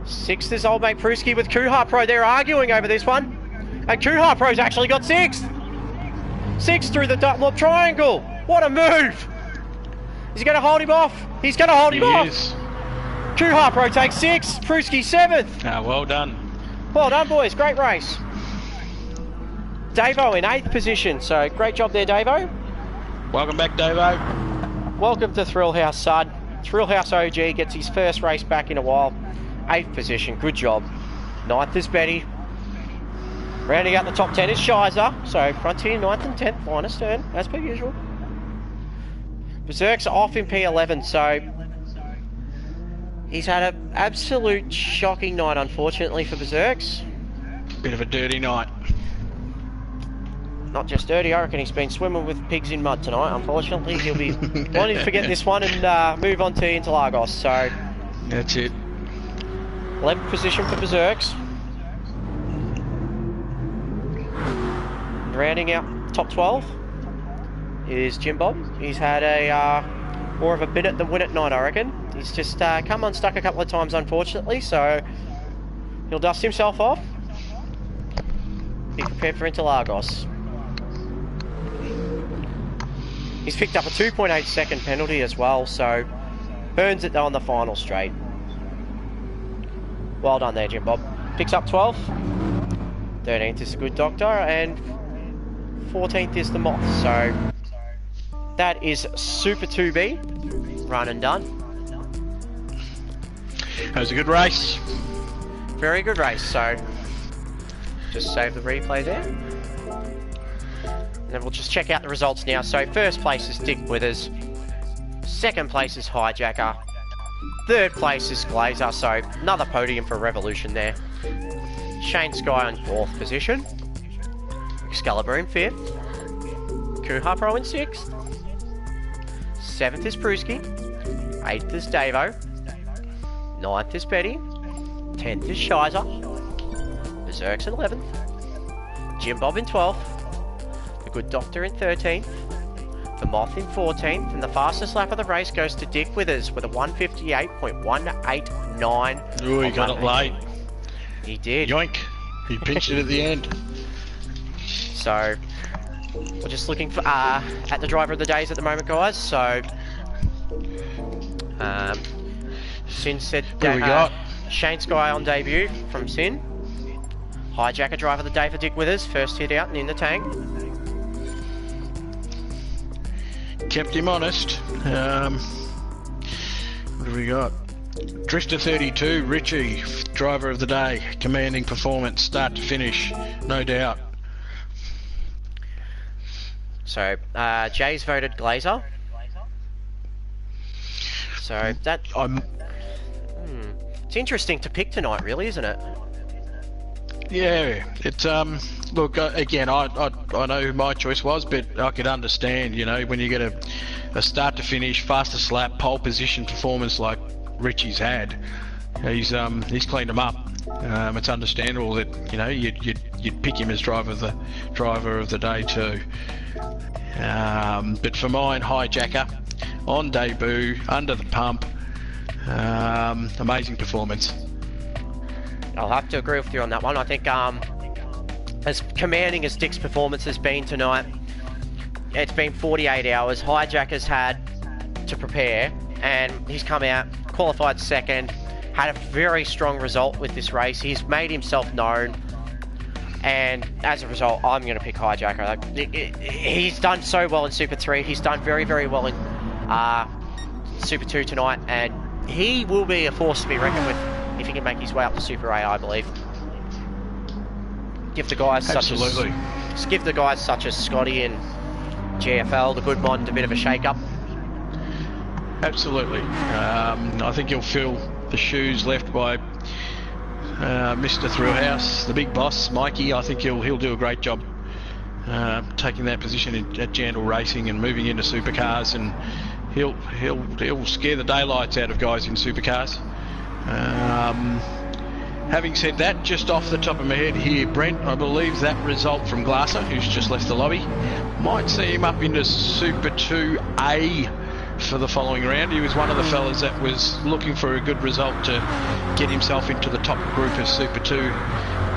Sixth is old mate Pruski with Kuha Pro. They're arguing over this one. And Kuha Pro's actually got sixth. Sixth through the Dunlop Triangle. What a move. Is he going to hold him off? He's going to hold him off. Kuha Pro takes sixth. Pruski seventh. Well done. Well done, boys. Great race. Davo in eighth position. So great job there, Davo. Welcome back, Davo. Welcome to Thrill House, son. Thrill House OG gets his first race back in a while. Eighth position, good job. Ninth is Betty. Rounding out the top 10 is Shizer. So Frontier, 9th and 10th, Linus Stern, as per usual. Berserk's off in P11, so he's had an absolute shocking night, unfortunately, for Berserk's. Bit of a dirty night. Not just dirty, I reckon he's been swimming with pigs in mud tonight. Unfortunately, he'll be wanting to forget this one and move on to Interlagos. So that's it. 11th position for Berserk's. Rounding out top 12 is Jim Bob. He's had a more of a bid it than win it night, I reckon. He's just come unstuck a couple of times, unfortunately, so he'll dust himself off. Be prepared for Interlagos. He's picked up a 2.8 second penalty as well, so burns it though on the final straight. Well done there, Jim Bob. Picks up 12th. 13th is the good Doctor, and 14th is the Moth. So that is Super 2B. Run and done. That was a good race. Very good race, so just save the replay there. And we'll just check out the results now. So first place is Dick Withers. Second place is Hijacker. Third place is Glazer, so another podium for Revolution there. Shane Sky in 4th position. Excalibur in 5th. Kuha Pro in 6th. 7th is Pruski. 8th is Davo. 9th is Betty. 10th is Shizer. Berserk's in 11th. Jim Bob in 12th. The Good Doctor in 13th. The Moth in 14th. And the fastest lap of the race goes to Dick Withers with a 158.189. Oh, he got it late. He did. Yoink. He pinched it at the end. So, we're just looking for at the driver of the days at the moment, guys. So, Sin said Who we got? Shane Sky on debut from Sin. Hijacker driver of the day for Dick Withers, first hit out and in the tank. Kept him honest. What do we got? Drifter 32, Richie, driver of the day. Commanding performance, start to finish, no doubt. So, Jay's voted Glazer. So, that... It's interesting to pick tonight, really, isn't it? Yeah, it's look again. I know who my choice was, but I could understand, you know, when you get a start to finish, fastest lap, pole position performance like Richie's had. He's cleaned them up. It's understandable that, you know, you'd pick him as driver of the day too. But for mine, Hijacker on debut, under the pump, amazing performance. I'll have to agree with you on that one. I think as commanding as Dick's performance has been tonight, it's been 48 hours. Hijacker's had to prepare, and he's come out, qualified second, had a very strong result with this race. He's made himself known, and as a result, I'm going to pick Hijacker. He's done so well in Super 3. He's done very, very well in Super 2 tonight, and he will be a force to be reckoned with if he can make his way up to Super A, I believe. Give the guys such as Scotty and GFL, the Good Mod, a bit of a shake-up. Absolutely. I think you'll feel the shoes left by Mr. Thruhouse, the big boss, Mikey. I think he'll do a great job taking that position at Jandal Racing and moving into supercars, and he'll scare the daylights out of guys in supercars. Having said that, just off the top of my head here, Brent, I believe that result from Glasser, who's just left the lobby, might see him up into Super 2A for the following round. He was one of the fellas that was looking for a good result to get himself into the top group of Super 2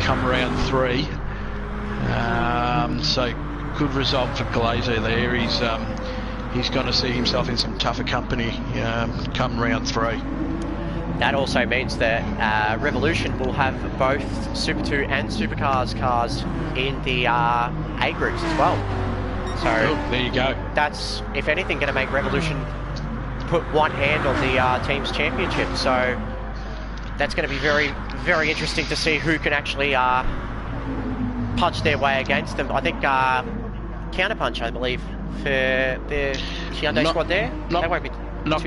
come round 3. So good result for Glazer there. He's going to see himself in some tougher company come round 3. That also means that Revolution will have both Super 2 and Supercars cars in the A groups as well. So there you go. That's, if anything, going to make Revolution put one hand on the team's championship. So that's going to be very, very interesting to see who can actually punch their way against them. I think Counterpunch, I believe, for the Hyundai squad there. That won't be not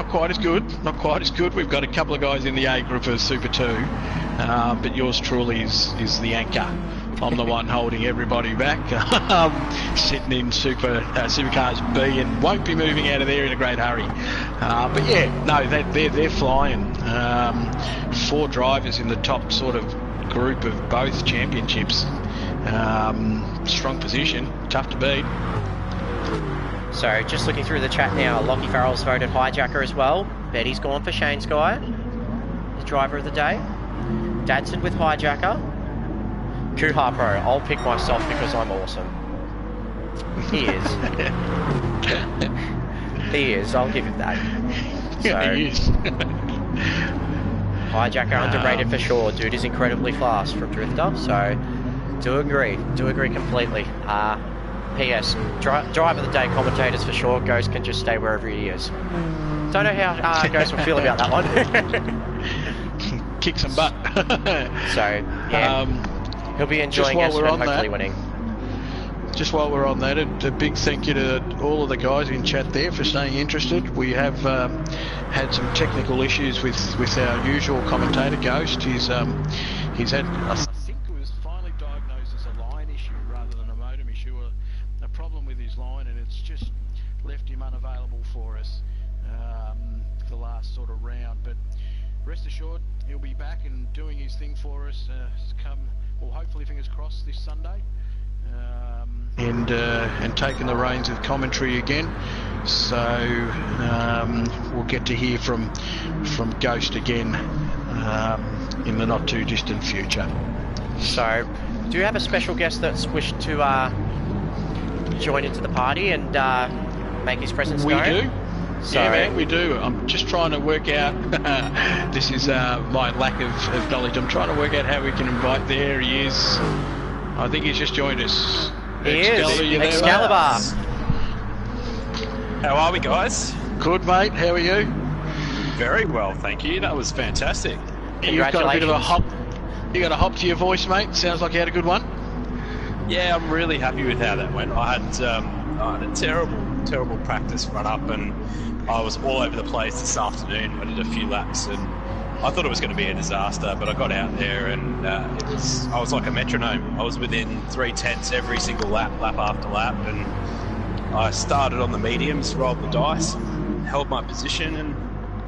quite as good. Not quite as good. We've got a couple of guys in the A group of Super 2, but yours truly is the anchor. I'm the one holding everybody back, sitting in Supercars B, and won't be moving out of there in a great hurry. But yeah, no, they're flying. 4 drivers in the top sort of group of both championships. Strong position, tough to beat. So just looking through the chat now, Lockie Farrell's voted Hijacker as well. Betty's gone for Shane Sky, the driver of the day. Dadson with Hijacker. Kuha Pro, I'll pick myself because I'm awesome. He is. He is, I'll give him that. So, he is. Hijacker underrated for sure. Dude is incredibly fast from Drifter, so do agree completely. P.S. Driver of the day commentators for sure. Ghost can just stay wherever he is. Don't know how Ghost will feel about that one. Kick some butt. So yeah, he'll be enjoying it and hopefully winning. just while we're on that, a big thank you to all of the guys in chat there for staying interested. We have had some technical issues with our usual commentator, Ghost. He's had, I think it was finally diagnosed as a line issue rather than a modem issue, a problem with his line, and it's just left him unavailable for us the last sort of round. But rest assured, he'll be back and doing his thing for us come, well, hopefully, fingers crossed, this Sunday. And taking the reins of commentary again, so we'll get to hear from Ghost again in the not too distant future. So, do you have a special guest that's wished to join into the party and make his presence known? We do. So, yeah, man, we do. I'm just trying to work out. This is my lack of knowledge. I'm trying to work out how we can invite. There he is. I think he's just joined us. He Excalibur, is. Excalibur. How are we, guys? Good, mate. How are you? Very well, thank you. That was fantastic. You've got a bit of a hop. You got a hop to your voice, mate. Sounds like you had a good one. Yeah, I'm really happy with how that went. I had a terrible practice run up, and I was all over the place this afternoon. I did a few laps, and I thought it was going to be a disaster, but I got out there, and I was like a metronome. I was within 3/10 every single lap after lap, and I started on the mediums, rolled the dice, held my position, and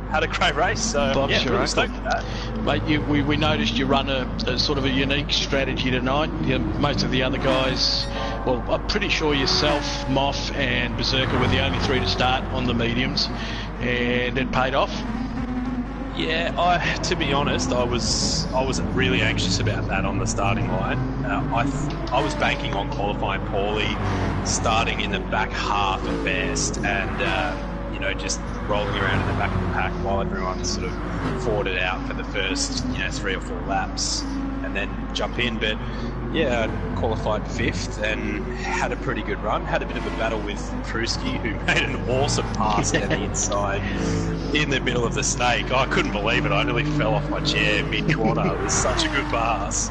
had a great race. So Bob's yeah, really stoked with that. Mate, we noticed you run a sort of a unique strategy tonight. Most of the other guys, well, I'm pretty sure yourself, Moff and Berserker were the only three to start on the mediums, and it paid off. Yeah, to be honest, I wasn't really anxious about that on the starting line. I was banking on qualifying poorly, starting in the back half at best, and just rolling around in the back of the pack while everyone sort of fought it out for the first 3 or 4 laps, and then jump in. But yeah, I qualified 5th and had a pretty good run. Had a bit of a battle with Pruski, who made an awesome pass down the inside in the middle of the snake. I couldn't believe it. I nearly fell off my chair mid-corner. It was such a good pass.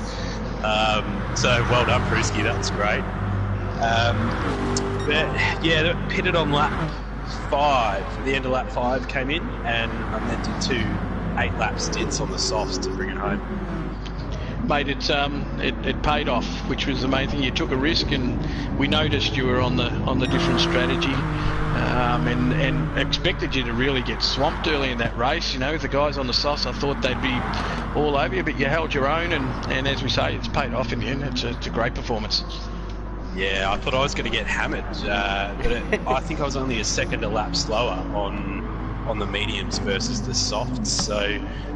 So well done, Pruski. That was great. But yeah, pitted on lap 5. The end of lap 5 came in, and I then did 2 8-lap stints on the softs to bring it home. Mate, it paid off, which was the main thing. You took a risk, and we noticed you were on the different strategy, and expected you to really get swamped early in that race. With the guys on the softs, I thought they'd be all over you, but you held your own, and as we say, it's paid off in the end. It's a great performance. Yeah, I thought I was going to get hammered, but I think I was only a second a lap slower on the mediums versus the softs. So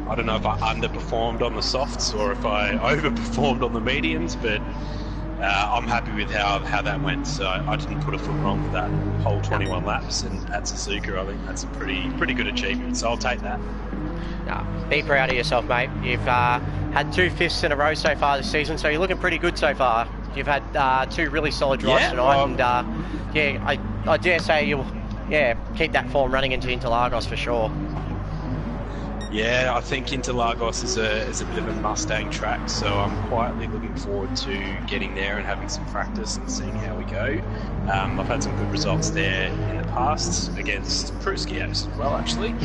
I don't know if I underperformed on the softs or if I overperformed on the mediums, but I'm happy with how that went. So I didn't put a foot wrong for that whole 21 laps, and at Suzuka, I think that's a pretty good achievement. So I'll take that. No, be proud of yourself, mate. You've had 2 5ths in a row so far this season, so you're looking pretty good so far. You've had 2 really solid drives tonight, and I dare say you'll keep that form running into Interlagos for sure. Yeah, I think Interlagos is a bit of a Mustang track, so I'm quietly looking forward to getting there and having some practice and seeing how we go. I've had some good results there in the past against Pruski as well, actually.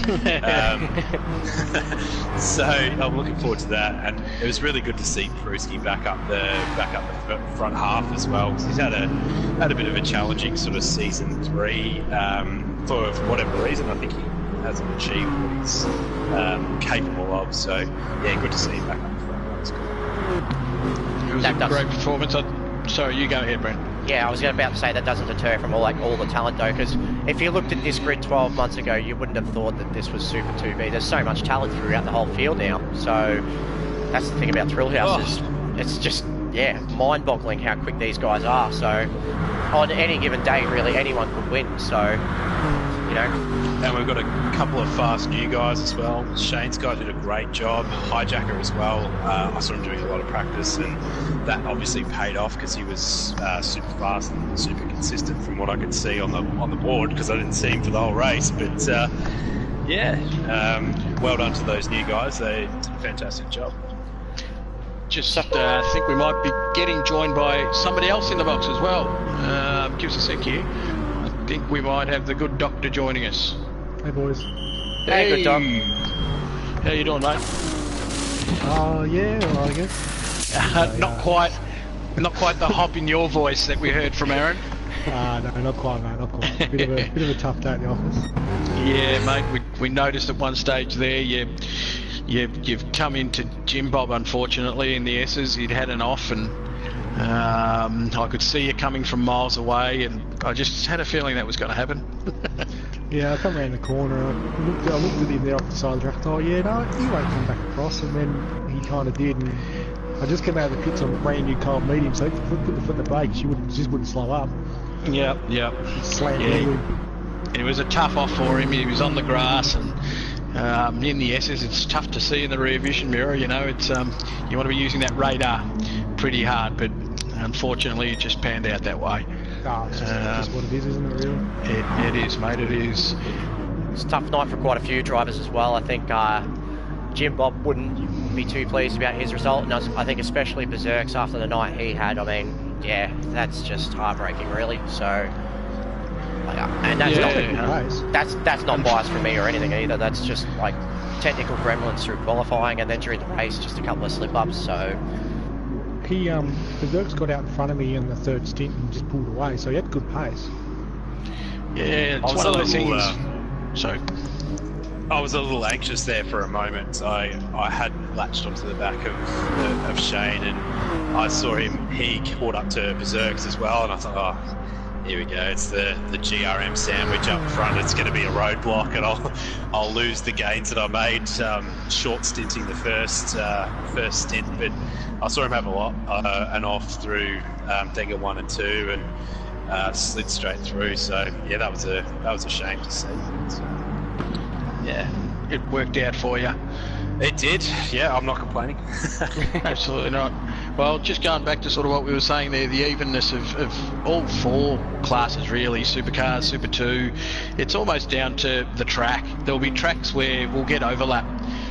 So I'm looking forward to that, and it was really good to see Pruski back up the front half as well, because he's had a bit of a challenging sort of season 3 for whatever reason. I think he hasn't achieved what he's capable of. So yeah, good to see him back up front. That was good. It was a great performance. Sorry, you go ahead, Brent. Yeah, I was about to say that doesn't deter from all the talent though, because if you looked at this grid 12 months ago, you wouldn't have thought that this was Super 2B. There's so much talent throughout the whole field now. So that's the thing about Thrill House. It's just mind-boggling how quick these guys are. So on any given day, really anyone could win. So And we've got a couple of fast new guys as well. Shane's guy did a great job. Hijacker as well. I saw him doing a lot of practice, and that obviously paid off because he was super fast and super consistent from what I could see on the board, because I didn't see him for the whole race. But well done to those new guys. They did a fantastic job. just think we might be getting joined by somebody else in the box as well. Give us a sec here. I think we might have the good doctor joining us. Hey boys. Hey, good doc. How you doing, mate? Yeah, well, I guess. Not quite the hop in your voice that we heard from Aaron. No, not quite, mate, not quite. Bit of a tough day at the office. Yeah, mate, we noticed at one stage there you've come into Jim Bob, unfortunately, in the S's. He'd had an off, and I could see you coming from miles away, and I just had a feeling that was going to happen. Yeah, I come around the corner, I looked at him there off the side of the track, oh yeah, no, he won't come back across, and then he kind of did, and I just came out of the pits on a brand new cold medium, so if you put the foot in the brake, she just wouldn't slow up. Yeah. Slammed It was a tough off for him. He was on the grass, and in the S's, it's tough to see in the rear vision mirror. You know, it's you want to be using that radar pretty hard, but unfortunately, it just panned out that way. It's just what it is, isn't it, really? It is, mate. It is. It's a tough night for quite a few drivers as well. I think Jim Bob wouldn't be too pleased about his result, and I think especially Berserks after the night he had. I mean, yeah, that's just heartbreaking, really. So, and that's not biased from me or anything either. That's just like technical gremlins through qualifying, and then during the race, just a couple of slip-ups. So he Berserks got out in front of me in the third stint and just pulled away, so he had good pace. Yeah, it's one of those things. Sorry. I was a little anxious there for a moment. I had latched onto the back of Shane, and I saw him. He caught up to Berserks as well, and I thought, oh, here we go. It's the GRM sandwich up front. It's going to be a roadblock, and I'll lose the gains that I made short stinting the first stint. But I saw him have an off through Dega 1 and 2, and slid straight through. So yeah, that was a shame to see. So, yeah, it worked out for you. It did, yeah, I'm not complaining. Absolutely not. Well, just going back to sort of what we were saying there, the evenness of all four classes really, Supercars, Super 2, it's almost down to the track. There'll be tracks where we'll get overlap.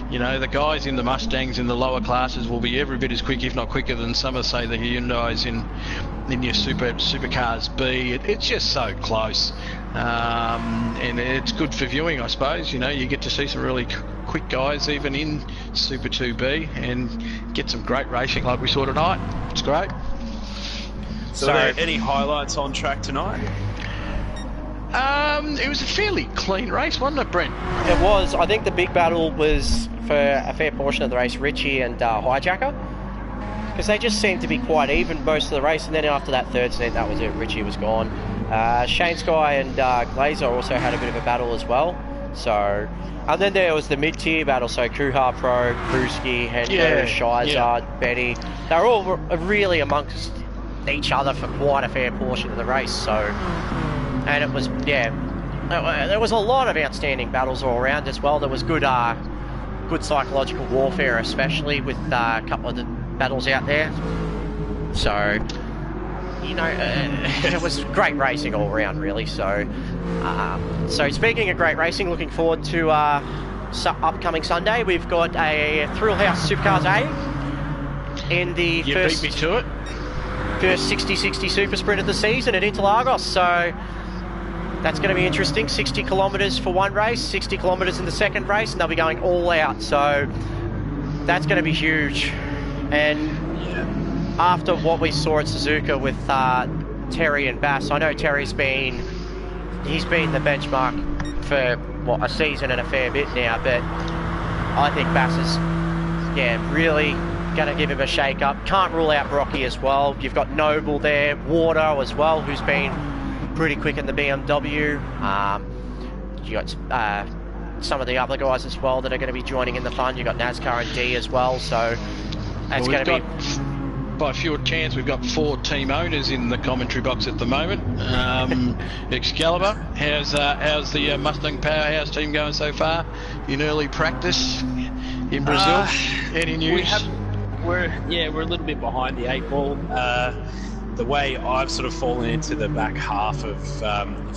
You know, the guys in the Mustangs in the lower classes will be every bit as quick, if not quicker, than some of, say, the Hyundais in your Supercars B. It's just so close. And it's good for viewing, I suppose. You know, you get to see some really quick guys even in Super 2B and get some great racing like we saw tonight. It's great. So are there any highlights on track tonight? It was a fairly clean race, wasn't it, Brent? it was. I think the big battle was for a fair portion of the race, Richie and Hijacker, because they just seemed to be quite even most of the race, and then after that third stint, that was it. Richie was gone. Shane Sky and Glazer also had a bit of a battle as well. So, and then there was the mid-tier battle, so Kuhar Pro, Kruski, Hendler, Shizer, Betty. They were all really amongst each other for quite a fair portion of the race. So, and it was, there was a lot of outstanding battles all around as well. There was good psychological warfare, especially with a couple of the battles out there. So, you know, it was great racing all around, really. So, so speaking of great racing, looking forward to upcoming Sunday. We've got a Thrill House Supercars A in the You beat me to it. first 60-60 Super Sprint of the season at Interlagos. So that's going to be interesting. 60 kilometres for one race, 60 kilometres in the second race, and they'll be going all out. So that's going to be huge. And after what we saw at Suzuka with Terry and Bass, I know Terry's been the benchmark for a season and a fair bit now, but I think Bass is really going to give him a shake up. Can't rule out Brocky as well. You've got Noble there, Wardo as well, who's been pretty quick in the BMW. You got some of the other guys as well that are going to be joining in the fun. You've got NASCAR and D as well, so that's going to be... By pure chance, we've got 4 team owners in the commentary box at the moment. Excalibur, how's the Mustang Powerhouse team going so far in early practice in Brazil? Any news? We're a little bit behind the 8 ball. The way I've sort of fallen into the back half of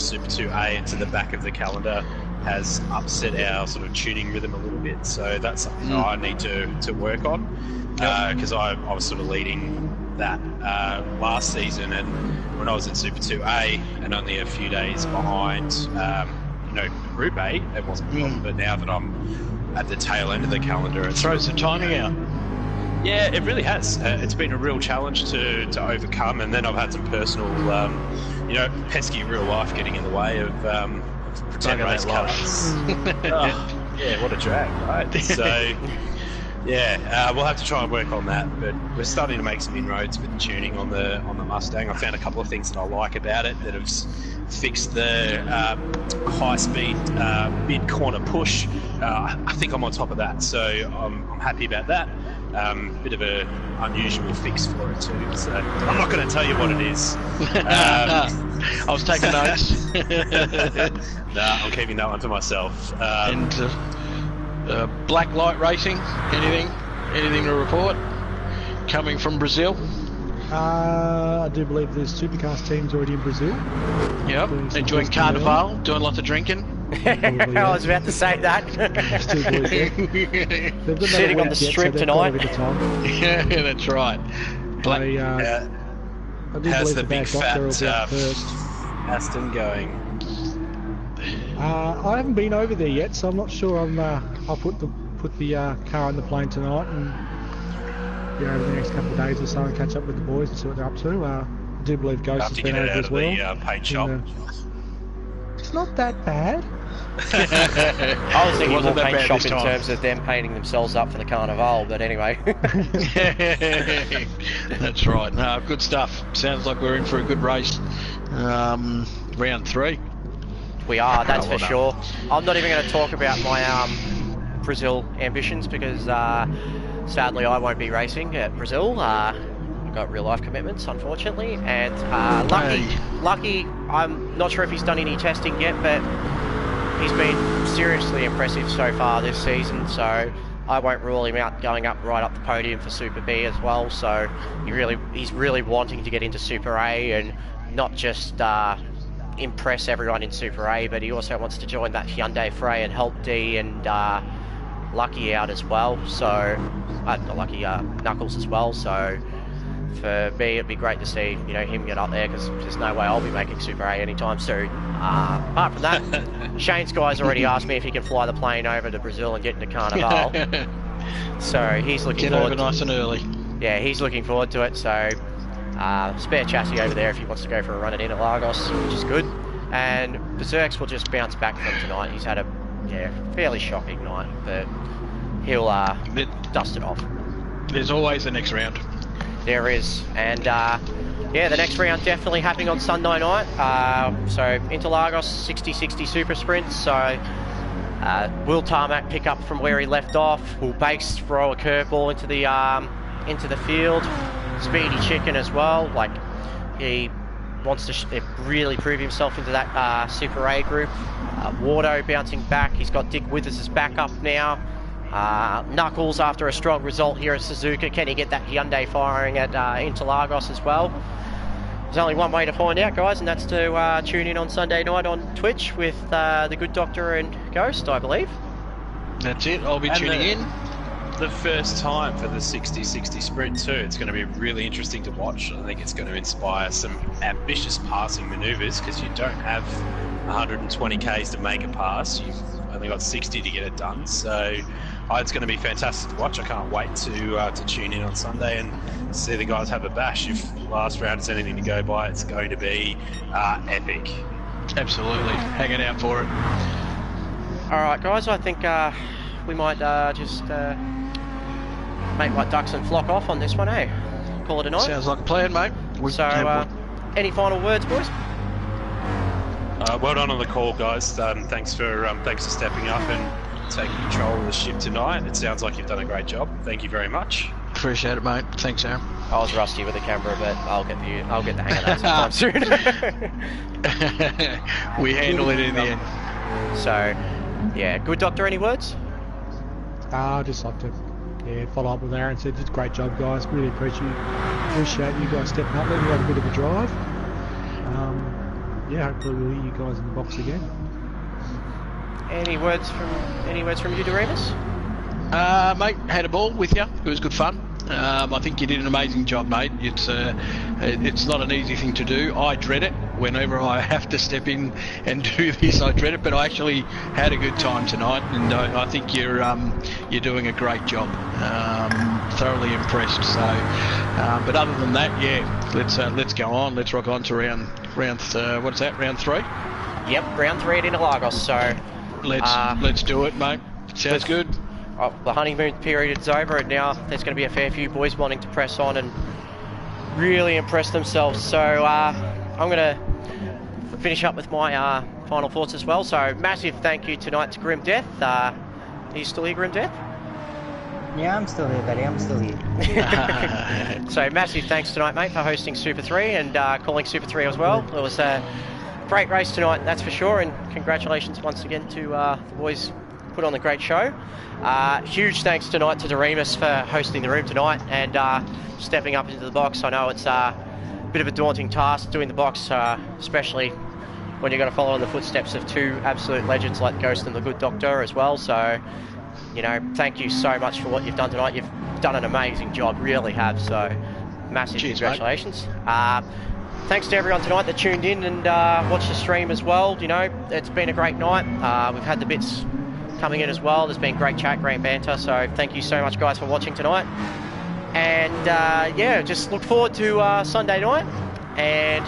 Super 2A, into the back of the calendar, has upset our sort of tuning rhythm a little bit. So that's something that I need to work on, because I was sort of leading that last season, and when I was in Super 2A and only a few days behind, Group A, it wasn't a problem. But now that I'm at the tail end of the calendar, it Throws the timing out. Yeah, it really has. It's been a real challenge to overcome, and then I've had some personal, pesky real life getting in the way of pretend race cars. Yeah, what a drag, right? So, yeah, we'll have to try and work on that, but we're starting to make some inroads with the tuning on the Mustang. I found a couple of things that I like about it that have fixed the high-speed mid-corner push. I think I'm on top of that, so I'm happy about that. Bit of an unusual fix for it too, so I'm not going to tell you what it is. I was taking notes. Nah, I'm keeping that one to myself. Black Light Racing, anything to report? Coming from Brazil? I do believe there's Supercars teams already in Brazil. Yep, enjoying Carnival, doing lots of drinking. I was about to say that. Sitting on the strip tonight. Yeah, that's right. I do How's believe the big fat first. Aston going? I haven't been over there yet, so I'm not sure. I'll put the car on the plane tonight, and over the next couple of days or so, and catch up with the boys and see what they're up to. I do believe Ghost has been over as well. The paint shop. It's not that bad. I was thinking more paint shop in terms of them painting themselves up for the Carnival, but anyway. That's right. No, good stuff. Sounds like we're in for a good race. Round 3. We are, that's for sure. I'm not even going to talk about my Brazil ambitions because sadly I won't be racing at Brazil. I've got real life commitments, unfortunately, and Lucky, I'm not sure if he's done any testing yet, but he's been seriously impressive so far this season, so I won't rule him out going right up the podium for Super B as well. So he's really wanting to get into Super A and not just impress everyone in Super A, but he also wants to join that Hyundai fray and help D and Lucky out as well. So not Lucky, Knuckles as well. So for me, it'd be great to see him get up there, because there's no way I'll be making Super A anytime soon. Apart from that, Shane's guys already asked me if he can fly the plane over to Brazil and get into Carnival. So he's looking forward. Get over nice and early. Yeah, he's looking forward to it. So spare chassis over there if he wants to go for a run at Interlagos, which is good. And Berserks will just bounce back from tonight. He's had a fairly shocking night, but he'll dust it off. There's always the next round. There is, and the next round definitely happening on Sunday night. So Interlagos 60-60 Super Sprints. So will Tarmac pick up from where he left off? Will Bakes throw a curveball into the field? Speedy Chicken as well. Like, he wants to really prove himself into that Super A group. Wardo bouncing back. He's got Dick Withers as backup now. Knuckles after a strong result here at Suzuka. Can he get that Hyundai firing at Interlagos as well? There's only one way to find out, guys, and that's to tune in on Sunday night on Twitch with the Good Doctor and Ghost, I believe. That's it. I'll be tuning in. The first time for the 60-60 sprint too. It's going to be really interesting to watch. I think it's going to inspire some ambitious passing manoeuvres, because you don't have 120 Ks to make a pass. You've only got 60 to get it done. So it's going to be fantastic to watch. I can't wait to tune in on Sunday and see the guys have a bash. If last round is anything to go by, it's going to be epic. Absolutely. Hanging out for it. All right, guys, I think we might just make like ducks and flock off on this one, eh? Call it a night. Sounds like a plan, mate. So, any final words, boys? Well done on the call, guys. Thanks for stepping up and taking control of the ship tonight. It sounds like you've done a great job. Thank you very much. Appreciate it, mate. Thanks, Aaron. I was rusty with the camera, but I'll get the hang of that sometime soon. We handle it in the end. So, yeah, Good Doctor, any words? I'd just like to follow up with Aaron. Said, just great job, guys. Really appreciate you guys stepping up. Letting me have a bit of a drive. Hopefully we'll hear you guys in the box again. any words from you, Doremus? Mate, had a ball with you. It was good fun. I think you did an amazing job, mate. It's not an easy thing to do. I dread it. Whenever I have to step in and do this, I dread it. But I actually had a good time tonight, and I think you're doing a great job. Thoroughly impressed. So, but other than that, yeah, let's go on. Let's rock on to round. What's that? Round 3. Yep, round 3 at Interlagos. So let's do it, mate. Sounds good. Oh, the honeymoon period is over, and now there's going to be a fair few boys wanting to press on and really impress themselves. So I'm going to finish up with my final thoughts as well. So massive thank you tonight to Grim Death. Are you still here, Grim Death? Yeah, I'm still here, buddy. I'm still here. So massive thanks tonight, mate, for hosting Super 3 and calling Super 3 as well. It was a great race tonight, that's for sure, and congratulations once again to the boys put on the great show. Huge thanks tonight to Doremus for hosting the room tonight and stepping up into the box. I know it's a bit of a daunting task doing the box, especially when you're going to follow in the footsteps of two absolute legends like Ghost and the Good Doctor as well. So, you know, thank you so much for what you've done tonight. You've done an amazing job, really have. So, massive congratulations. Thanks to everyone tonight that tuned in and watched the stream as well. You know, it's been a great night. We've had the bits coming in as well. There's been great chat, great banter. So thank you so much, guys, for watching tonight. And yeah, just look forward to Sunday night and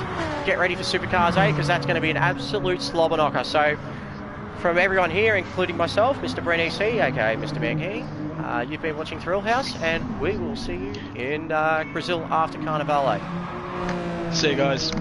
get ready for Supercars 8 because that's going to be an absolute slobber knocker. So from everyone here, including myself, Mr. Brent EC, aka Mr. Mankini, you've been watching Thrill House, and we will see you in Brazil after Carnivale. See you guys.